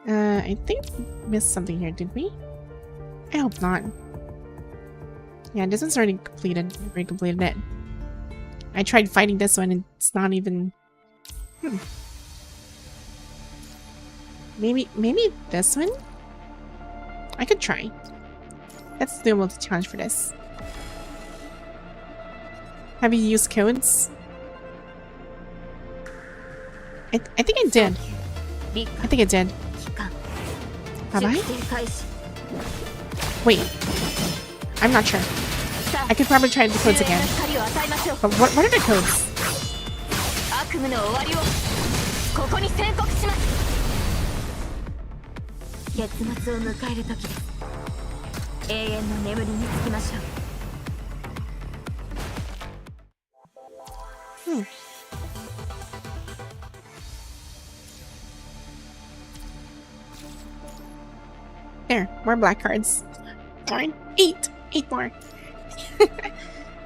I think we missed something here, did we? I hope not. Yeah, this one's already completed. We completed it. I tried fighting this one and it's not even... Maybe this one? I could try. Let's do a multi-challenge for this. Have you used codes? I think I did. I think I did. Have I? Wait. I'm not sure. I could probably try the codes again. But what are the codes? There, more black cards. Darn, 8 more.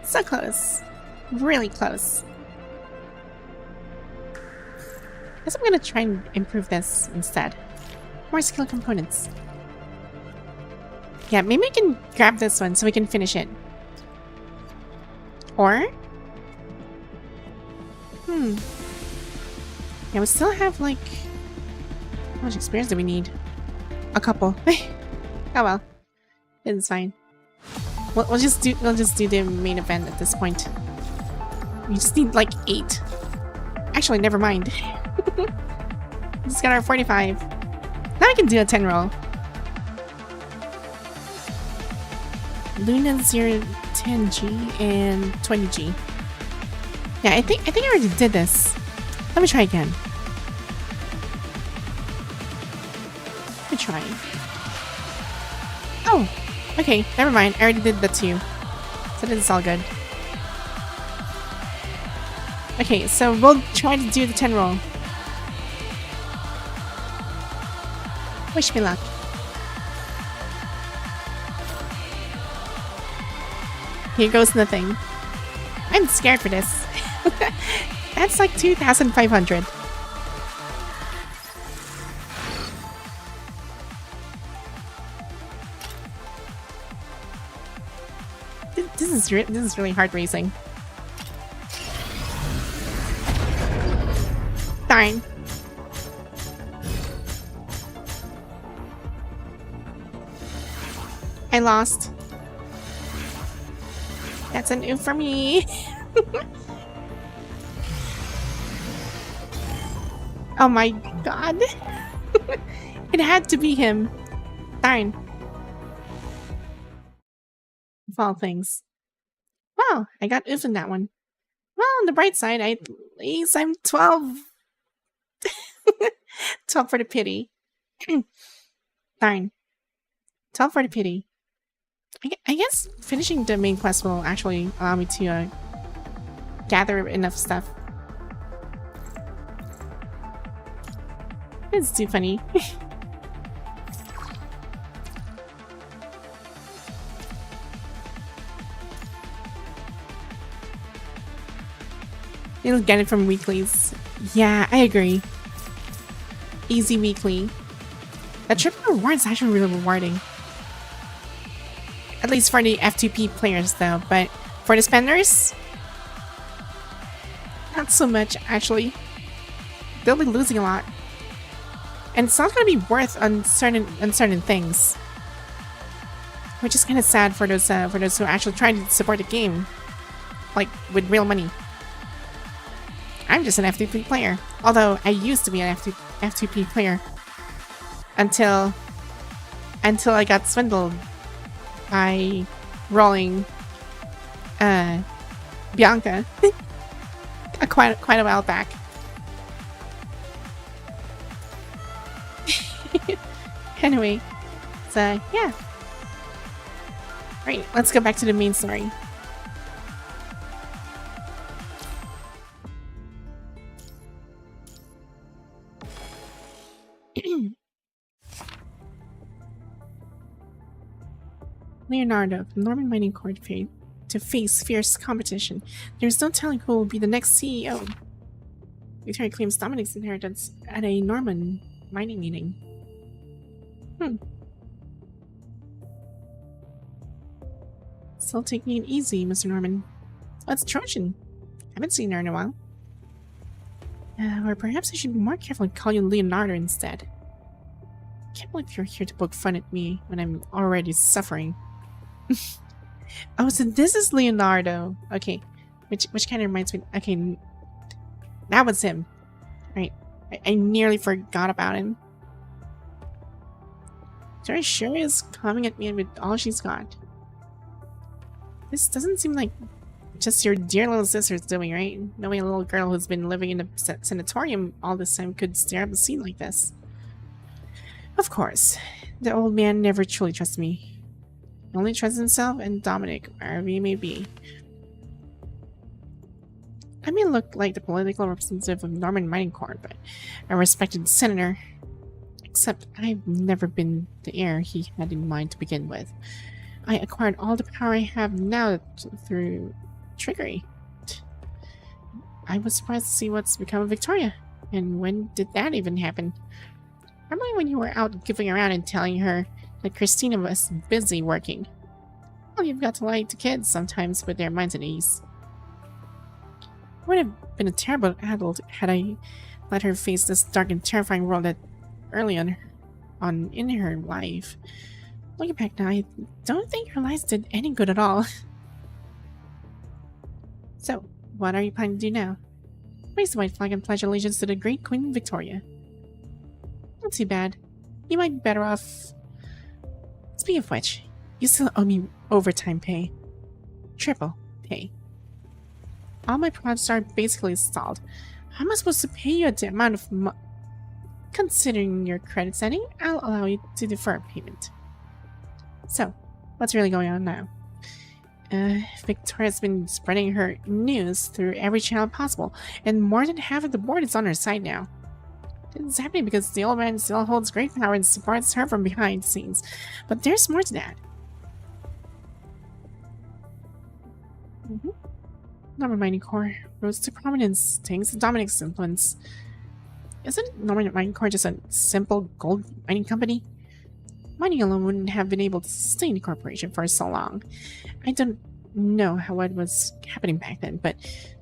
So close. Really close. Guess I'm gonna try and improve this instead. More skill components. Yeah, maybe I can grab this one so we can finish it. Or... Yeah, we still have like... How much experience do we need? A couple. Oh well. It's fine. We'll just do the main event at this point. We just need like 8. Actually, never mind. We just got our 45. Now I can do a 10 roll. Luna 0, 10G and 20G. Yeah, I think I already did this. Let me try again. Let me try. Oh, okay, never mind. I already did that too. So this is all good. Okay, so we'll try to do the 10 roll. Wish me luck. Here goes nothing. I'm scared for this. That's like 2,500. This is really heart racing. Darn. I lost. That's an oof for me. Oh my god. It had to be him. Darn. Of all things. Well, I got oof in that one. Well, on the bright side, at least I'm 12. 12 for the pity. Darn. 12 for the pity. I guess finishing the main quest will actually allow me to gather enough stuff. It's too funny. You'll get it from weeklies. Yeah, I agree. Easy weekly. The triple reward is actually really rewarding. At least for the F2P players though, but for the spenders, not so much actually. They'll be losing a lot. And it's not going to be worth on certain things. Which is kind of sad for those who are actually trying to support the game. Like, with real money. I'm just an F2P player. Although, I used to be an F2P player. Until I got swindled by rolling Bianca quite a while back. Anyway, so yeah. Right, let's go back to the main story. Leonardo, the Norman Mining Corp to face fierce competition. There's no telling who will be the next CEO. Victoria claims Dominic's inheritance at a Norman mining meeting. Still taking it easy, Mr. Norman. What's Trojan? Haven't seen her in a while. Or perhaps I should be more careful and call you Leonardo instead. Can't believe you're here to poke fun at me when I'm already suffering. Oh, so this is Leonardo. Okay, which kind of reminds me. Okay, that was him. Right, I nearly forgot about him. Victoria sure is coming at me with all she's got. This doesn't seem like just your dear little sister's doing, right? Knowing a little girl who's been living in a sanatorium all this time could stare up a scene like this. Of course, the old man never truly trusts me. He only trusts himself and Dominic, wherever he may be. I may look like the political representative of Norman Mining Corp, but a respected senator. Except I've never been the heir he had in mind to begin with. I acquired all the power I have now through trickery. I was surprised to see what's become of Victoria. And when did that even happen? Probably when you were out goofing around and telling her that Christina was busy working. Well, you've got to lie to kids sometimes with their minds at ease. I would have been a terrible adult had I let her face this dark and terrifying world that early on in her life. Looking back now, I don't think her lies did any good at all. So, what are you planning to do now? Raise the white flag and pledge allegiance to the great Queen Victoria. Not too bad. You might be better off. Speaking of which, you still owe me overtime pay. Triple pay. All my projects are basically stalled. How am I supposed to pay you the amount of Considering your credit setting, I'll allow you to defer payment. So, what's really going on now? Victoria's been spreading her news through every channel possible, and more than half of the board is on her side now. This is happening because the old man still holds great power and supports her from behind the scenes. But there's more to that. Norman Mining Corp rose to prominence thanks to Dominic's influence. Isn't Norman Mining Corp just a simple gold mining company? Mining alone wouldn't have been able to sustain the corporation for so long. I don't know what was happening back then, but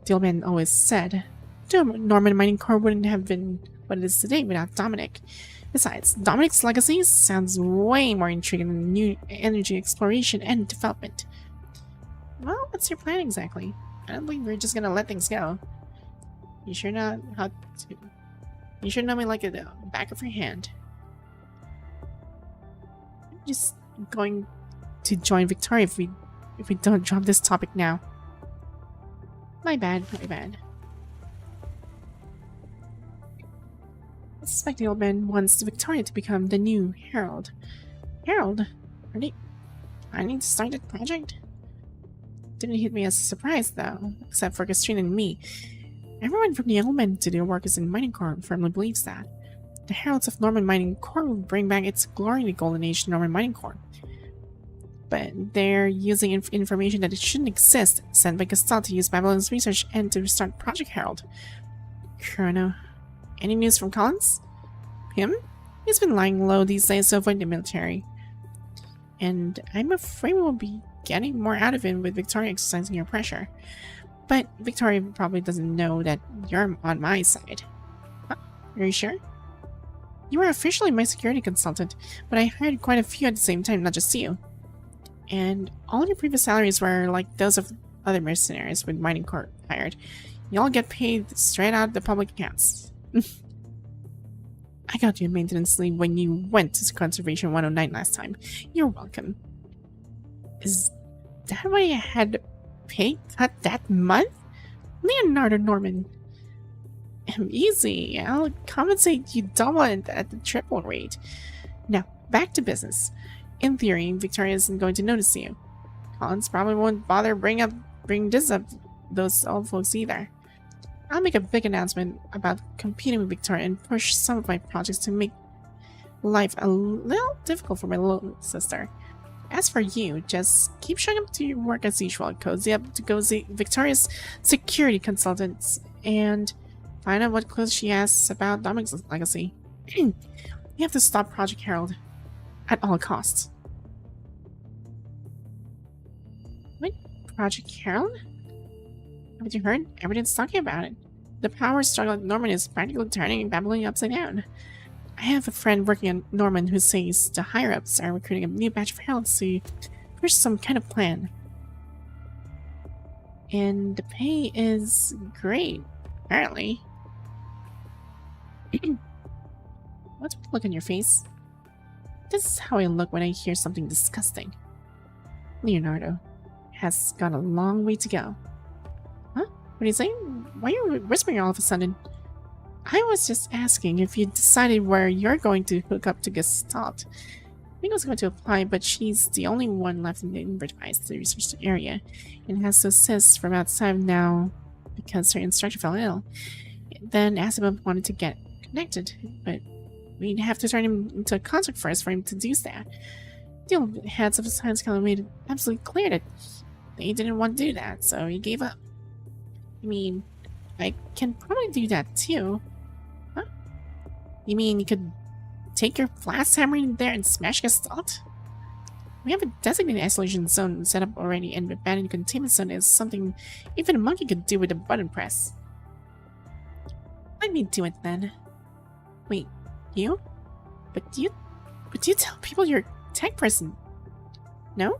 the old man always said Norman Mining Corp wouldn't have been what it is today without Dominic. Besides, Dominic's legacy sounds way more intriguing than new energy exploration and development. Well, what's your plan exactly? I don't think we're just gonna let things go. You sure know how to... You should know me like the back of your hand. I'm just going to join Victoria if we don't drop this topic now. My bad, my bad. I suspect the old man wants Victoria to become the new Herald. Herald? Are they planning to start that project? Didn't hit me as a surprise though, except for Excelynne and me. Everyone from the element to their workers in Mining Corp firmly believes that. The Heralds of Norman Mining Corp will bring back its glory in the Golden Age to Norman Mining Corp. But they're using information that it shouldn't exist, sent by Castell to use Babylon's research and to restart Project Herald. Chrono. Any news from Collins? Him? He's been lying low these days to avoid the military. And I'm afraid we'll be getting more out of him with Victoria exercising her pressure. But Victoria probably doesn't know that you're on my side. Huh? Are you sure? You were officially my security consultant, but I hired quite a few at the same time, not just you. And all your previous salaries were like those of other mercenaries with Mining Corp hired. You all get paid straight out of the public accounts. I got you a maintenance leave when you went to Conservation 109 last time. You're welcome. Is that why I had pay cut that month? Leonardo Norman. Easy. I'll compensate you double at the triple rate. Now, back to business. In theory, Victoria isn't going to notice you. Collins probably won't bother bring this up those old folks either. I'll make a big announcement about competing with Victoria and push some of my projects to make life a little difficult for my little sister. As for you, just keep showing up to your work as usual, cozy up to cozy Victoria's security consultants, and find out what clues she has about Dominic's legacy. You have to stop Project Herald at all costs. Wait, Project Herald? Haven't you heard? Everyone's talking about it. The power struggle at Norman is practically turning Babylon upside down. I have a friend working on Norman who says the higher-ups are recruiting a new batch of heralds to push some kind of plan. And the pay is great, apparently. What's the look on your face? This is how I look when I hear something disgusting. Leonardo has got a long way to go. Huh? What are you saying? Why are you whispering all of a sudden? I was just asking if you decided where you're going to hook up to Gestalt. Mingo's going to apply, but she's the only one left in the advertised research area, and has to assist from outside now because her instructor fell ill. Then Asimov wanted to get connected, but we'd have to turn him into a concert first for him to do that. The old heads of the science council made it absolutely clear that they didn't want to do that, so he gave up. I mean, I can probably do that too. Huh? You mean you could take your blast hammer in there and smash Gestalt? We have a designated isolation zone set up already, and abandoned containment zone is something even a monkey could do with a button press. Let me do it then. Wait, you? But you tell people you're a tech person? No?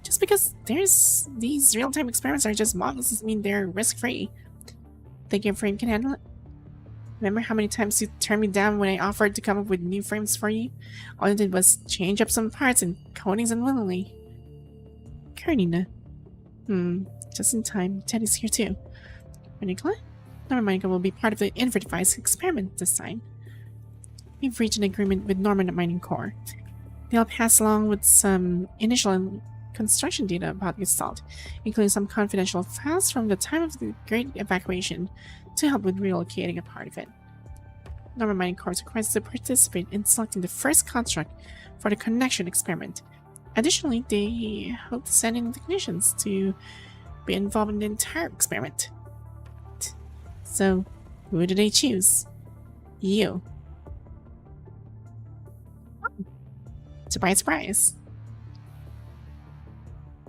Just because there's these real-time experiments are just models doesn't mean they're risk-free. Think your frame can handle it? Remember how many times you turned me down when I offered to come up with new frames for you? All I did was change up some parts and coatings unwillingly. Karenina. Just in time. Teddy's here too. Nicola? Norman Mining will be part of the Inver device experiment this time. We've reached an agreement with Norman Mining Corps. They'll pass along with some initial construction data about the assault, including some confidential files from the time of the Great Evacuation to help with relocating a part of it. Norman Mining Corps requires to participate in selecting the first construct for the connection experiment. Additionally, they hope to send in technicians to be involved in the entire experiment. So, who do they choose? You. Surprise, surprise.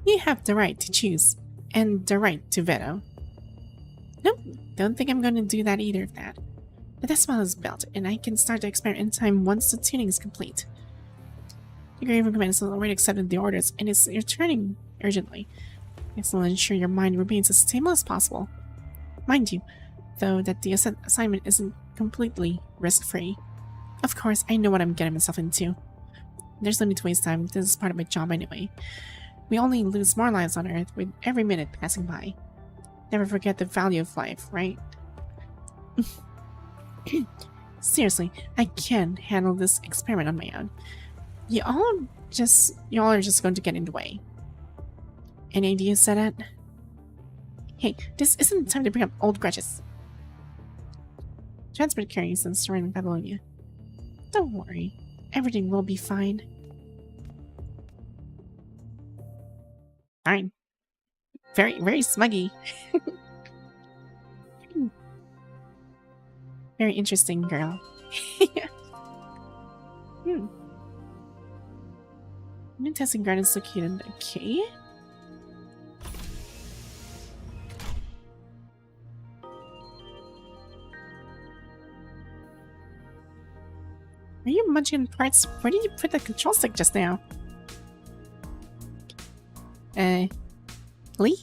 You have the right to choose, and the right to veto. Nope, don't think I'm going to do that either of that. The decimal is built, and I can start the experiment in time once the tuning is complete. The Grave Command has already accepted the orders, and is returning urgently. This will ensure your mind remains as stable as possible. Mind you, though, that the assignment isn't completely risk-free. Of course, I know what I'm getting myself into. There's no need to waste time. This is part of my job anyway. We only lose more lives on Earth with every minute passing by. Never forget the value of life, right? Seriously, I can't handle this experiment on my own. You all are just going to get in the way. Any ideas, Sedat? Hey, this isn't the time to bring up old grudges. Transport carries in surrounding Babylonia. Don't worry. Everything will be fine. Fine. Very, very smuggy. Very interesting girl. New testing ground is located. Okay. Are you munching parts? Where did you put the control stick just now? Lee?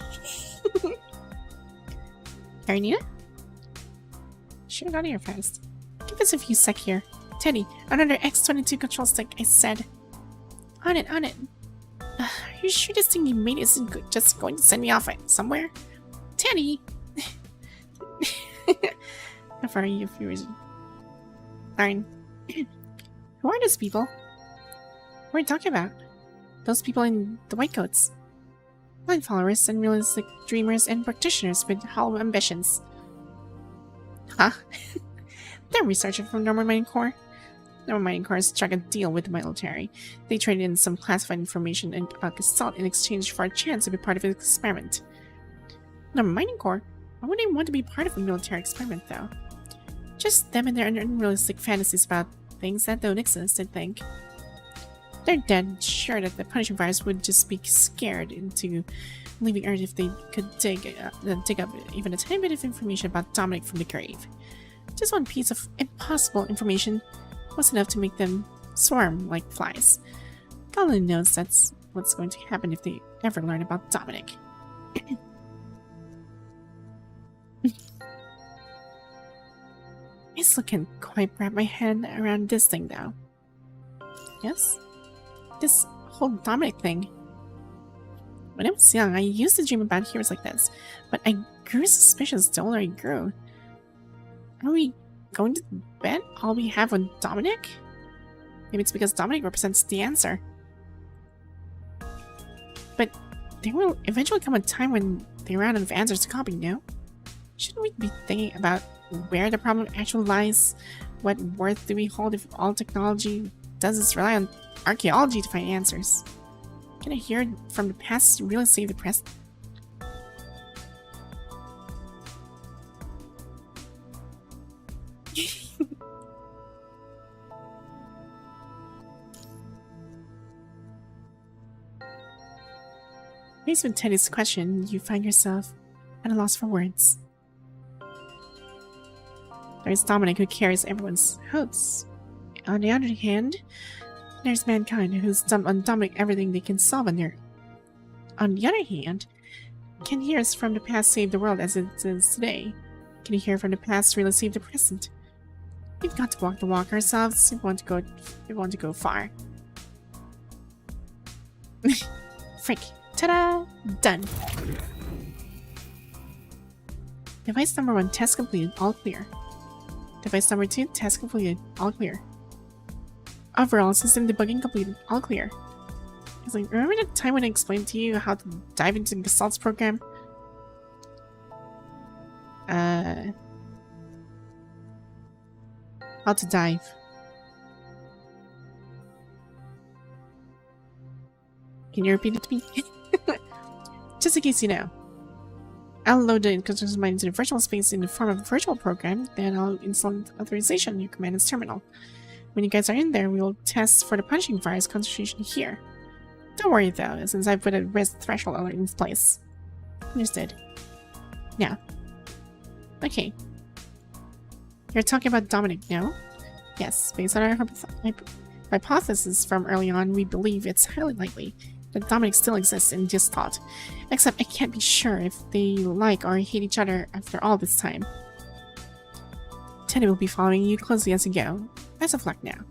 Karenina? Should've got here fast. Give us a few sec here. Teddy, another X22 control stick, I said. On it, on it. Are you sure this thing you made isn't just going to send me off somewhere? Teddy! How far are you, viewers? Fine. Who are those people? What are you talking about? Those people in the white coats. Blind followers, unrealistic dreamers, and practitioners with hollow ambitions. Huh? They're researchers from Norman Mining Corps. Norman Mining Corps struck a deal with the military. They traded in some classified information and assault in exchange for a chance to be part of the experiment. Norman Mining Corps? Why would they want to be part of a military experiment, though? Just them and their unrealistic fantasies about things that don't exist, I think. They're dead sure that the punishing virus would just be scared into leaving Earth if they could dig up even a tiny bit of information about Dominic from the grave. Just one piece of impossible information was enough to make them swarm like flies. God only knows that's what's going to happen if they ever learn about Dominic. I still can't quite wrap my head around this thing, though. Yes? This whole Dominic thing. When I was young, I used to dream about heroes like this, but I grew suspicious the older I grew. Are we going to bet all we have on Dominic? Maybe it's because Dominic represents the answer. But there will eventually come a time when they run out of answers to copy, no? Shouldn't we be thinking about where the problem actually lies? What worth do we hold if all technology does is rely on archaeology to find answers? Can I hear from the past really save the present? Faced with Teddy's question, you find yourself at a loss for words. There's Dominic, who carries everyone's hopes. On the other hand, there's mankind, who's dumped on Dominic everything they can solve on their... On the other hand, can heroes from the past save the world as it is today? Can you hear from the past really save the present? We've got to walk the walk ourselves. We want to go far. Frick. Ta-da! Done. Device number 1, test completed. All clear. Device number 2, test completed. All clear. Overall, system debugging completed. All clear. It's like, remember the time when I explained to you how to dive into Gestalt's program? How to dive. Can you repeat it to me? Just in case you know. I'll load the construction mine into the virtual space in the form of a virtual program, then I'll install authorization in your command's terminal. When you guys are in there, we will test for the punishing virus concentration here. Don't worry though, since I put a risk threshold alert in place. Understood. Now. Okay. You're talking about Dominic, no? Yes, based on our hypothesis from early on, we believe it's highly likely that Dominic still exists in Gestalt. Except I can't be sure if they like or hate each other after all this time. Teddy will be following you closely as you go. Best of luck now.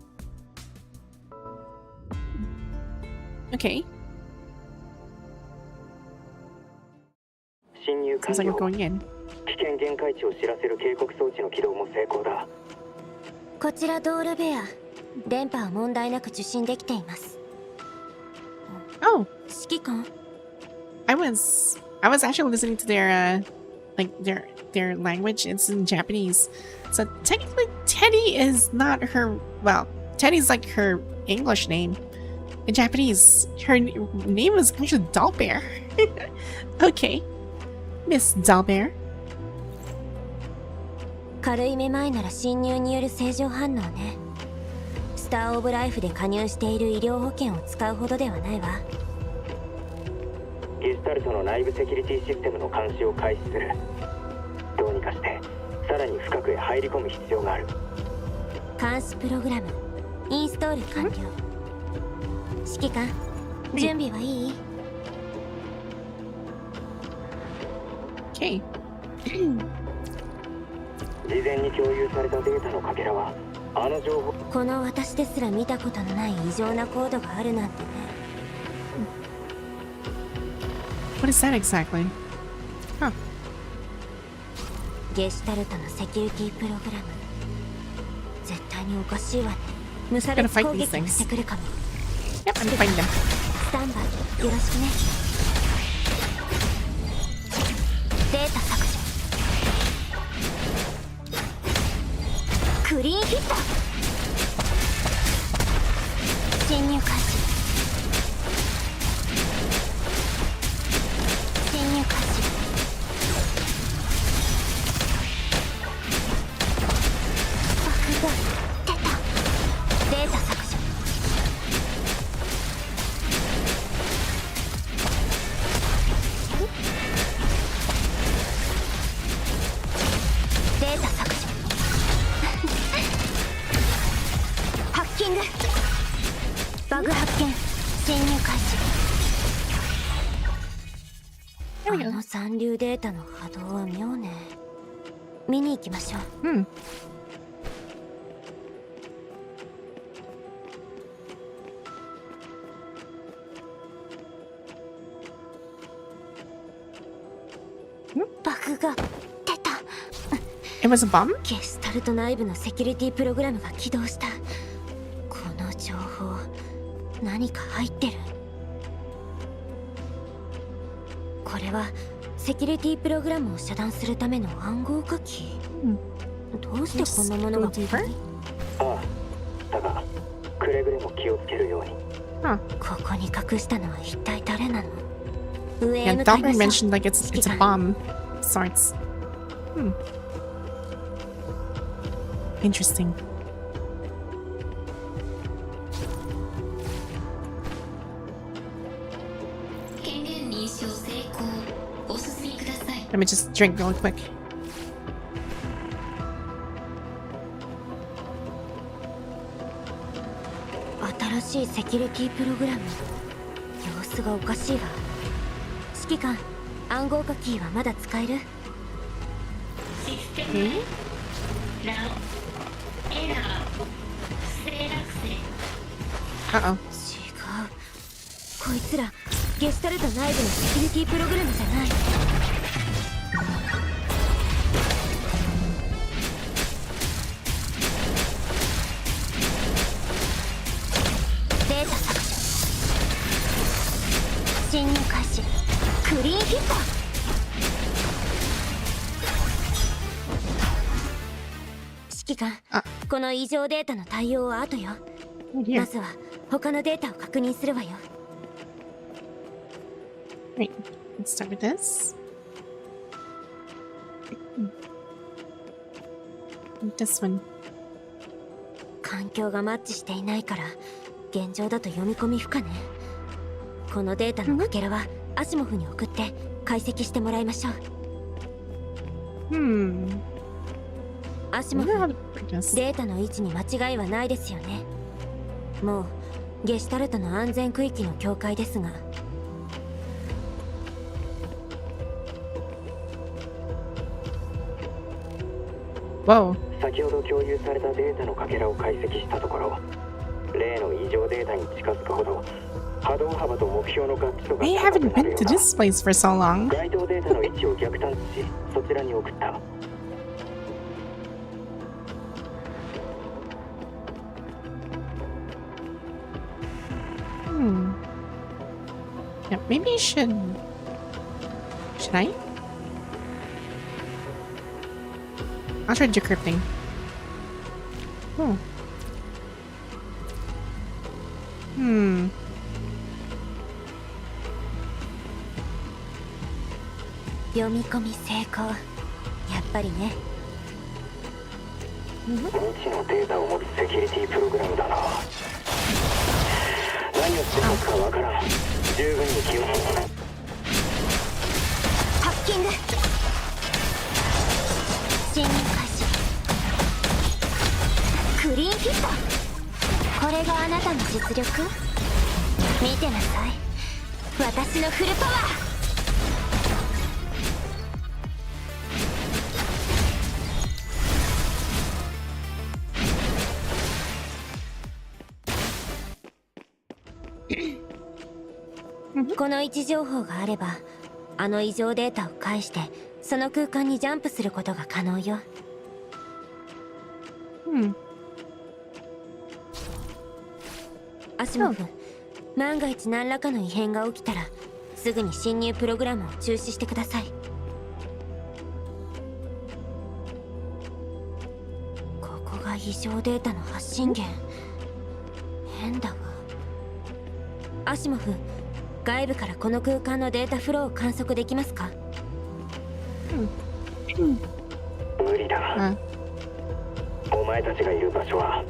Okay. Sounds like we're going in. 危険限界値を知らせる警告装置の起動も成功だ。こちらドールベア。電波は問題なく受信できています。Oh, 指揮官。I was actually listening to their their language. It's in Japanese. So technically Teddy is not her, well, Teddy's like her English name. In Japanese, her name was actually Dollbear. Okay. Miss Dollbear. 軽いめまいなら侵入による正常反応ね。スターオブライフで加入している医療保険を使うほどではないわ。ゲスタルトの内部セキュリティシステムの監視を開始する。どうにかしてさらに深くへ入り込む必要がある。監視プログラムインストール完了。指揮官、準備はいい？ Okay. 事前に共有されたデータのかけらはあの情報。この私ですら見たことのない異常なコードがあるなんてね。What is that exactly? Huh. ゲシュタルトのセキュリティプログラム。絶対におかしいわね。無差別攻撃をしてくるかも。Yep, I'm fighting them. スタンバイよろしくね。データ削除。クリーンヒット。侵入開始。侵入開始。バグが出た。データ削除。データ削除。ハッキング。バグ発見。侵入開始。あの残留データの波動は妙ね。見に行きましょう。Hmm. Hmm? バグが出た。 It was a bomb? ゲスタルト内部のセキュリティプログラムが起動した。この情報何か入ってる。これはセキュリティプログラムを遮断するための暗号書き。どうしてこんなものがここに？ああ、だがくれぐれも気をつけるように。Huh. ここに隠したのは一体誰なの？上へ Yeah, 向かい Doppler ましょ mentioned う。like it's a bomb of sorts. Hmm. Interesting. Let me just drink real quick. 新しいセキュリティプログラム。様子がおかしいわ。指揮官、暗号書キーはまだ使える？ Okay. Uh-oh. 違う。こいつらゲシュタルト内部のセキュリティプログラムじゃない。データ削除。侵入開始。クリーンヒット。指揮官、この異常データの対応は後よ。Oh dear. まずは他のデータを確認するわよ。Right. Let's start with this. This one. 環境がマッチしていないから現状だと読み込み不可ね。このデータのかけらはアシモフに送って解析してもらいましょう。アシモフ、 Wonder how to break this. データの位置に間違いはないですよね。もうゲシュタルトの安全区域の境界ですが。Whoa. 先ほど共有されたデータのかけらを解析したところ、例の異常データに近づくほど波動幅と目標の合致度が I 高く haven't なる been よ to うだ。 this place for so long. 該当データの位置を逆探知し、そちらに送った。Yeah, maybe I should. Should I? I'll try decrypting. Oh. Hmm. 読み込み成功。やっぱりね。未知のデータを持つセキュリティプログラムだな。何をしてるのかわからん。十分に気をつけ。ハッキング。侵入開始。クリーンヒット。これがあなたの実力？見てなさい。私のフルパワー。この位置情報があれば、あの異常データを介してその空間にジャンプすることが可能よ。アシモフ、万が一何らかの異変が起きたらすぐに侵入プログラムを中止してください。ここが異常データの発信源。変だわ。アシモフ、外部からこの空間のデータフローを観測できますか？無理だ。お前たちがいる場所は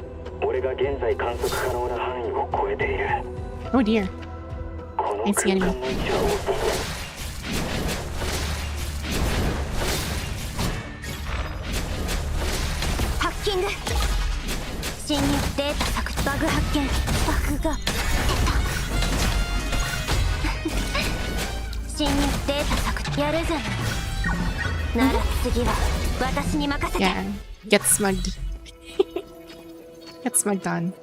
俺が現在観測可能な範囲を超えている。Oh dear. この I 空 see 間 enemy. の位置はハッキング。侵入データ削除。バグ発見。バグが侵入データ削除。やるじゃない。なら次は私に任せて。 Yeah. Get smugged. Get smugged on.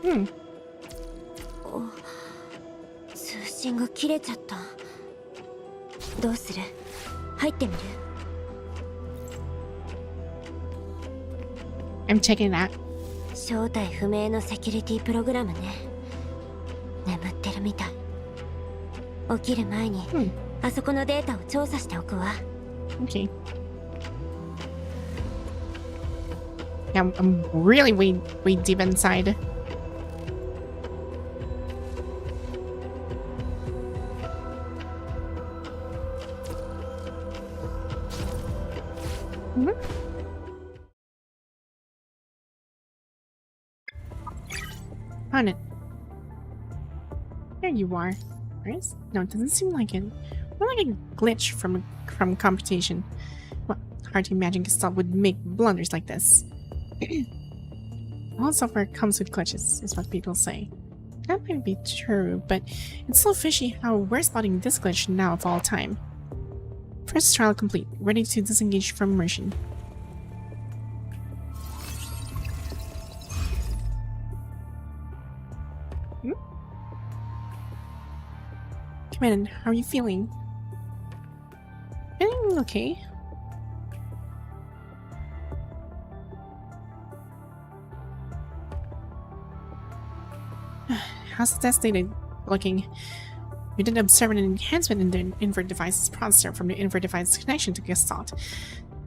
Hmm. 通信が切れちゃった。どうする？入ってみる？ I'm checking it out. 正体不明のセキュリティプログラムね。眠ってるみたい。起きる前に、あそこのデータを調査しておくわ。Okay. Yeah, I'm really way deep inside. Found it. There you are. Where's? No, it doesn't seem like it. More like a glitch from computation. Well, hard to imagine Gestalt would make blunders like this. All software comes with glitches, is what people say. That might be true, but it's so fishy how we're spotting this glitch now of all time. First trial complete. Ready to disengage from immersion. Commander, how are you feeling? Feeling okay. How's the test data looking? We did observe an enhancement in the invert device's processor from the invert device connection to Gestalt.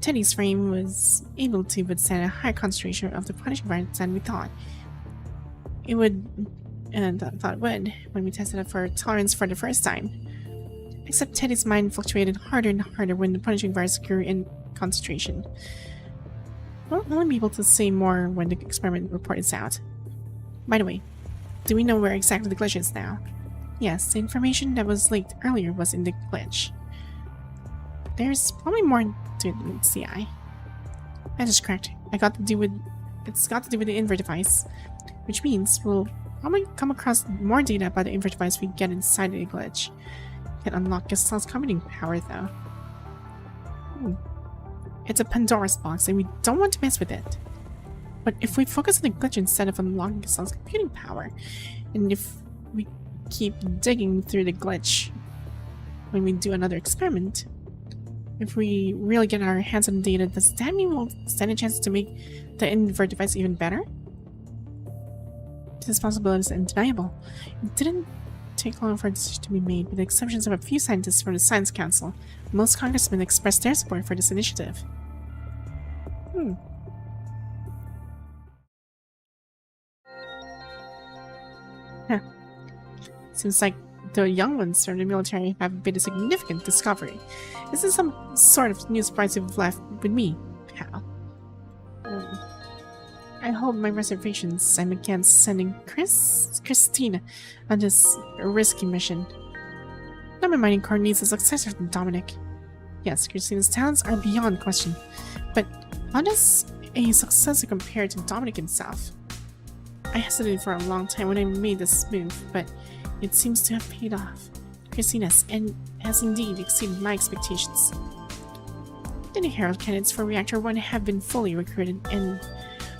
Teddy's frame was able to withstand a higher concentration of the punishing virus than we thought. It would, and thought it would, when we tested it for tolerance for the first time. Except Teddy's mind fluctuated harder and harder when the punishing virus grew in concentration. We'll only be able to say more when the experiment report is out. By the way, do we know where exactly the glitch is now? Yes, the information that was leaked earlier was in the glitch. There's probably more to it than CI. That is correct. It's got to do with the invert device, which means we'll probably come across more data about the invert device we get inside the glitch. Can unlock Gestalt's computing power though. It's a Pandora's box and we don't want to mess with it. But if we focus on the glitch instead of unlocking Gestalt's computing power, and if we keep digging through the glitch when we do another experiment, if we really get our hands on data, does that mean we'll stand a chance to make the invert device even better? This possibility is undeniable. It didn't take long for a decision to be made, with the exceptions of a few scientists from the Science Council. Most congressmen expressed their support for this initiative. Huh. Seems like the young ones from the military have made a significant discovery. This is some sort of new surprise you've left with me, pal. I hold my reservations. I'm against sending Christina on this risky mission. Not my mining core needs a successor to Dominic. Yes, Christina's talents are beyond question, but how does a successor compare to Dominic himself? I hesitated for a long time when I made this move, but it seems to have paid off. Christina's has indeed exceeded my expectations. The new Herald candidates for Reactor 1 have been fully recruited and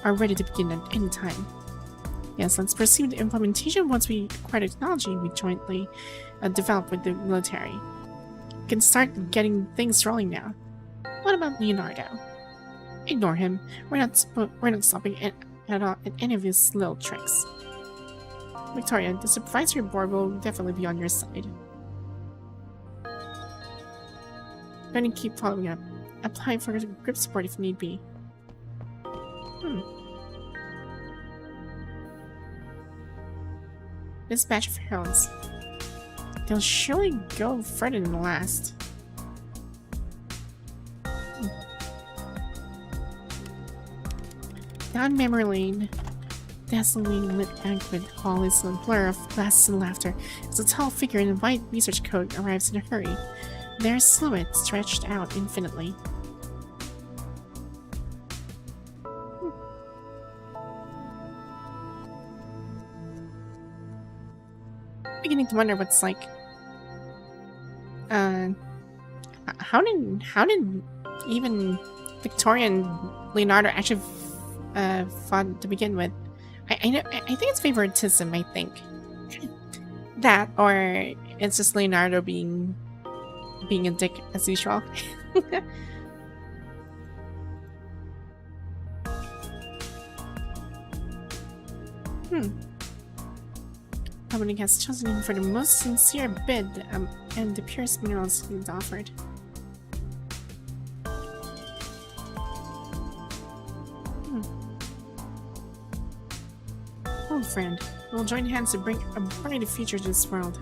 are ready to begin at any time. Yes, let's proceed with the implementation once we acquire the technology we jointly developed with the military. We can start getting things rolling now. What about Leonardo? Ignore him. We're not stopping at all at any of his little tricks. Victoria, the supervisory board will definitely be on your side. Going to keep following up. Apply for group support if need be. This batch of heralds. They'll surely go further than the last. Down memory lane. Dazzlingly lit banquet hall is a blur of glasses and laughter as a tall figure in a white research coat arrives in a hurry. Their silhouette stretched out infinitely. Beginning to wonder what's like. How did even Victoria and Leonardo actually fought to begin with? I think it's favoritism. I think that, or it's just Leonardo being a dick as usual. Dominic has chosen him for the most sincere bid and the purest minerals he's offered. Oh, friend, we'll join hands to bring a brighter future to this world.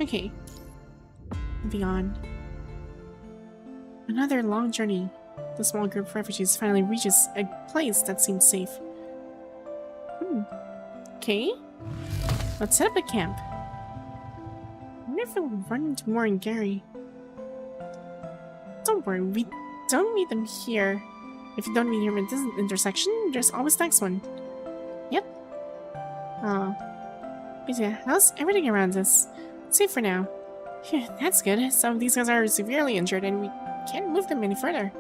Okay. Beyond. Another long journey. The small group of refugees finally reaches a place that seems safe. Okay. Let's set up a camp. I wonder if we'll run into more in Gary. Don't worry, we don't meet them here. If you don't meet him at this intersection, there's always the next one. Yep. Oh. But yeah, how's everything around us? Safe for now. Phew, that's good. Some of these guys are severely injured and we can't move them any further.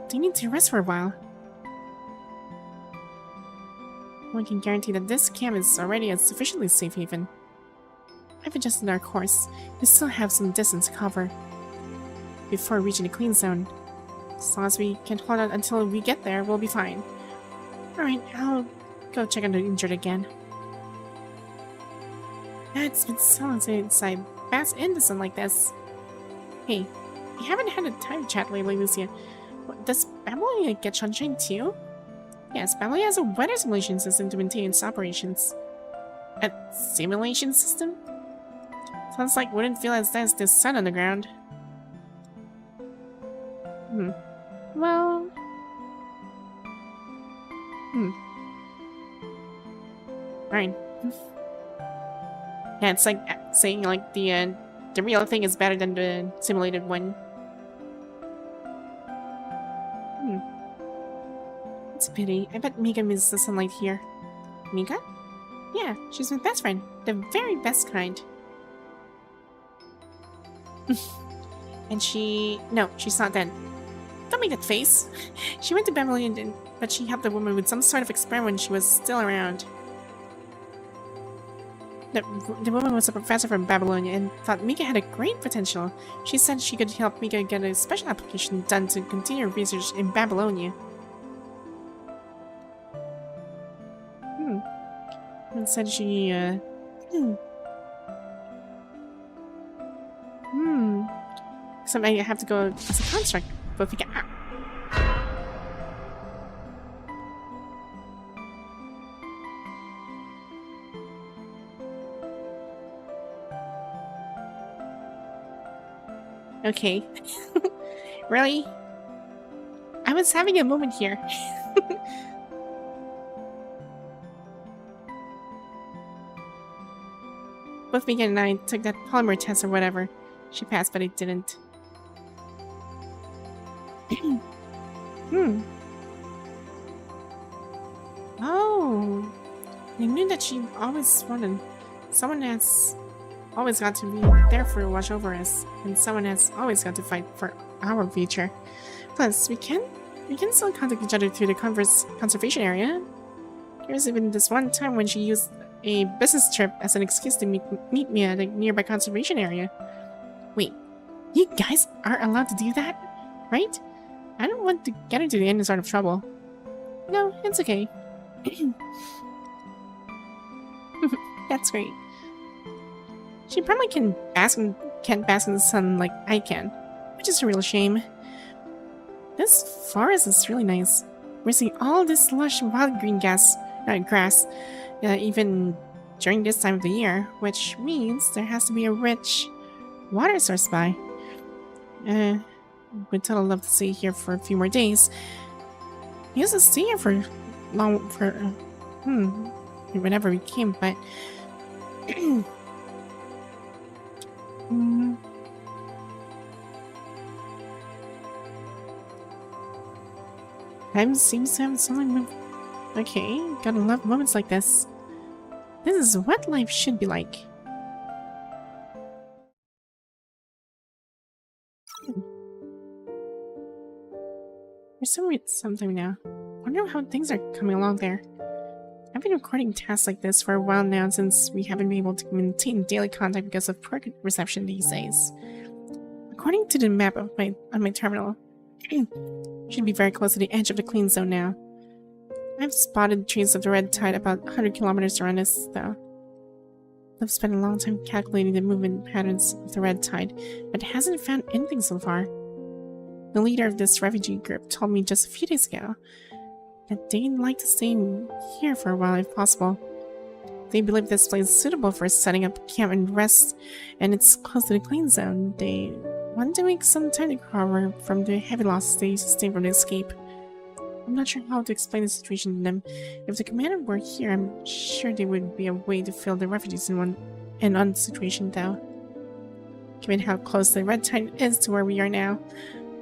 They need to rest for a while. One can guarantee that this camp is already a sufficiently safe haven. I've adjusted our course. We still have some distance to cover before reaching the clean zone. As long as we can hold on until we get there, we'll be fine. Alright, I'll go check on the injured again. It's been so long since I bask in the sun like this. Hey, we haven't had a time to chat lately, Lucia. Does Babylonia get sunshine too? Yes, Babylonia has a weather simulation system to maintain its operations. A simulation system? Sounds like wouldn't feel as there's the sun on the ground. Well... Right. Yeah, it's like saying like the real thing is better than the simulated one. It's a pity. I bet Mika misses the sunlight here. Mika? Yeah, she's my best friend. The very best kind. And she... No, she's not dead. Don't make that face. She went to Babylonia, but she helped the woman with some sort of experiment when she was still around. The woman was a professor from Babylonia and thought Mika had a great potential. She said she could help Mika get a special application done to continue research in Babylonia. And said she, So I have to go as a construct, but we can... Okay. Really? I was having a moment here. Both Mika and I took that polymer test or whatever. She passed, but I didn't. Oh. I knew that she always wanted... Someone has always got to be there for watch over us, and someone has always got to fight for our future. Plus, we can still contact each other through the conservation area. There's even this one time when she used a business trip as an excuse to meet me at a nearby conservation area. Wait, you guys are allowed to do that, right? I don't want to get into any sort of trouble. No, it's okay. That's great. She probably can't bask in the sun like I can, which is a real shame. This forest is really nice. We're seeing all this lush wild green grass, even during this time of the year, which means there has to be a rich water source by. We'd totally love to stay here for a few more days. We used to stay here for whenever we came, but time seems to have something. Okay, gotta love moments like this. This is what life should be like. There's something now. Wonder how things are coming along there. I've been recording tasks like this for a while now since we haven't been able to maintain daily contact because of poor reception these days. According to the map of on my terminal, should be very close to the edge of the clean zone now. I've spotted traces of the red tide about 100 kilometers around us, though. I've spent a long time calculating the movement patterns of the red tide, but hasn't found anything so far. The leader of this refugee group told me just a few days ago that they'd like to stay here for a while if possible. They believe this place is suitable for setting up camp and rest, and it's close to the clean zone. They want to make some time to recover from the heavy losses they sustained from the escape. I'm not sure how to explain the situation to them. If the commander were here, I'm sure there would be a way to fill the refugees in on the situation, though. Given how close the red tide is to where we are now,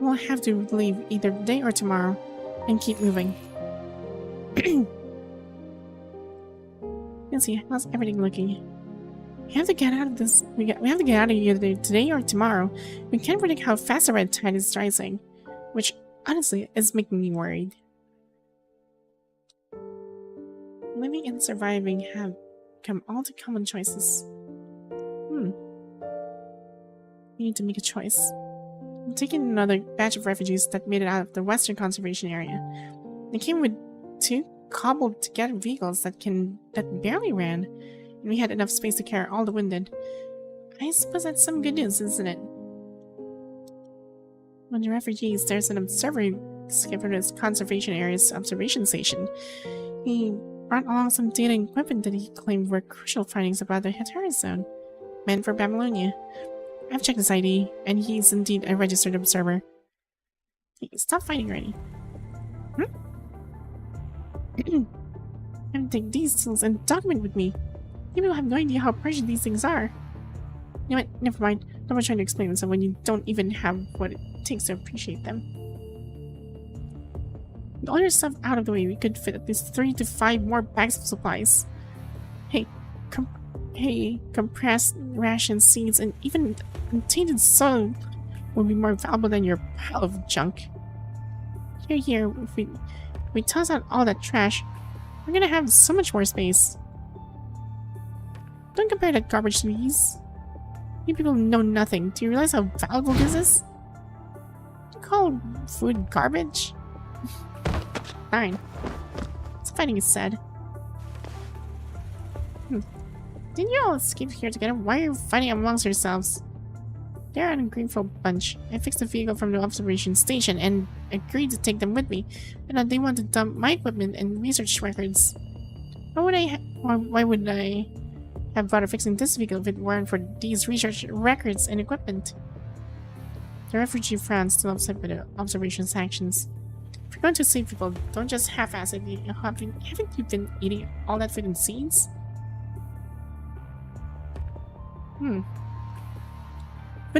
we'll have to leave either today or tomorrow. and keep moving. Let's see, how's everything looking? We have to get out of this. We have to get out of here today or tomorrow. We can't predict how fast the red tide is rising, which honestly is making me worried. Living and surviving have become all too common choices. We need to make a choice. I'm taking another batch of refugees that made it out of the Western Conservation Area. They came with 2 cobbled together vehicles that barely ran, and we had enough space to carry all the wounded. I suppose that's some good news, isn't it? When the refugees, there's an observer escaped from this conservation area's observation station. He brought along some data and equipment that he claimed were crucial findings about the Hatteras zone, meant for Babylonia. I've checked his ID, and he's indeed a registered observer. Hey, stop fighting already. I have to take these tools and document with me. People have no idea how precious these things are. You know what? Never mind. Don't try to explain them when you don't even have what it takes to appreciate them. With all your stuff out of the way, we could fit at least 3 to 5 more bags of supplies. Hey, compressed rations, seeds, and even tainted soil will be more valuable than your pile of junk. Here, if we toss out all that trash, we're gonna have so much more space. Don't compare that garbage to these. You people know nothing. Do you realize how valuable this is? You call food garbage? Fine. So fighting is sad. Didn't you all escape here together? Why are you fighting amongst yourselves? They're an ungrateful bunch. I fixed the vehicle from the observation station and agreed to take them with me, but now they want to dump my equipment and research records. Why would I have bothered fixing this vehicle if it weren't for these research records and equipment? The refugee frowned, still upset by the observation's actions. If you're going to save people, don't just half-ass it. Haven't you been eating all that food and seeds? When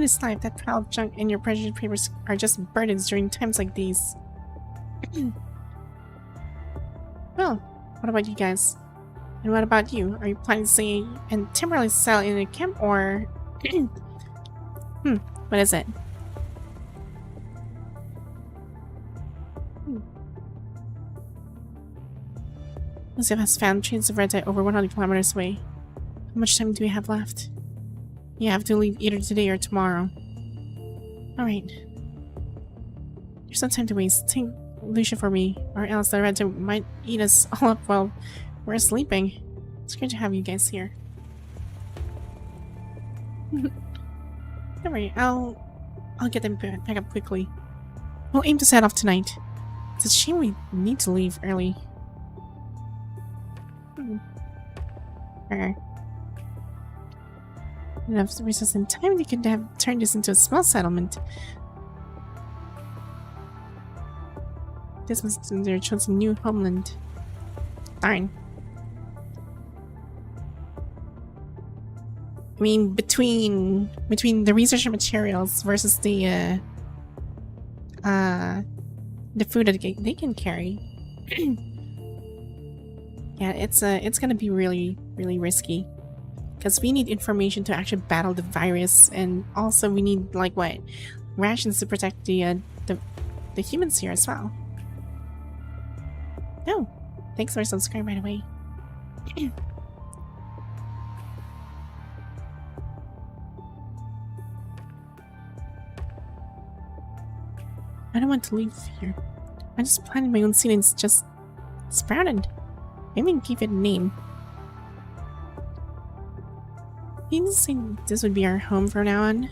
it's life, that pile of junk and your precious papers are just burdens during times like these. Well, what about you guys? And what about you? Are you planning to stay and temporarily settle in a camp, or... what is it? Joseph has found chains of red tide over 100 kilometers away. How much time do we have left? You have to leave either today or tomorrow. Alright. There's no time to waste. Take Lucia for me, or else the red tide might eat us all up while we're sleeping. It's great to have you guys here. Don't worry, I'll get them back up quickly. We'll aim to set off tonight. It's a shame we need to leave early. Enough resources and time, they could have turned this into a small settlement. This must be their chosen new homeland. Darn. I mean, between the research materials versus the food that they can carry. Yeah, it's gonna be really risky. Because we need information to actually battle the virus, and also we need, like, what? Rations to protect the humans here as well. No! Thanks for subscribing, by the way. I don't want to leave here. I just planted my own seed and it's just sprouted. Maybe I can give it a name. You didn't say this would be our home from now on?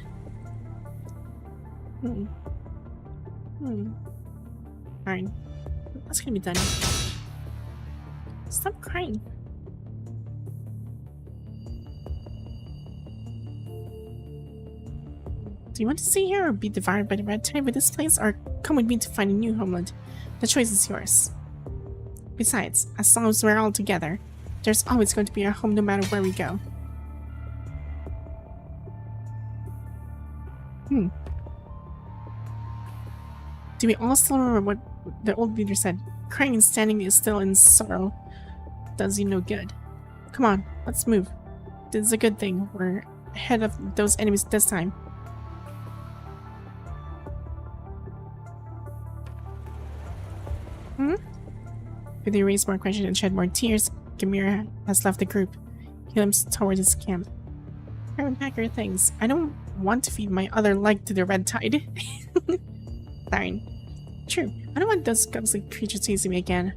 Fine. That's gonna be done. Stop crying. Do you want to stay here or be devoured by the red tide with this place, or come with me to find a new homeland? The choice is yours. Besides, as long as we're all together, there's always going to be a home no matter where we go. Do we all still remember the old leader said, crying and standing is still in sorrow. Does you no good. Come on, let's move. This is a good thing. We're ahead of those enemies this time. With you raise more questions and shed more tears, Gamira has left the group. He limps towards his camp. Grab pack your things. I don't want to feed my other leg to the red tide. Fine. True. I don't want those ghostly creatures teasing me again.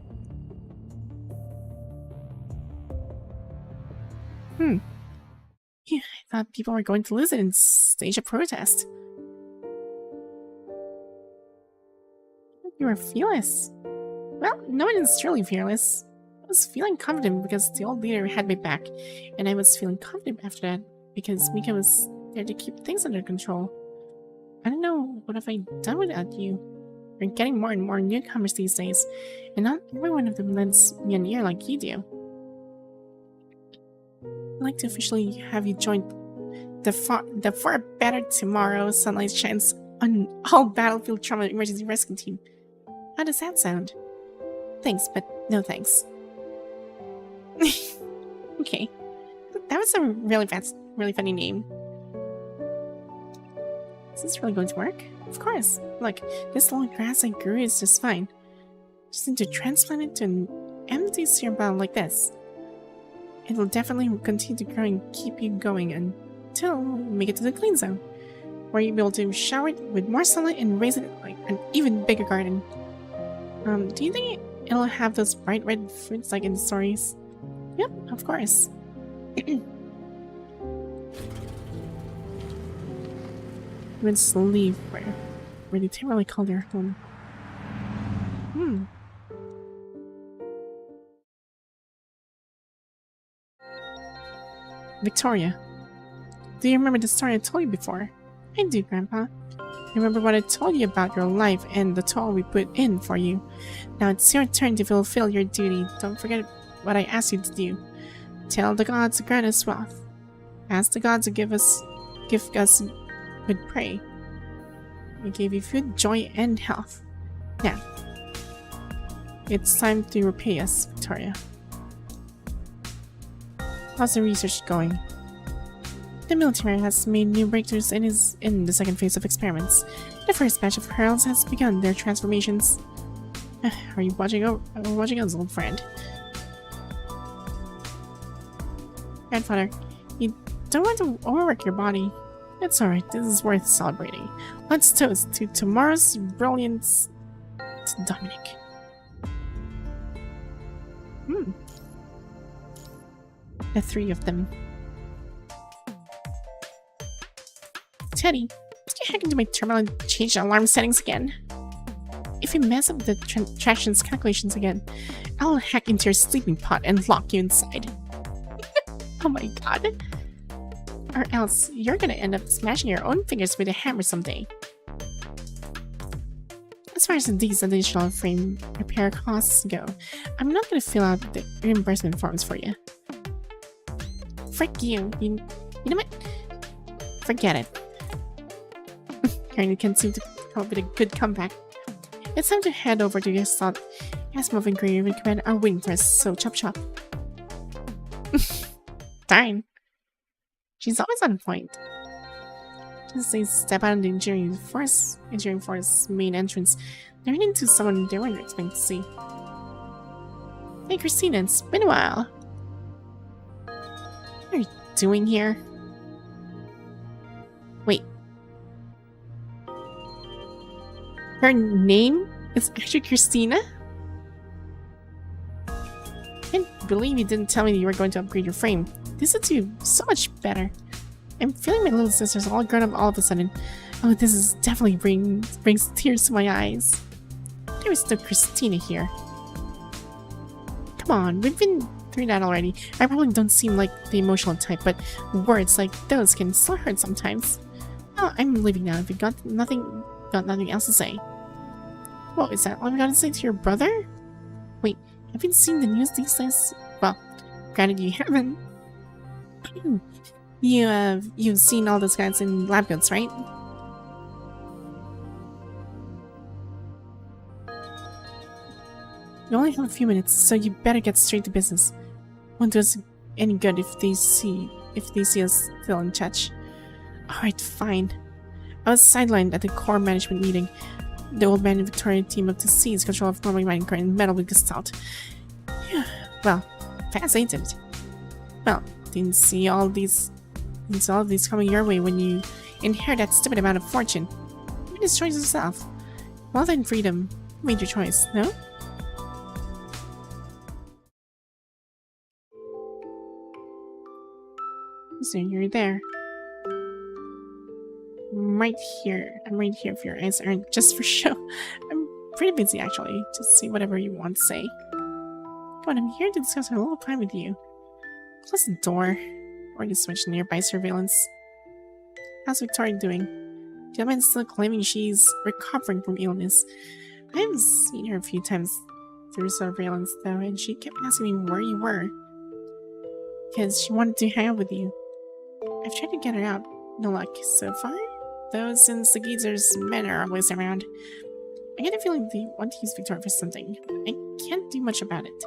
Yeah, I thought people were going to lose it and stage a protest. You were fearless. Well, no one is truly fearless. I was feeling confident because the old leader had my back, and I was feeling confident after that because Mika was there to keep things under control. I don't know, what have I done without you? We're getting more and more newcomers these days, and not every one of them lends me an ear like you do. I'd like to officially have you join the For a Better Tomorrow Sunlight Shines on all battlefield trauma emergency rescue team. How does that sound? Thanks, but no thanks. Okay. That was a really funny name. Is this really going to work? Of course. Look, this little grass I grew is just fine. Just need to transplant it to an empty serum bottle like this. It will definitely continue to grow and keep you going until we make it to the clean zone, where you'll be able to shower it with more sunlight and raise it like an even bigger garden. Do you think it'll have those bright red fruits like in the stories? Yep, of course. Let's leave where the Timberlake called their home. Victoria. Do you remember the story I told you before? I do, Grandpa. Remember what I told you about your life and the toll we put in for you. Now it's your turn to fulfill your duty. Don't forget what I asked you to do. Tell the gods to grant us wealth. Ask the gods to give us good prey. We gave you food, joy, and health. Now, it's time to repay us, Victoria. How's the research going? The military has made new breakthroughs and is in the second phase of experiments. The first batch of heralds has begun their transformations. Are you watching us, old friend? Grandfather, you don't want to overwork your body. It's alright, this is worth celebrating. Let's toast to tomorrow's brilliance to Dominic. The three of them. Teddy, did you hack into my terminal and change the alarm settings again? If you mess up the tractions calculations again, I'll hack into your sleeping pod and lock you inside. Oh my god. Or else, you're gonna end up smashing your own fingers with a hammer someday. As far as these additional frame repair costs go, I'm not gonna fill out the reimbursement forms for you. Frick you. You know what? Forget it. Karen can't seem to come up with a good comeback. It's time to head over to your slot. Asimov and Grave and Command are waiting for us, so chop chop. Darn. She's always on point. Just they step out of the engineering force main entrance. They're heading into someone they weren't expecting to see. Hey Christina, it's been a while. What are you doing here? Wait. Her name is actually Christina? I can't believe you didn't tell me you were going to upgrade your frame. This suits you so much better. I'm feeling my little sister's all grown up all of a sudden. Oh, this is definitely brings tears to my eyes. There is still Christina here. Come on, we've been through that already. I probably don't seem like the emotional type, but words like those can still hurt sometimes. Oh, I'm leaving now. If you got nothing else to say. What is that? All you gotta say to your brother? Wait, have you seen the news these days? Well, granted you haven't. You've seen all those guys in lab coats, right? We only have a few minutes, so you better get straight to business. Won't do us any good if they see us still in touch. Alright, fine. I was sidelined at the core management meeting. The old man and Victoria team up to seize control of Norway mining core and metal with Gestalt. Yeah, well, fast ain't it? Well, didn't see all these coming your way when you inherit that stupid amount of fortune. You made this choice yourself. Well then, freedom. You made your choice, no? So you're there. I'm right here if your eyes aren't just for show. I'm pretty busy actually. Just say whatever you want to say. But I'm here to discuss a little time with you. Close the door. Or you switch nearby surveillance. How's Victoria doing? The other man's still claiming she's recovering from illness. I haven't seen her a few times through surveillance though, and she kept asking me where you were. Because she wanted to hang out with you. I've tried to get her out. No luck so far. Though since the geezer's men are always around, I get a feeling they want to use Victoria for something. I can't do much about it.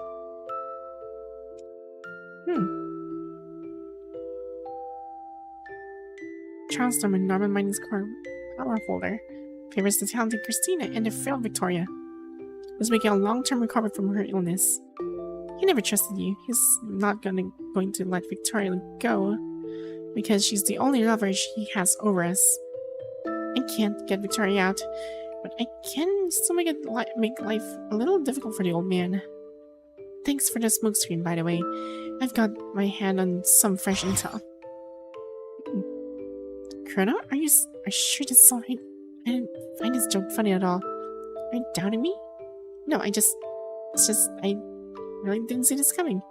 Charles Norman Mining's core power folder favors the talented Christina and the frail Victoria, who's making a long-term recovery from her illness. He never trusted you. He's not going to let Victoria go because she's the only lover he has over us. I can't get Victoria out, but I can still make life a little difficult for the old man. Thanks for the smokescreen, by the way. I've got my hand on some fresh intel. Chrono, are you sure this is alright? I didn't find this joke funny at all. Are you doubting me? No, I really didn't see this coming.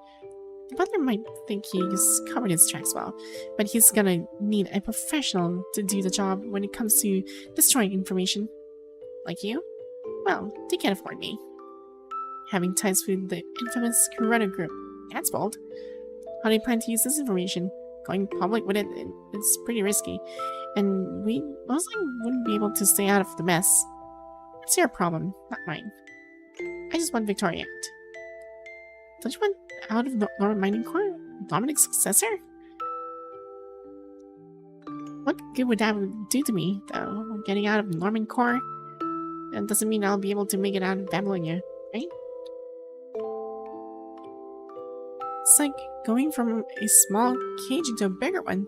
The butler might think he's covered his tracks well, but he's gonna need a professional to do the job when it comes to destroying information. Like you? Well, they can't afford me. Having ties with the infamous Chrono Group. That's bold. How do you plan to use this information? Going public with it's pretty risky, and we mostly wouldn't be able to stay out of the mess. That's your problem, not mine. I just want Victoria out. Don't you want out of Norman Mining Core? Dominic's successor? What good would that do to me, though? Getting out of Norman Core? That doesn't mean I'll be able to make it out of Babylonia, right? It's like going from a small cage into a bigger one.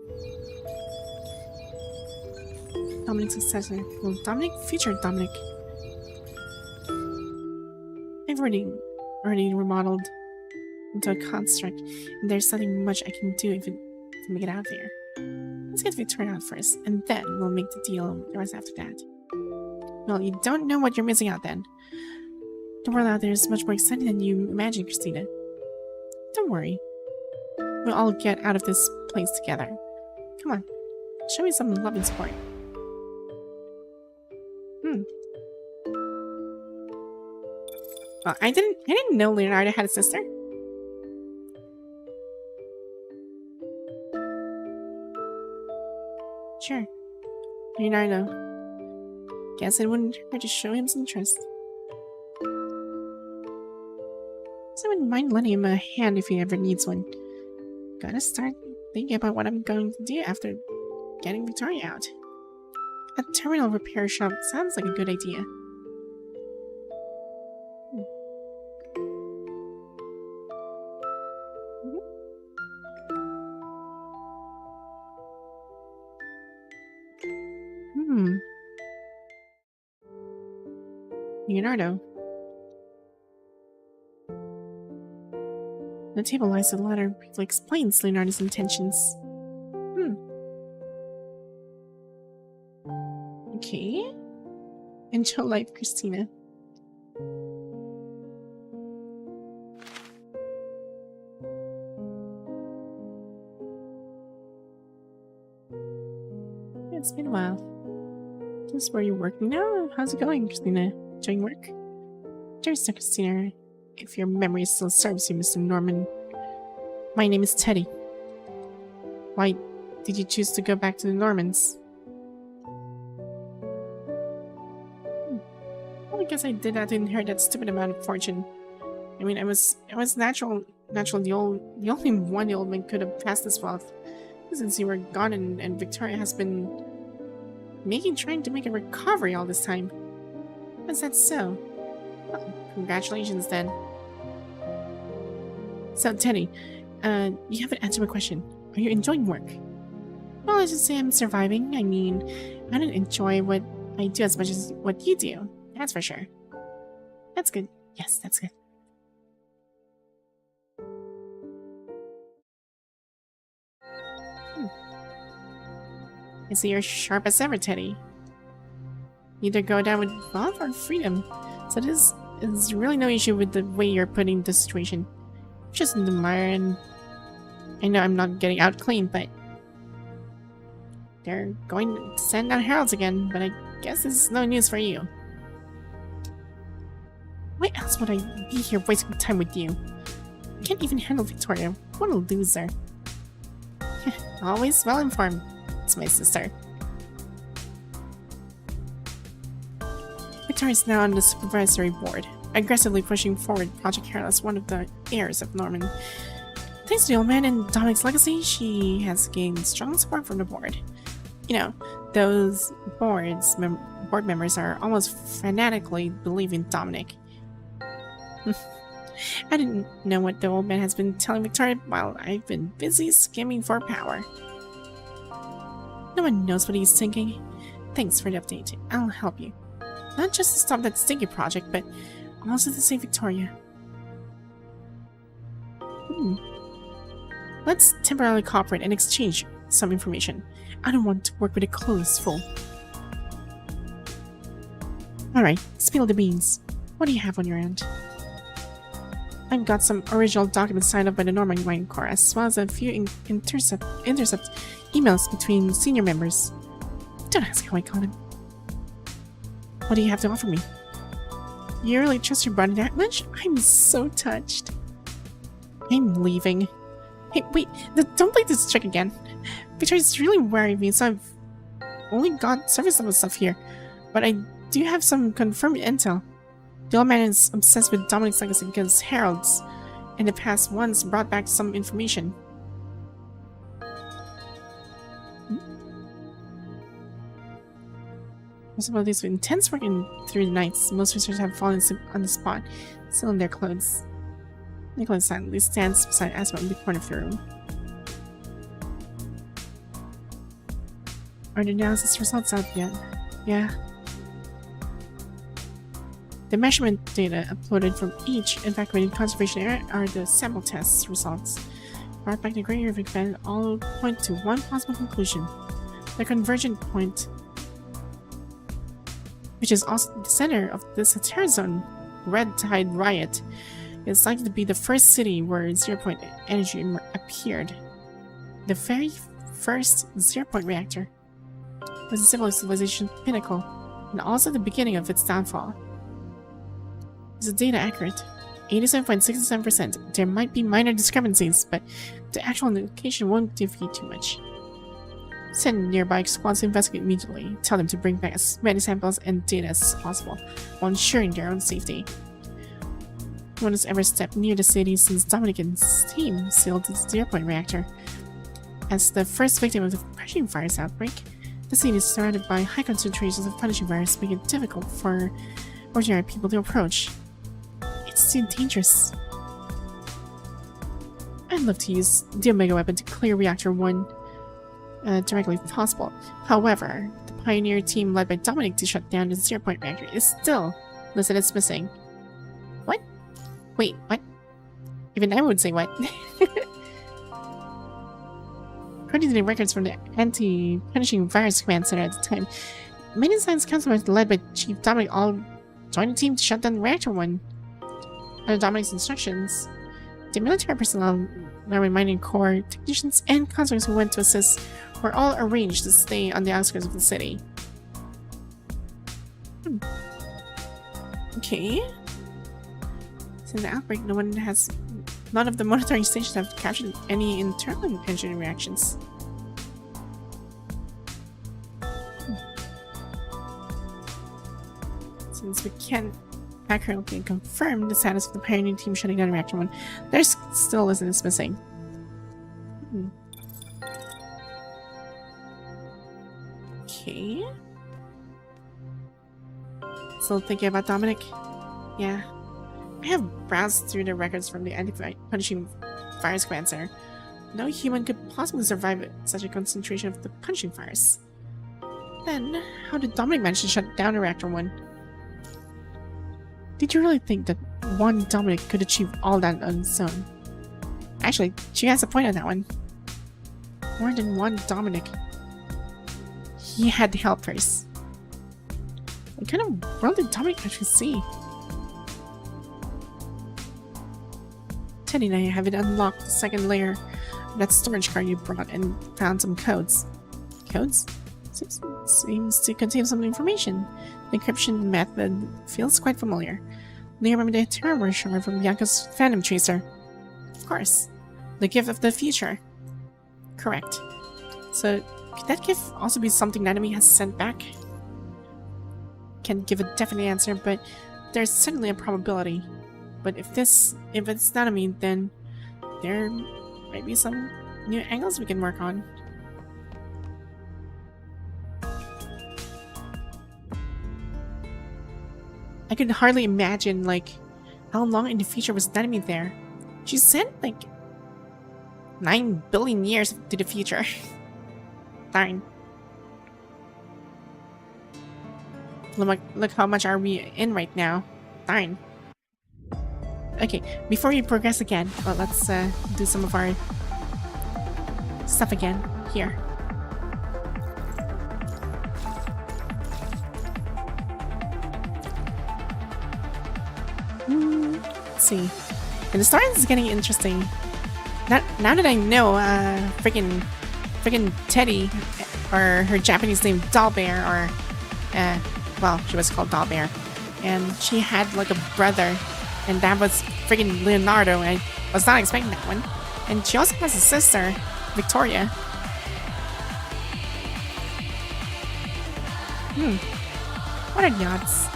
Dominic's successor. Well, Dominic featured Dominic. I've already remodeled into a construct, and there's nothing much I can do to make it out there. Let's get Victoria out first, and then we'll make the deal the rest after that. Well, you don't know what you're missing out then. The world out there is much more exciting than you imagine, Christina. Don't worry. We'll all get out of this place together. Come on. Show me some love and support. Well, I didn't know Leonardo had a sister. Sure. Leonardo. Guess it wouldn't hurt to show him some interest. So I wouldn't mind lending him a hand if he ever needs one. Gotta start thinking about what I'm going to do after getting Victoria out. A terminal repair shop sounds like a good idea. Leonardo. On the table lies a letter briefly explains Leonardo's intentions. Okay. Enjoy life, Christina. It's been a while. This is where you're working now? How's it going, Christina? Enjoying work? There's no Christina. If your memory still serves you, Mr. Norman. My name is Teddy. Why did you choose to go back to the Normans? Well, I guess I did that to inherit that stupid amount of fortune. I mean, it was natural. The only one the old man could have passed this well, since you were gone, and Victoria has been trying to make a recovery all this time. Is that so? Well, congratulations then. So Teddy, you haven't answered my question. Are you enjoying work? Well, I should say I'm surviving. I mean, I don't enjoy what I do as much as what you do. That's for sure. That's good. Yes, that's good. I see you're sharp as ever, Teddy. Either go down with love or freedom. So there's really no issue with the way you're putting the situation. Just in the mire, and I know I'm not getting out clean, but they're going to send down heralds again, but I guess it's no news for you. Why else would I be here wasting time with you? I can't even handle Victoria. What a loser. Always well informed. It's my sister. Victoria is now on the supervisory board, aggressively pushing forward Project Herald as one of the heirs of Norman. Thanks to the old man and Dominic's legacy, she has gained strong support from the board. You know, those board members are almost fanatically believing Dominic. I didn't know what the old man has been telling Victoria while I've been busy scheming for power. No one knows what he's thinking. Thanks for the update. I'll help you. Not just to stop that stinky project, but also to save Victoria. Let's temporarily cooperate and exchange some information. I don't want to work with a closed fool. Alright, spill the beans. What do you have on your end? I've got some original documents signed up by the Norman Wine Corps, as well as a few intercept emails between senior members. Don't ask how I call them. What do you have to offer me? You really trust your brother that much? I'm so touched. I'm leaving. Hey, wait, don't play this trick again. Victoria's really worried me, so I've only got surface level stuff here. But I do have some confirmed intel. The old man is obsessed with Dominic's legacy because heralds in the past once brought back some information. Possibilities of intense work through the nights. Most researchers have fallen asleep on the spot, still in their clothes. Nicholas silently stands beside Asma in the corner of the room. Are the analysis results out yet? Yeah. The measurement data uploaded from each evacuated conservation area are the sample test results. Brought back the Great River event all point to one possible conclusion. The convergent point, which is also the center of the Sater Zone Red Tide Riot, is likely to be the first city where zero-point energy appeared. The very first zero-point reactor was a civilization's pinnacle, and also the beginning of its downfall. Is the data accurate? 87.67%. There might be minor discrepancies, but the actual location won't deviate too much. Send nearby squads to investigate immediately. Tell them to bring back as many samples and data as possible, while ensuring their own safety. No one has ever stepped near the city since Dominic and his team sealed the zero-point reactor. As the first victim of the punishing virus outbreak, the city is surrounded by high concentrations of punishing virus, making it difficult for ordinary people to approach. It's too dangerous. I'd love to use the Omega weapon to clear Reactor 1 directly if possible. However, the Pioneer team led by Dominic to shut down the zero-point reactor is still listed as missing. What? Wait, what? Even I would say what. According to the records from the Anti-Punishing Virus Command Center at the time, many science councilmen led by Chief Dominic all joined the team to shut down Reactor 1. Under Dominic's instructions, the military personnel, Norman Mining Corps technicians, and constables who went to assist were all arranged to stay on the outskirts of the city. Okay. Since the outbreak, none of the monitoring stations have captured any internal engine reactions. Since we can't accurately confirmed the status of the pioneer team shutting down reactor 1. There's still listeners missing. Okay. Still thinking about Dominic? Yeah. I have browsed through the records from the anti-punishing virus command center. No human could possibly survive such a concentration of the punching virus. Then, how did Dominic manage to shut down reactor 1? Did you really think that one Dominic could achieve all that on its own? Actually, she has a point on that one. More than one Dominic. He had helpers. What kind of world did Dominic actually see? Teddy and I haven't unlocked the second layer of that storage card you brought and found some codes. Codes? Seems to contain some information. The encryption method feels quite familiar. Do you remember the terror shard from Bianca's Phantom Tracer? Of course. The gift of the future. Correct. So, could that gift also be something the enemy has sent back? Can't give a definite answer, but there's certainly a probability. But if it's not a me, then there might be some new angles we can work on. I could hardly imagine, like, how long in the future was the enemy there. She said, like, 9 billion years to the future. Darn. Look how much are we in right now. Darn. Okay, before we progress again, well, let's do some of our stuff again. Here. Let's see. And the story is getting interesting. Now that I know, freaking Teddy, or her Japanese name Dollbear, or well, she was called Dollbear, and she had like a brother, and that was freaking Leonardo. I was not expecting that one. And she also has a sister, Victoria. What are the odds?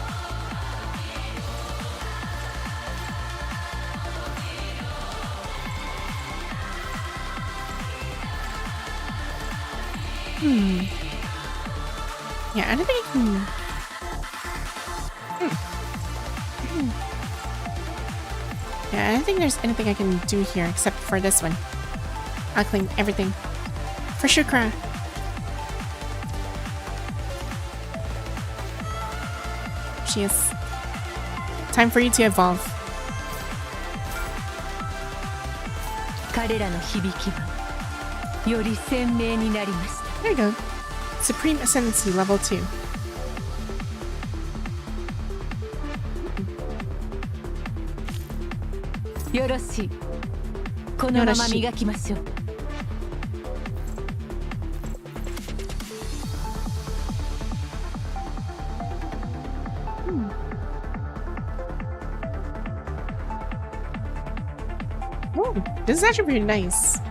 Yeah, I don't think I can... Yeah, I don't think there's anything I can do here except for this one. I'll clean everything. For sure, Kra. She is. Time for you to evolve. 彼らの響きはより鮮明になりました。 There you go. Supreme Ascendancy Level 2. よろしい。このまま磨きましょう。Oh, this is actually pretty nice.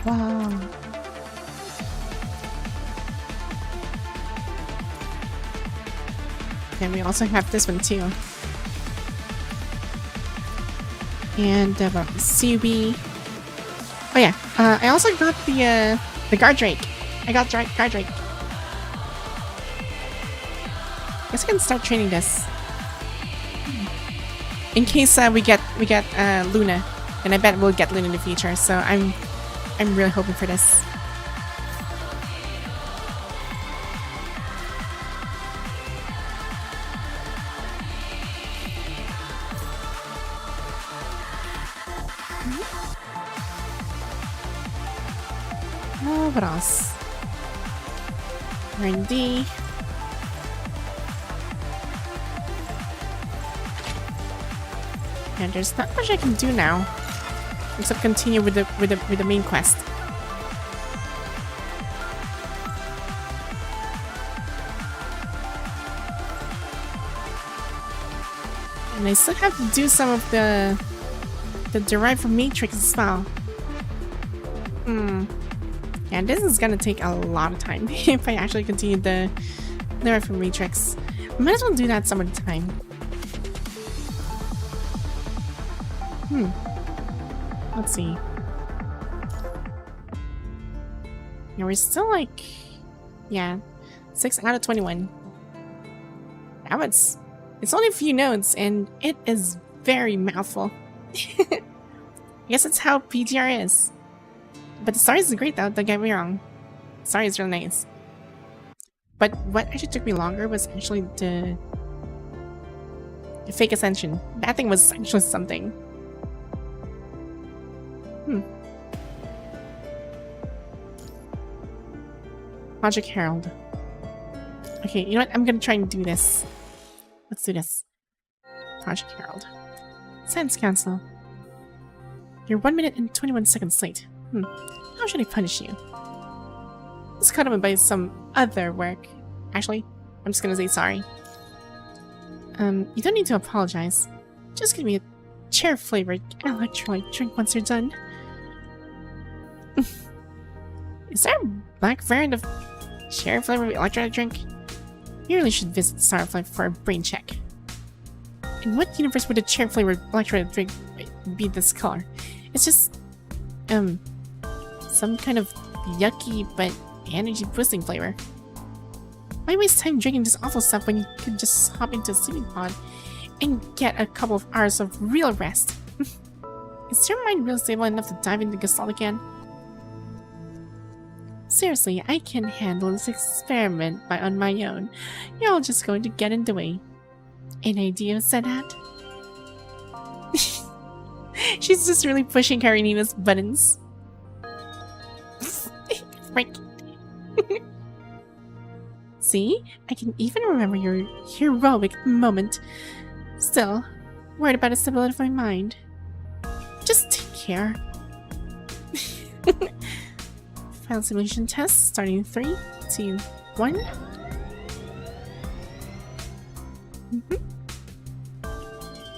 Wow. And we also have this one too. And CB. Oh yeah, I also got the guard drake. I got guard drake. Guess I can start training this in case we get Luna, and I bet we'll get Luna in the future. So I'm really hoping for this. What else? R&D. And there's not much I can do now, except continue with the main quest. And I still have to do some of the derived from Matrix as well. And this is gonna take a lot of time if I actually continue the derived from Matrix. Might as well do that some of the time. Let's see. Yeah, we're still like, yeah, 6 out of 21. That was, it's only a few notes and it is very mouthful. I guess that's how PTR is. But the story is great though, don't get me wrong. The story is really nice. But what actually took me longer was actually the fake ascension. That thing was actually something. Project Herald. Okay, you know what? I'm gonna try and do this. Let's do this. Project Herald. Science Council. You're 1 minute and 21 seconds late. How should I punish you? It's caught up by some other work. Actually, I'm just gonna say sorry. You don't need to apologize. Just give me a cherry-flavored electrolyte drink once you're done. Is there a black variant of cherry-flavored electrolyte drink? You really should visit Starflight for a brain check. In what universe would a cherry-flavored electrolyte drink be this color? It's just, some kind of yucky but energy-boosting flavor. Why waste time drinking this awful stuff when you could just hop into a sleeping pod and get a couple of hours of real rest? Is your mind real stable enough to dive into Gestalt again? Seriously, I can handle this experiment on my own. You're all just going to get in the way. An idea, Senat? She's just really pushing Karenina's buttons. Right. See? I can even remember your heroic moment. Still, worried about the stability of my mind. Just take care. Final simulation test starting in 3, 2, 1. You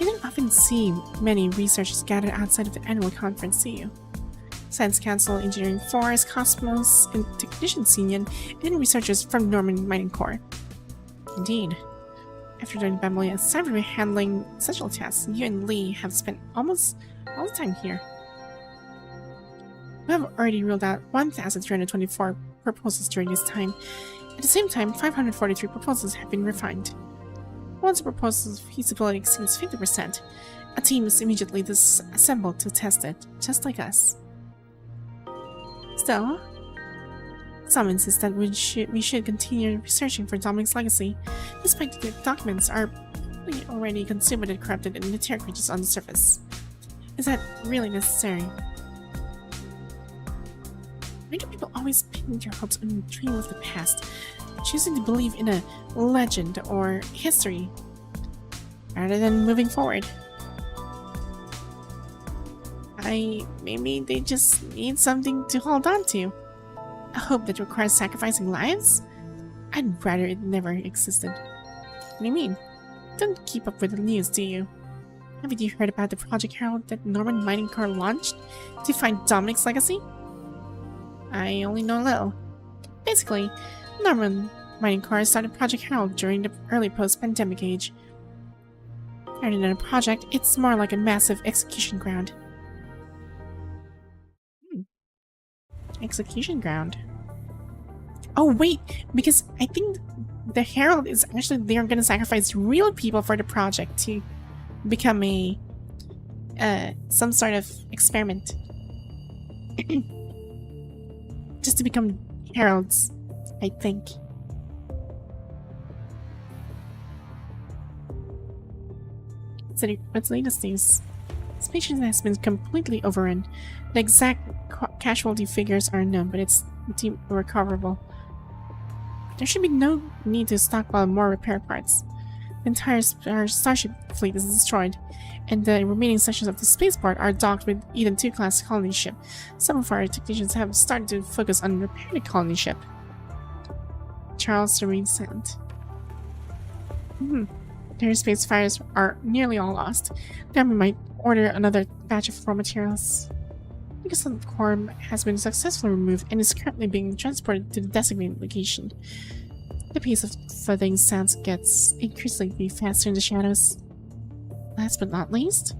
don't often see many researchers gathered outside of the annual conference, do you? Science Council, Engineering Force, Cosmos, and Technicians Union, and researchers from Norman Mining Corps. Indeed. After joining Bambolia, aside from handling essential tasks, you and Lee have spent almost all the time here. We have already ruled out 1,324 proposals during this time. At the same time, 543 proposals have been refined. Once a proposal's feasibility exceeds 50%, a team is immediately assembled to test it, just like us. Still, some insist that we should continue researching for Dominic's legacy, despite the documents are already consumed and corrupted in material creatures on the surface. Is that really necessary? Why do people always pin their hopes on a dream of the past, choosing to believe in a legend or history, rather than moving forward? Maybe they just need something to hold on to. A hope that requires sacrificing lives? I'd rather it never existed. What do you mean? Don't keep up with the news, do you? Haven't you heard about the Project Herald that Norman Mining Corps launched to find Dominic's legacy? I only know a little. Basically, Norman Mining Corps started Project Herald during the early post-pandemic age. Rather than a project, it's more like a massive execution ground. Execution ground. Oh wait, because I think the Herald is actually, they're gonna sacrifice real people for the project to become a some sort of experiment. Just to become heralds, I think. What's the latest news? Space has been completely overrun. The exact casualty figures are unknown, but it's recoverable. There should be no need to stockpile more repair parts. The entire starship fleet is destroyed, and the remaining sections of the spaceport are docked with Eden 2 class colony ship. Some of our technicians have started to focus on repairing the colony ship. Charles Serene Sand. Their space fires are nearly all lost. Then we might order another batch of raw materials. Because the core has been successfully removed and is currently being transported to the designated location. The pace of thudding sounds gets increasingly faster in the shadows. Last but not least,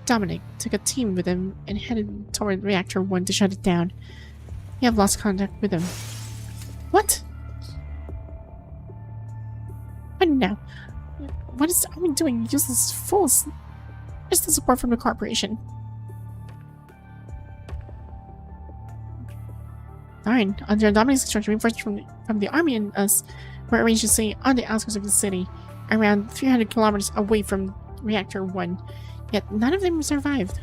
Dominic took a team with him and headed toward Reactor 1 to shut it down. You have lost contact with him. What? What now? What is the army doing? Useless fools. Where's the support from the corporation? Fine. Under Dominic's instruction, reinforcements from the army and us were arranged to stay on the outskirts of the city, around 300 kilometers away from Reactor 1. Yet none of them survived.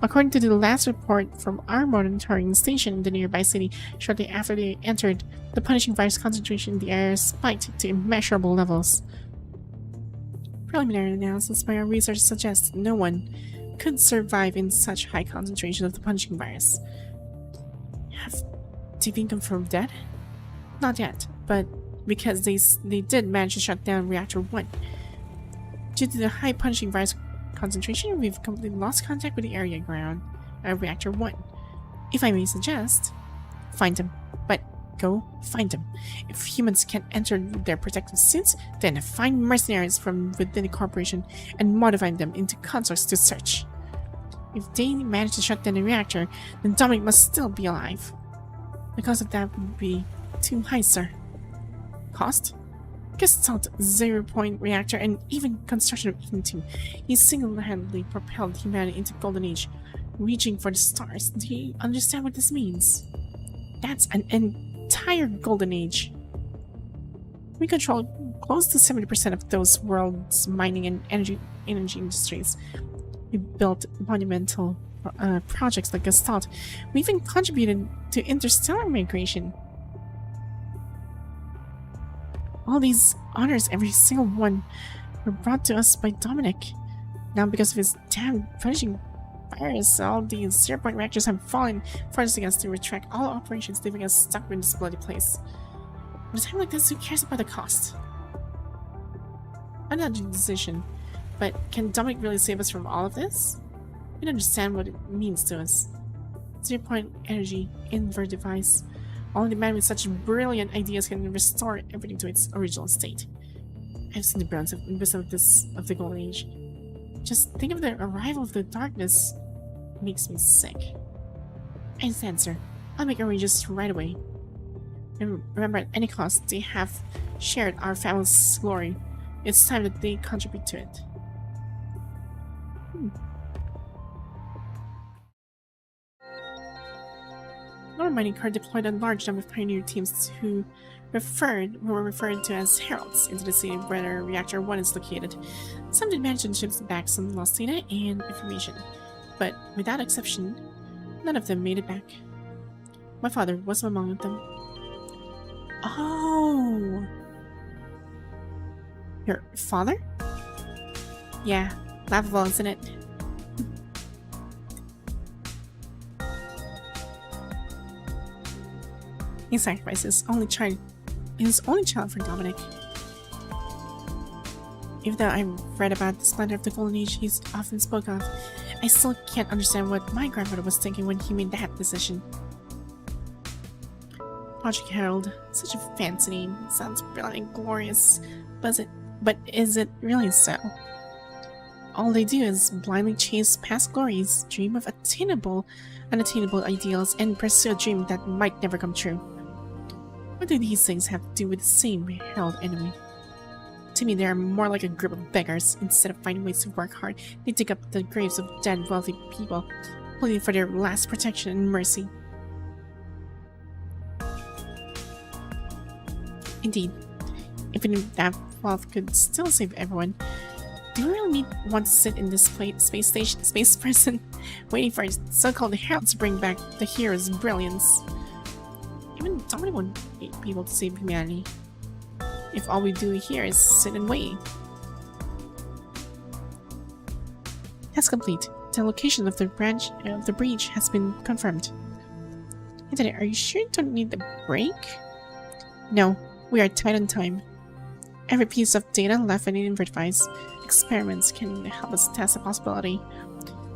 According to the last report from our monitoring station in the nearby city, shortly after they entered, the punishing virus concentration in the air spiked to immeasurable levels. Preliminary analysis by our research suggests no one could survive in such high concentration of the punishing virus. Have they been confirmed dead? Not yet, but because they did manage to shut down Reactor 1. Due to the high punishing virus concentration, we've completely lost contact with the area ground of Reactor 1. If I may suggest, find them. But go find them. If humans can't enter their protective suits, then find mercenaries from within the corporation and modify them into constructs to search. If they manage to shut down the reactor, then Dominic must still be alive. The cost of that would be too high, sir. Cost? Gestalt 0-point reactor and even construction of Eden 2. He single-handedly propelled humanity into Golden Age, reaching for the stars. Do you understand what this means? That's an entire Golden Age. We control close to 70% of those world's mining and energy industries. We built monumental projects like Gestalt. We even contributed to interstellar migration. All these honors, every single one, were brought to us by Dominic. Now, because of his damn punishing virus, all these 0-point reactors have forced us to retract all operations, leaving us stuck in this bloody place. At a time like this, who cares about the cost? I'm not in a decision, but can Dominic really save us from all of this? We don't understand what it means to us. 0-point energy invert device. Only the man with such brilliant ideas can restore everything to its original state. I've seen the brands of the Golden Age. Just think of the arrival of the darkness. It makes me sick. I understand, sir. I'll make arrangements right away. And remember, at any cost, they have shared our family's glory. It's time that they contribute to it. Our mining car deployed a large number of pioneer teams who were referred to as heralds into the city where Reactor 1 is located. Some did manage to ships back some lost data and information, but without exception, none of them made it back. My father was among them. Oh! Your father? Yeah, laughable, isn't it? He sacrificed his only child for Dominic. Even though I've read about the splendor of the Golden Age he's often spoke of, I still can't understand what my grandfather was thinking when he made that decision. Project Herald, such a fancy name. Sounds brilliant and glorious, but is it really so? All they do is blindly chase past glories, dream of unattainable ideals, and pursue a dream that might never come true. What do these things have to do with the same herald enemy? To me, they are more like a group of beggars. Instead of finding ways to work hard, they dig up the graves of dead wealthy people, pleading for their last protection and mercy. Indeed, even that wealth could still save everyone, do we really want to sit in this space prison, waiting for so-called herald to bring back the hero's brilliance? Even Dominic won't be able to save humanity if all we do here is sit and wait. Task complete. The location of the breach has been confirmed. Internet, are you sure you don't need a break? No, we are tight on time. Every piece of data left in the invert device experiments can help us test the possibility.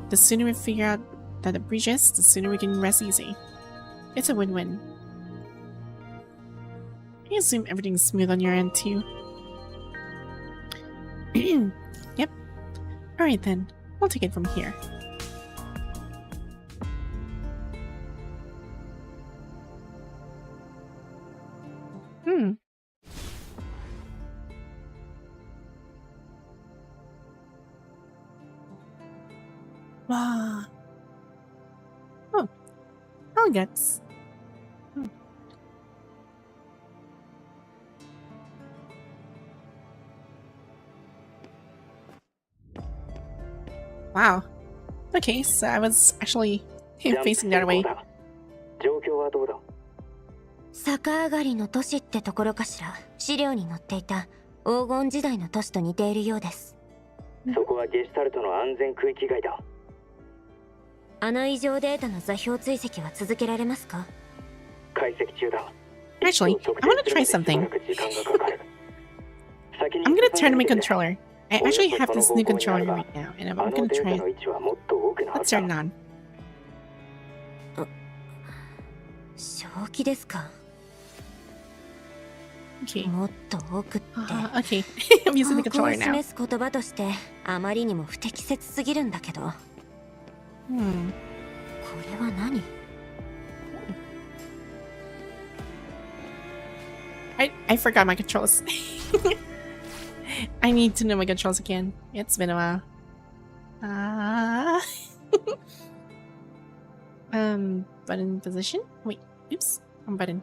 The sooner we figure out that the breach is, the sooner we can rest easy. It's a win-win. I assume everything's smooth on your end too. Yep. Alright then. We'll take it from here. Hmm. Wow. Oh. Oh, guts. Hmm. Wow. Okay, so I was actually ジャンプ facing the other way. だ。状況はどうだ？逆上がりの都市ってところかしら。資料に載っていた黄金時代の都市と似ているようです。そこはゲシュタルトの安全区域外だ。あの異常データの座標追跡は続けられますか？解析中だ。 Actually, I want to try something. 時間がかかる。先に I'm gonna turn on my controller. I actually have this new controller right now, and I'm あの gonna デー try タの it. 位置はもっと奥のは Let's ずだ。 turn it on. 正気ですか？ Okay. もっと奥って。 Okay. I'm using the 方向を controller now. 示す言葉としてあまりにも不適切すぎるんだけど。こ Hmm. れは何？ I forgot my controls. I need to know my controls again. It's been a while. Button position? Wait, oops. Wrong button.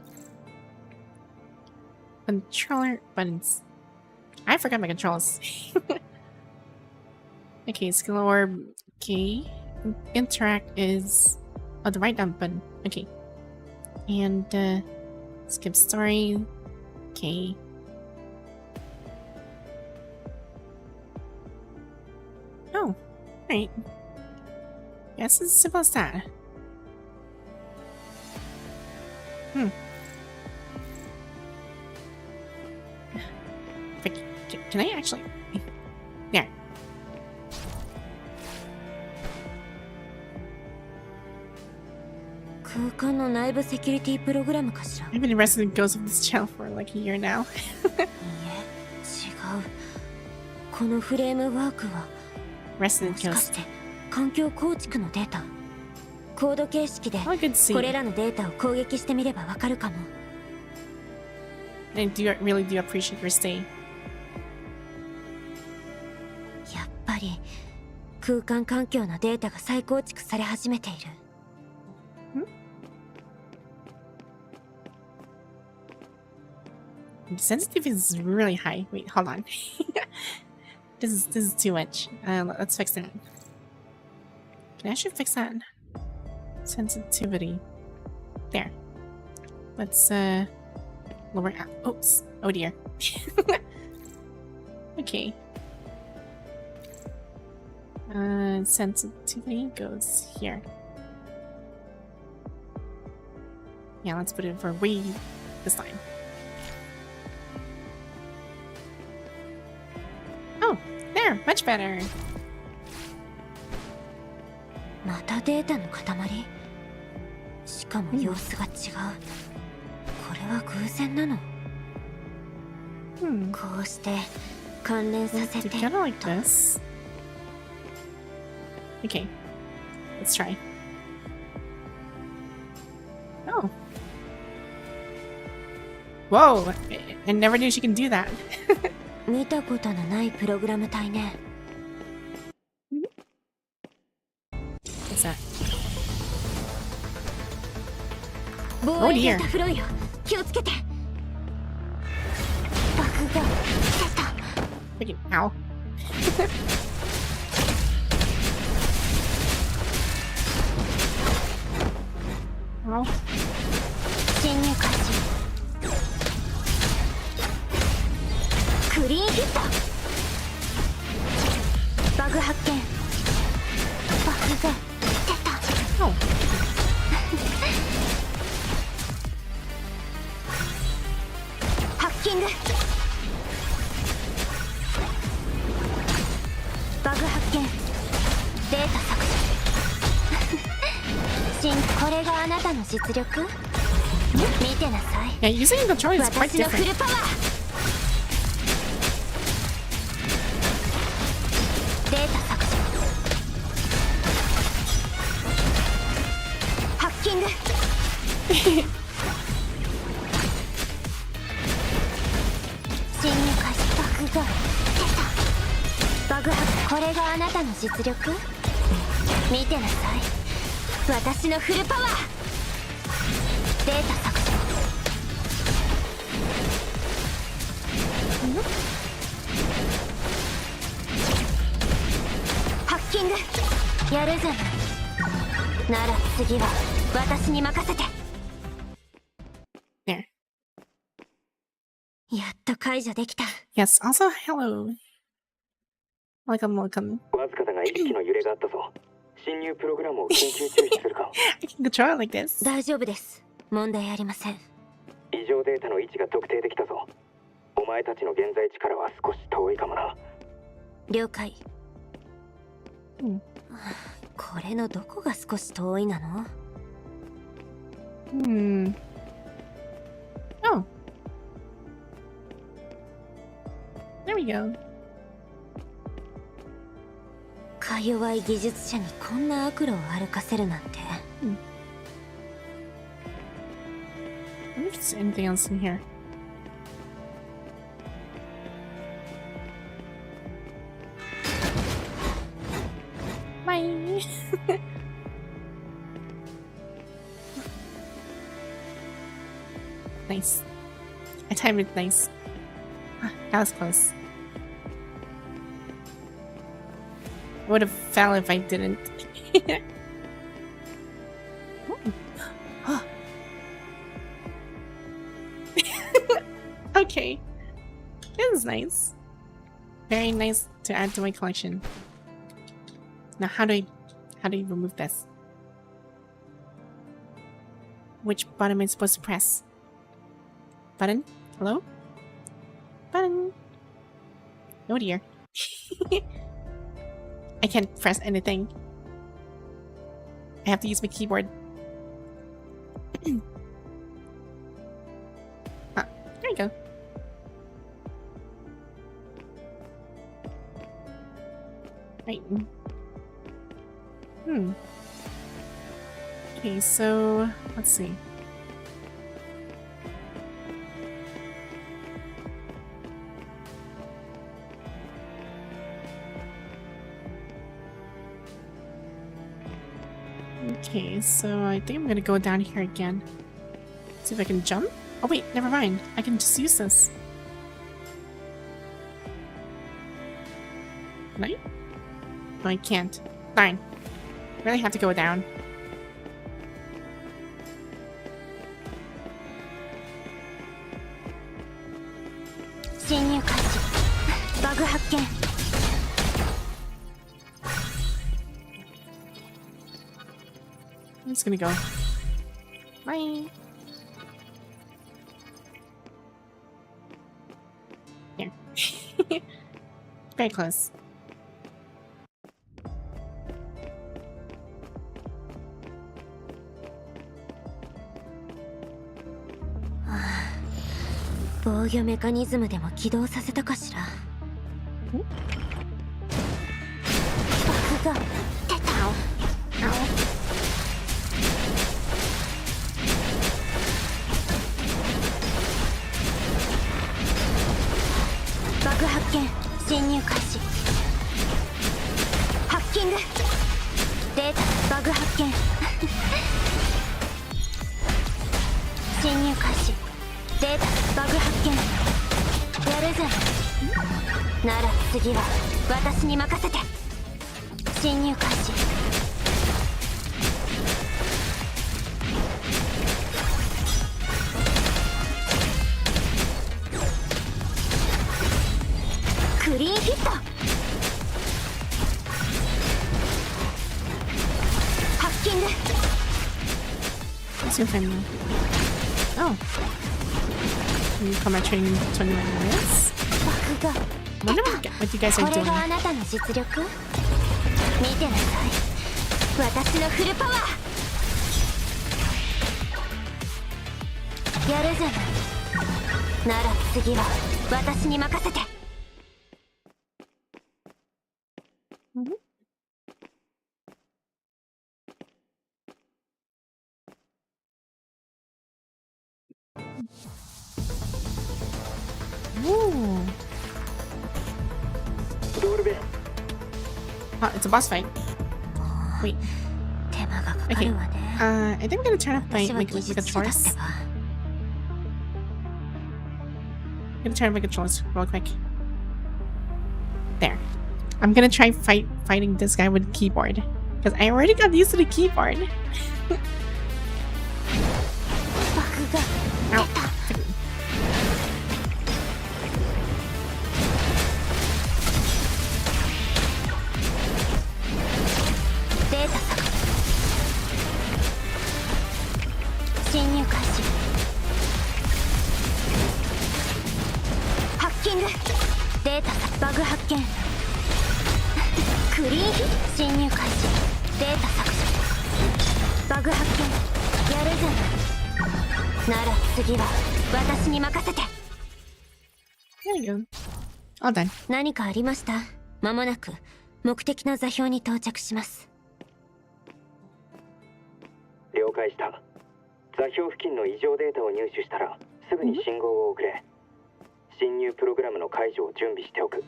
Controller buttons. I forgot my controls. Okay, skill orb. Okay. Interact is the right down button. Okay. And skip story. Okay. Oh, right. Guess it's as simple as that. Hmm. But can I actually? There. I've been arrested and goes with this channel for like a year now. いいえ、違う。このフレームワークは Arrested も and しか kills. して環境構築のデータ。コード形式で Oh, I could see. これらのデータを攻撃してみればわかるかも。I really do appreciate your stay. やっぱり空間環境のデータが再構築され始めている。The sensitivity is really high. Wait, hold on. This is too much. Let's fix that. Can I actually fix that? Sensitivity. There. Let's lower. Oops. Oh dear. Okay. Sensitivity goes here. Yeah, let's put it for way this time. Oh, there, much better. またデータの塊？しかも様子が違う。これは偶然なの？ Hmm. こうして関連させて。 Together like this. Okay, let's try. Oh. Whoa! I never knew she can do that. 見たことのないプログラム体ね。 What's that? 防 Oh 衛 dear. データフロイよ。気をつけて。バグが出た。 Freaking ow. Ow. 侵入開始。クリーンヒット。バグ発見。バグが出た。 Oh. ハッキング。バグ発見。データ削除。これがあなたの実力？見てなさい。 Yeah, using the controller is quite 私のフ different. ルパワー。データ削除。侵入開始。バグが出た。バグこれがあなたの実力？見てなさい、私のフルパワー。データ削除。ハッキングやるじゃない。なら次は私に任せて。 There. やっと解除できた。 Yes, also hello. Welcome, welcome. わずかだが意識の揺れがあったぞ。侵入プログラムを緊急中止するか。 I can control it like this. 大丈夫です、問題ありません。異常データの位置が特定できたぞ。お前たちの現在地からは少し遠いかもな。了解。うんこれのどこが少し遠いなの？ Hmm. Oh. There we go. か弱い技術者にこんな悪路を歩かせるなんて。I wonder if there's anything else in here. Bye. Nice. I timed it nice. Ah, that was close. I would have fell if I didn't. Oh. Okay. This is nice. Very nice to add to my collection. Now how do you remove this? Which button am I supposed to press? Button? Hello? Button? Oh dear. I can't press anything. I have to use my keyboard. Ah, there you go. Right. Okay, so let's see. Okay, so I think I'm gonna go down here again. See if I can jump? Oh wait, never mind. I can just use this. Can I? No, I can't. Fine. Really have to go down. I'm just gonna go. Bye. There. Very close. Ah, 防御メカニズムでも起動させたかしら。バグが出た。バグ発見、侵入開始。ハッキングデータバグ発見。侵入開始。データバグ発見。やるじゃん。なら次は私に任せて。侵入開始。クリーンヒット。ハッキング。 Let's see if I'm... Oh. Can you come at training in 29 minutes? バグが Wonder what you guys are これ doing. があなたの実力？見てなさい、私のフルパワー。やるじゃない。なら次は私に任せて。Ooh. ドルベ Oh, it's a boss fight. Wait. 手間がかか Okay. るわね。 I think I'm gonna turn off my 私は my 技術者だって controls. ば。 I'm gonna turn off my controls real quick. There. I'm gonna try fighting this guy with the keyboard. Because I already got used to the keyboard. バグが Ow. データ削除。侵入開始。ハッキング。データバグ発見。クリーンヒ侵入開始。データ削除。バグ発見。やるじゃない。なら次は私に任せて。 There you go. All done. 何かありました？間もなく目的の座標に到着します。了解した。座標付近の異常データを入手したらすぐに信号を送れ。侵入プログラムの解除を準備しておく。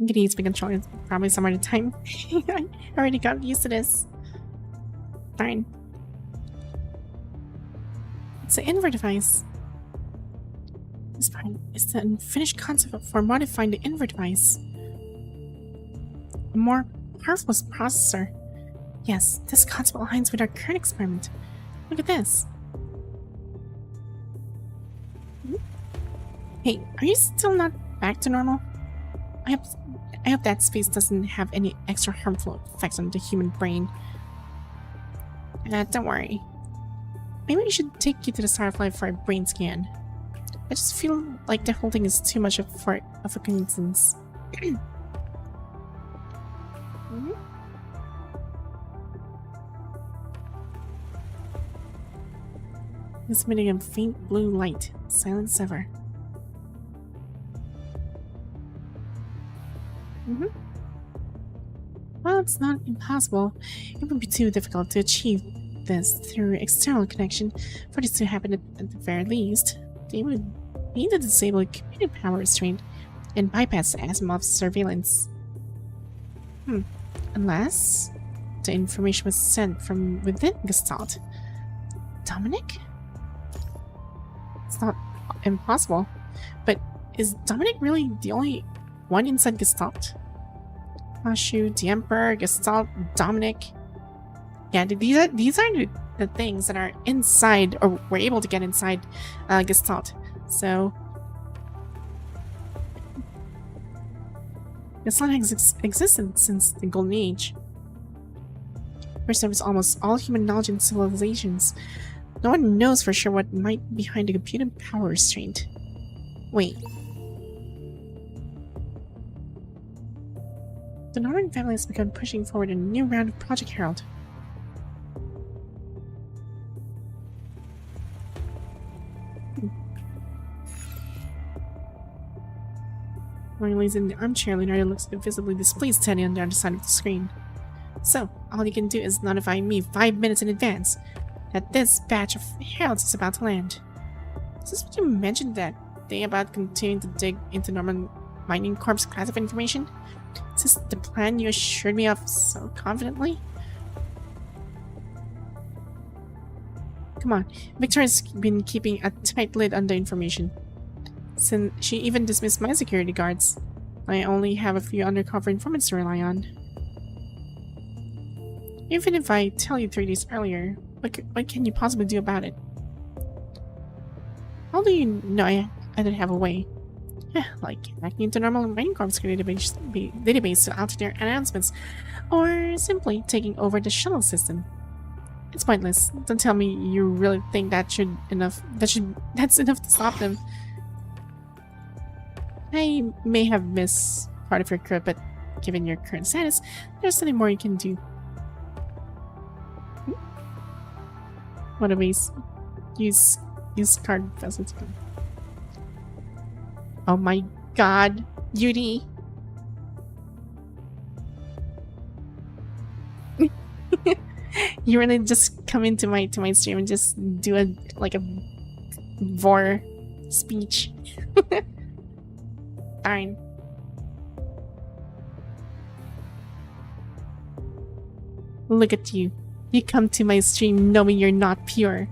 I'm gonna use my controller probably some other time. I already got used to this. Darn. It's an invert device. This part is the unfinished concept for modifying the invert device. A more powerful processor. Yes, this concept aligns with our current experiment. Look at this. Hey, are you still not back to normal? I hope that space doesn't have any extra harmful effects on the human brain. Don't worry. Maybe we should take you to the Starfly for a brain scan. I just feel like the whole thing is too much of a coincidence. It's emitting a faint blue light. Silent as ever. Well, it's not impossible. It would be too difficult to achieve this through external connection. For this to happen at the very least, they would need to disable computer power restraint and bypass Asimov's surveillance. Unless the information was sent from within Gestalt. Dominic? It's not impossible. But is Dominic really the only one inside Gestalt? Ashu, the Emperor, Gestalt, Dominic. Yeah, these are the things that are inside, or were able to get inside Gestalt. So Gestalt has existed since the Golden Age. Preserves almost all human knowledge and civilizations. No one knows for sure what might be behind the computer power restraint. Wait. The Norman family has begun pushing forward a new round of Project Herald. Marley's in the armchair. Leonardo looks visibly displeased, standing on the other side of the screen. So, all you can do is notify me 5 minutes in advance that this batch of heralds is about to land. Is this what you mentioned that day about continuing to dig into Norman Mining Corp's classified information? Is this the plan you assured me of so confidently? Come on, Victoria's been keeping a tight lid on the information. Since she even dismissed my security guards. I only have a few undercover informants to rely on. Even if I tell you 3 days earlier, what can you possibly do about it? How do you know I don't have a way? Like hacking into normal Mining Corp's database to alter their announcements, or simply taking over the shuttle system. It's pointless. Don't tell me you really think that's enough to stop them. I may have missed part of your crew, but given your current status, there's nothing more you can do. What a waste. Use card vessel to go. Oh my god, Yuri. You really just come into my stream and just do a vor speech. Fine. Look at you. You come to my stream knowing you're not pure.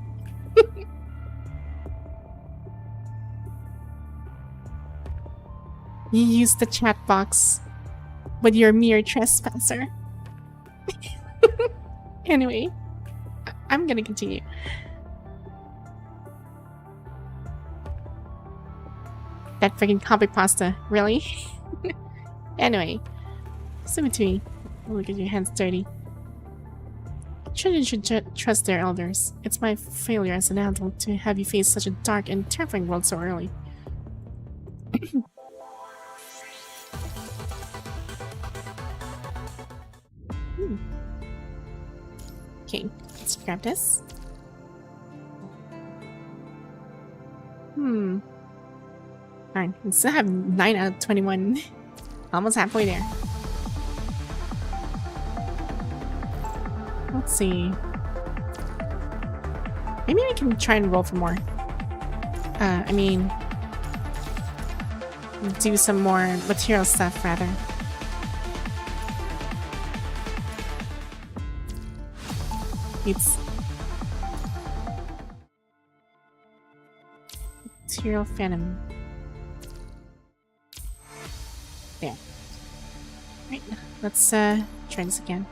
You use the chat box, but you're a mere trespasser. Anyway, I'm gonna continue. That freaking copy pasta, really? Anyway, Sumitomi, look at your hands dirty. Children should trust their elders. It's my failure as an adult to have you face such a dark and terrifying world so early. Okay, let's grab this. Alright, we still have 9 out of 21. Almost halfway there. Let's see. Maybe we can try and roll for more. I mean, do some more material stuff, rather. It's material phantom. There. Right, let's try this again.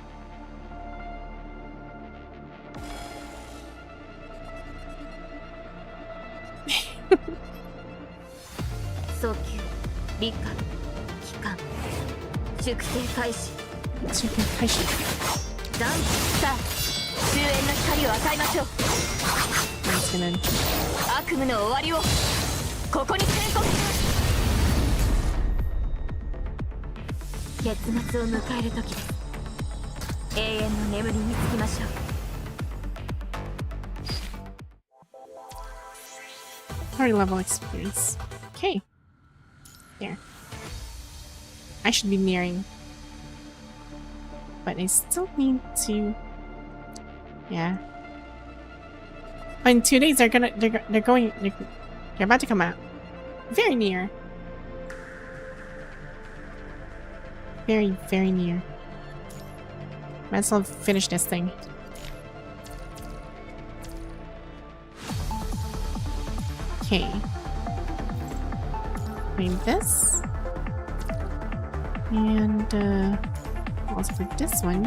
Party level experience. Okay. There. I should be nearing. But I still need to... Yeah. In 2 days they're about to come out. Very near. Very, very near. Might as well finish this thing. Okay. Maybe this. And also for this one.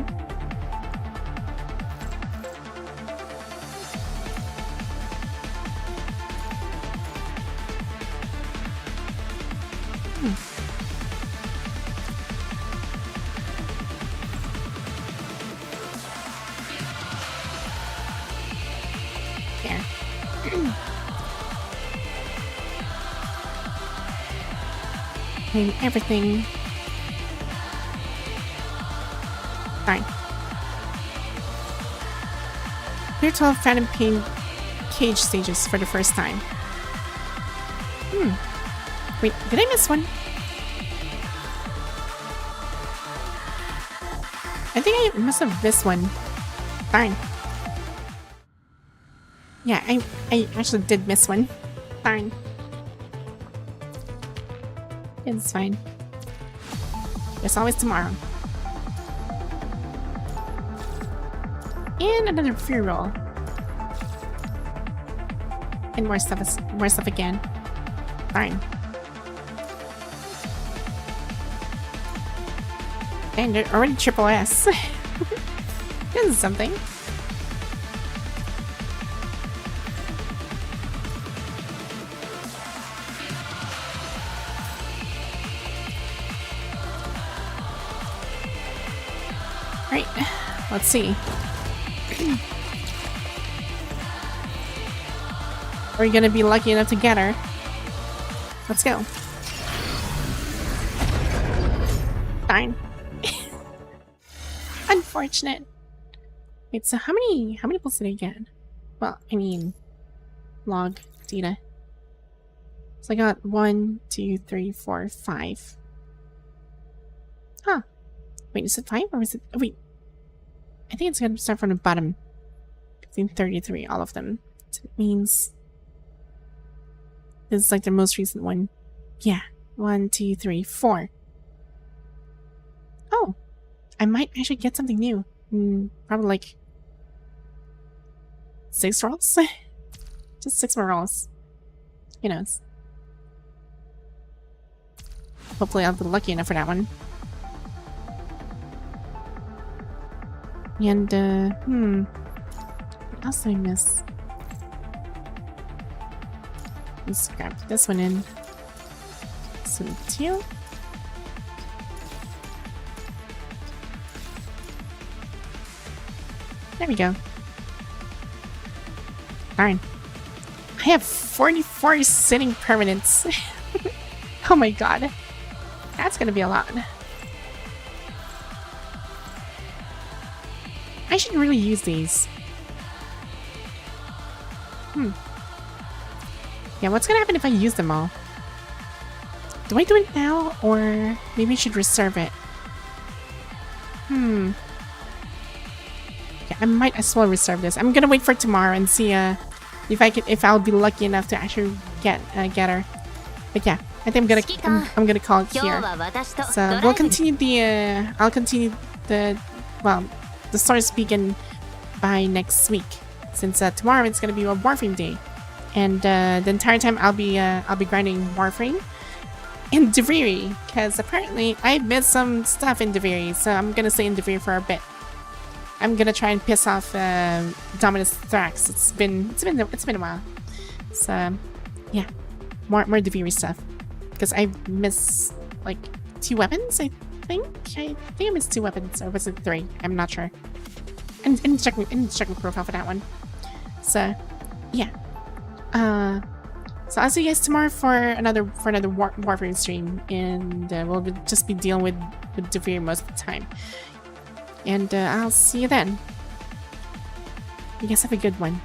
There. And everything. Fine. Clear 12 Phantom Pain cage stages for the first time. Wait, did I miss one? I think I must have missed one. Darn. Yeah, I actually did miss one. Darn. It's fine. There's always tomorrow. And another free roll. And more stuff again. Fine. And they're already triple S. This is something. Right, let's see. Are we gonna be lucky enough to get her? Let's go. Fine. Unfortunate. Wait, so how many pulls did I get? Well, I mean, log data. So I got 1, 2, 3, 4, 5. Huh. Wait, is it 5 or is it... Oh, wait. I think it's going to start from the bottom. 1533, all of them. So it means... This is like the most recent one. Yeah. 1, 2, 3, 4. Oh. I might actually get something new. Probably like... 6 rolls? Just 6 more rolls. Who knows? Hopefully I'll be lucky enough for that one. And, what else did I miss? Let's grab this one in. So, 2. There we go. Darn. I have 44 sitting permanents. Oh my god. That's gonna be a lot. I should really use these. Yeah, what's gonna happen if I use them all? Do I do it now, or maybe I should reserve it? Yeah, I might as well reserve this. I'm gonna wait for tomorrow and see if I'll be lucky enough to actually get her. But yeah, I think I'm gonna call it here. So we'll continue the I'll continue the story speaking by next week, since tomorrow it's gonna be a Warframe day, and the entire time I'll be grinding Warframe in Deviri, because apparently I missed some stuff in Deviri, so I'm gonna stay in Deviri for a bit. I'm gonna try and piss off Dominus Thrax. It's been a while. So yeah, more Deviri stuff, because I missed like 2 weapons. I think I missed 2 weapons, or was it 3? I'm not sure. And check my profile for that one. So yeah. So I'll see you guys tomorrow for another Warframe stream, and we'll just be dealing with Devere most of the time. And I'll see you then. You guys have a good one.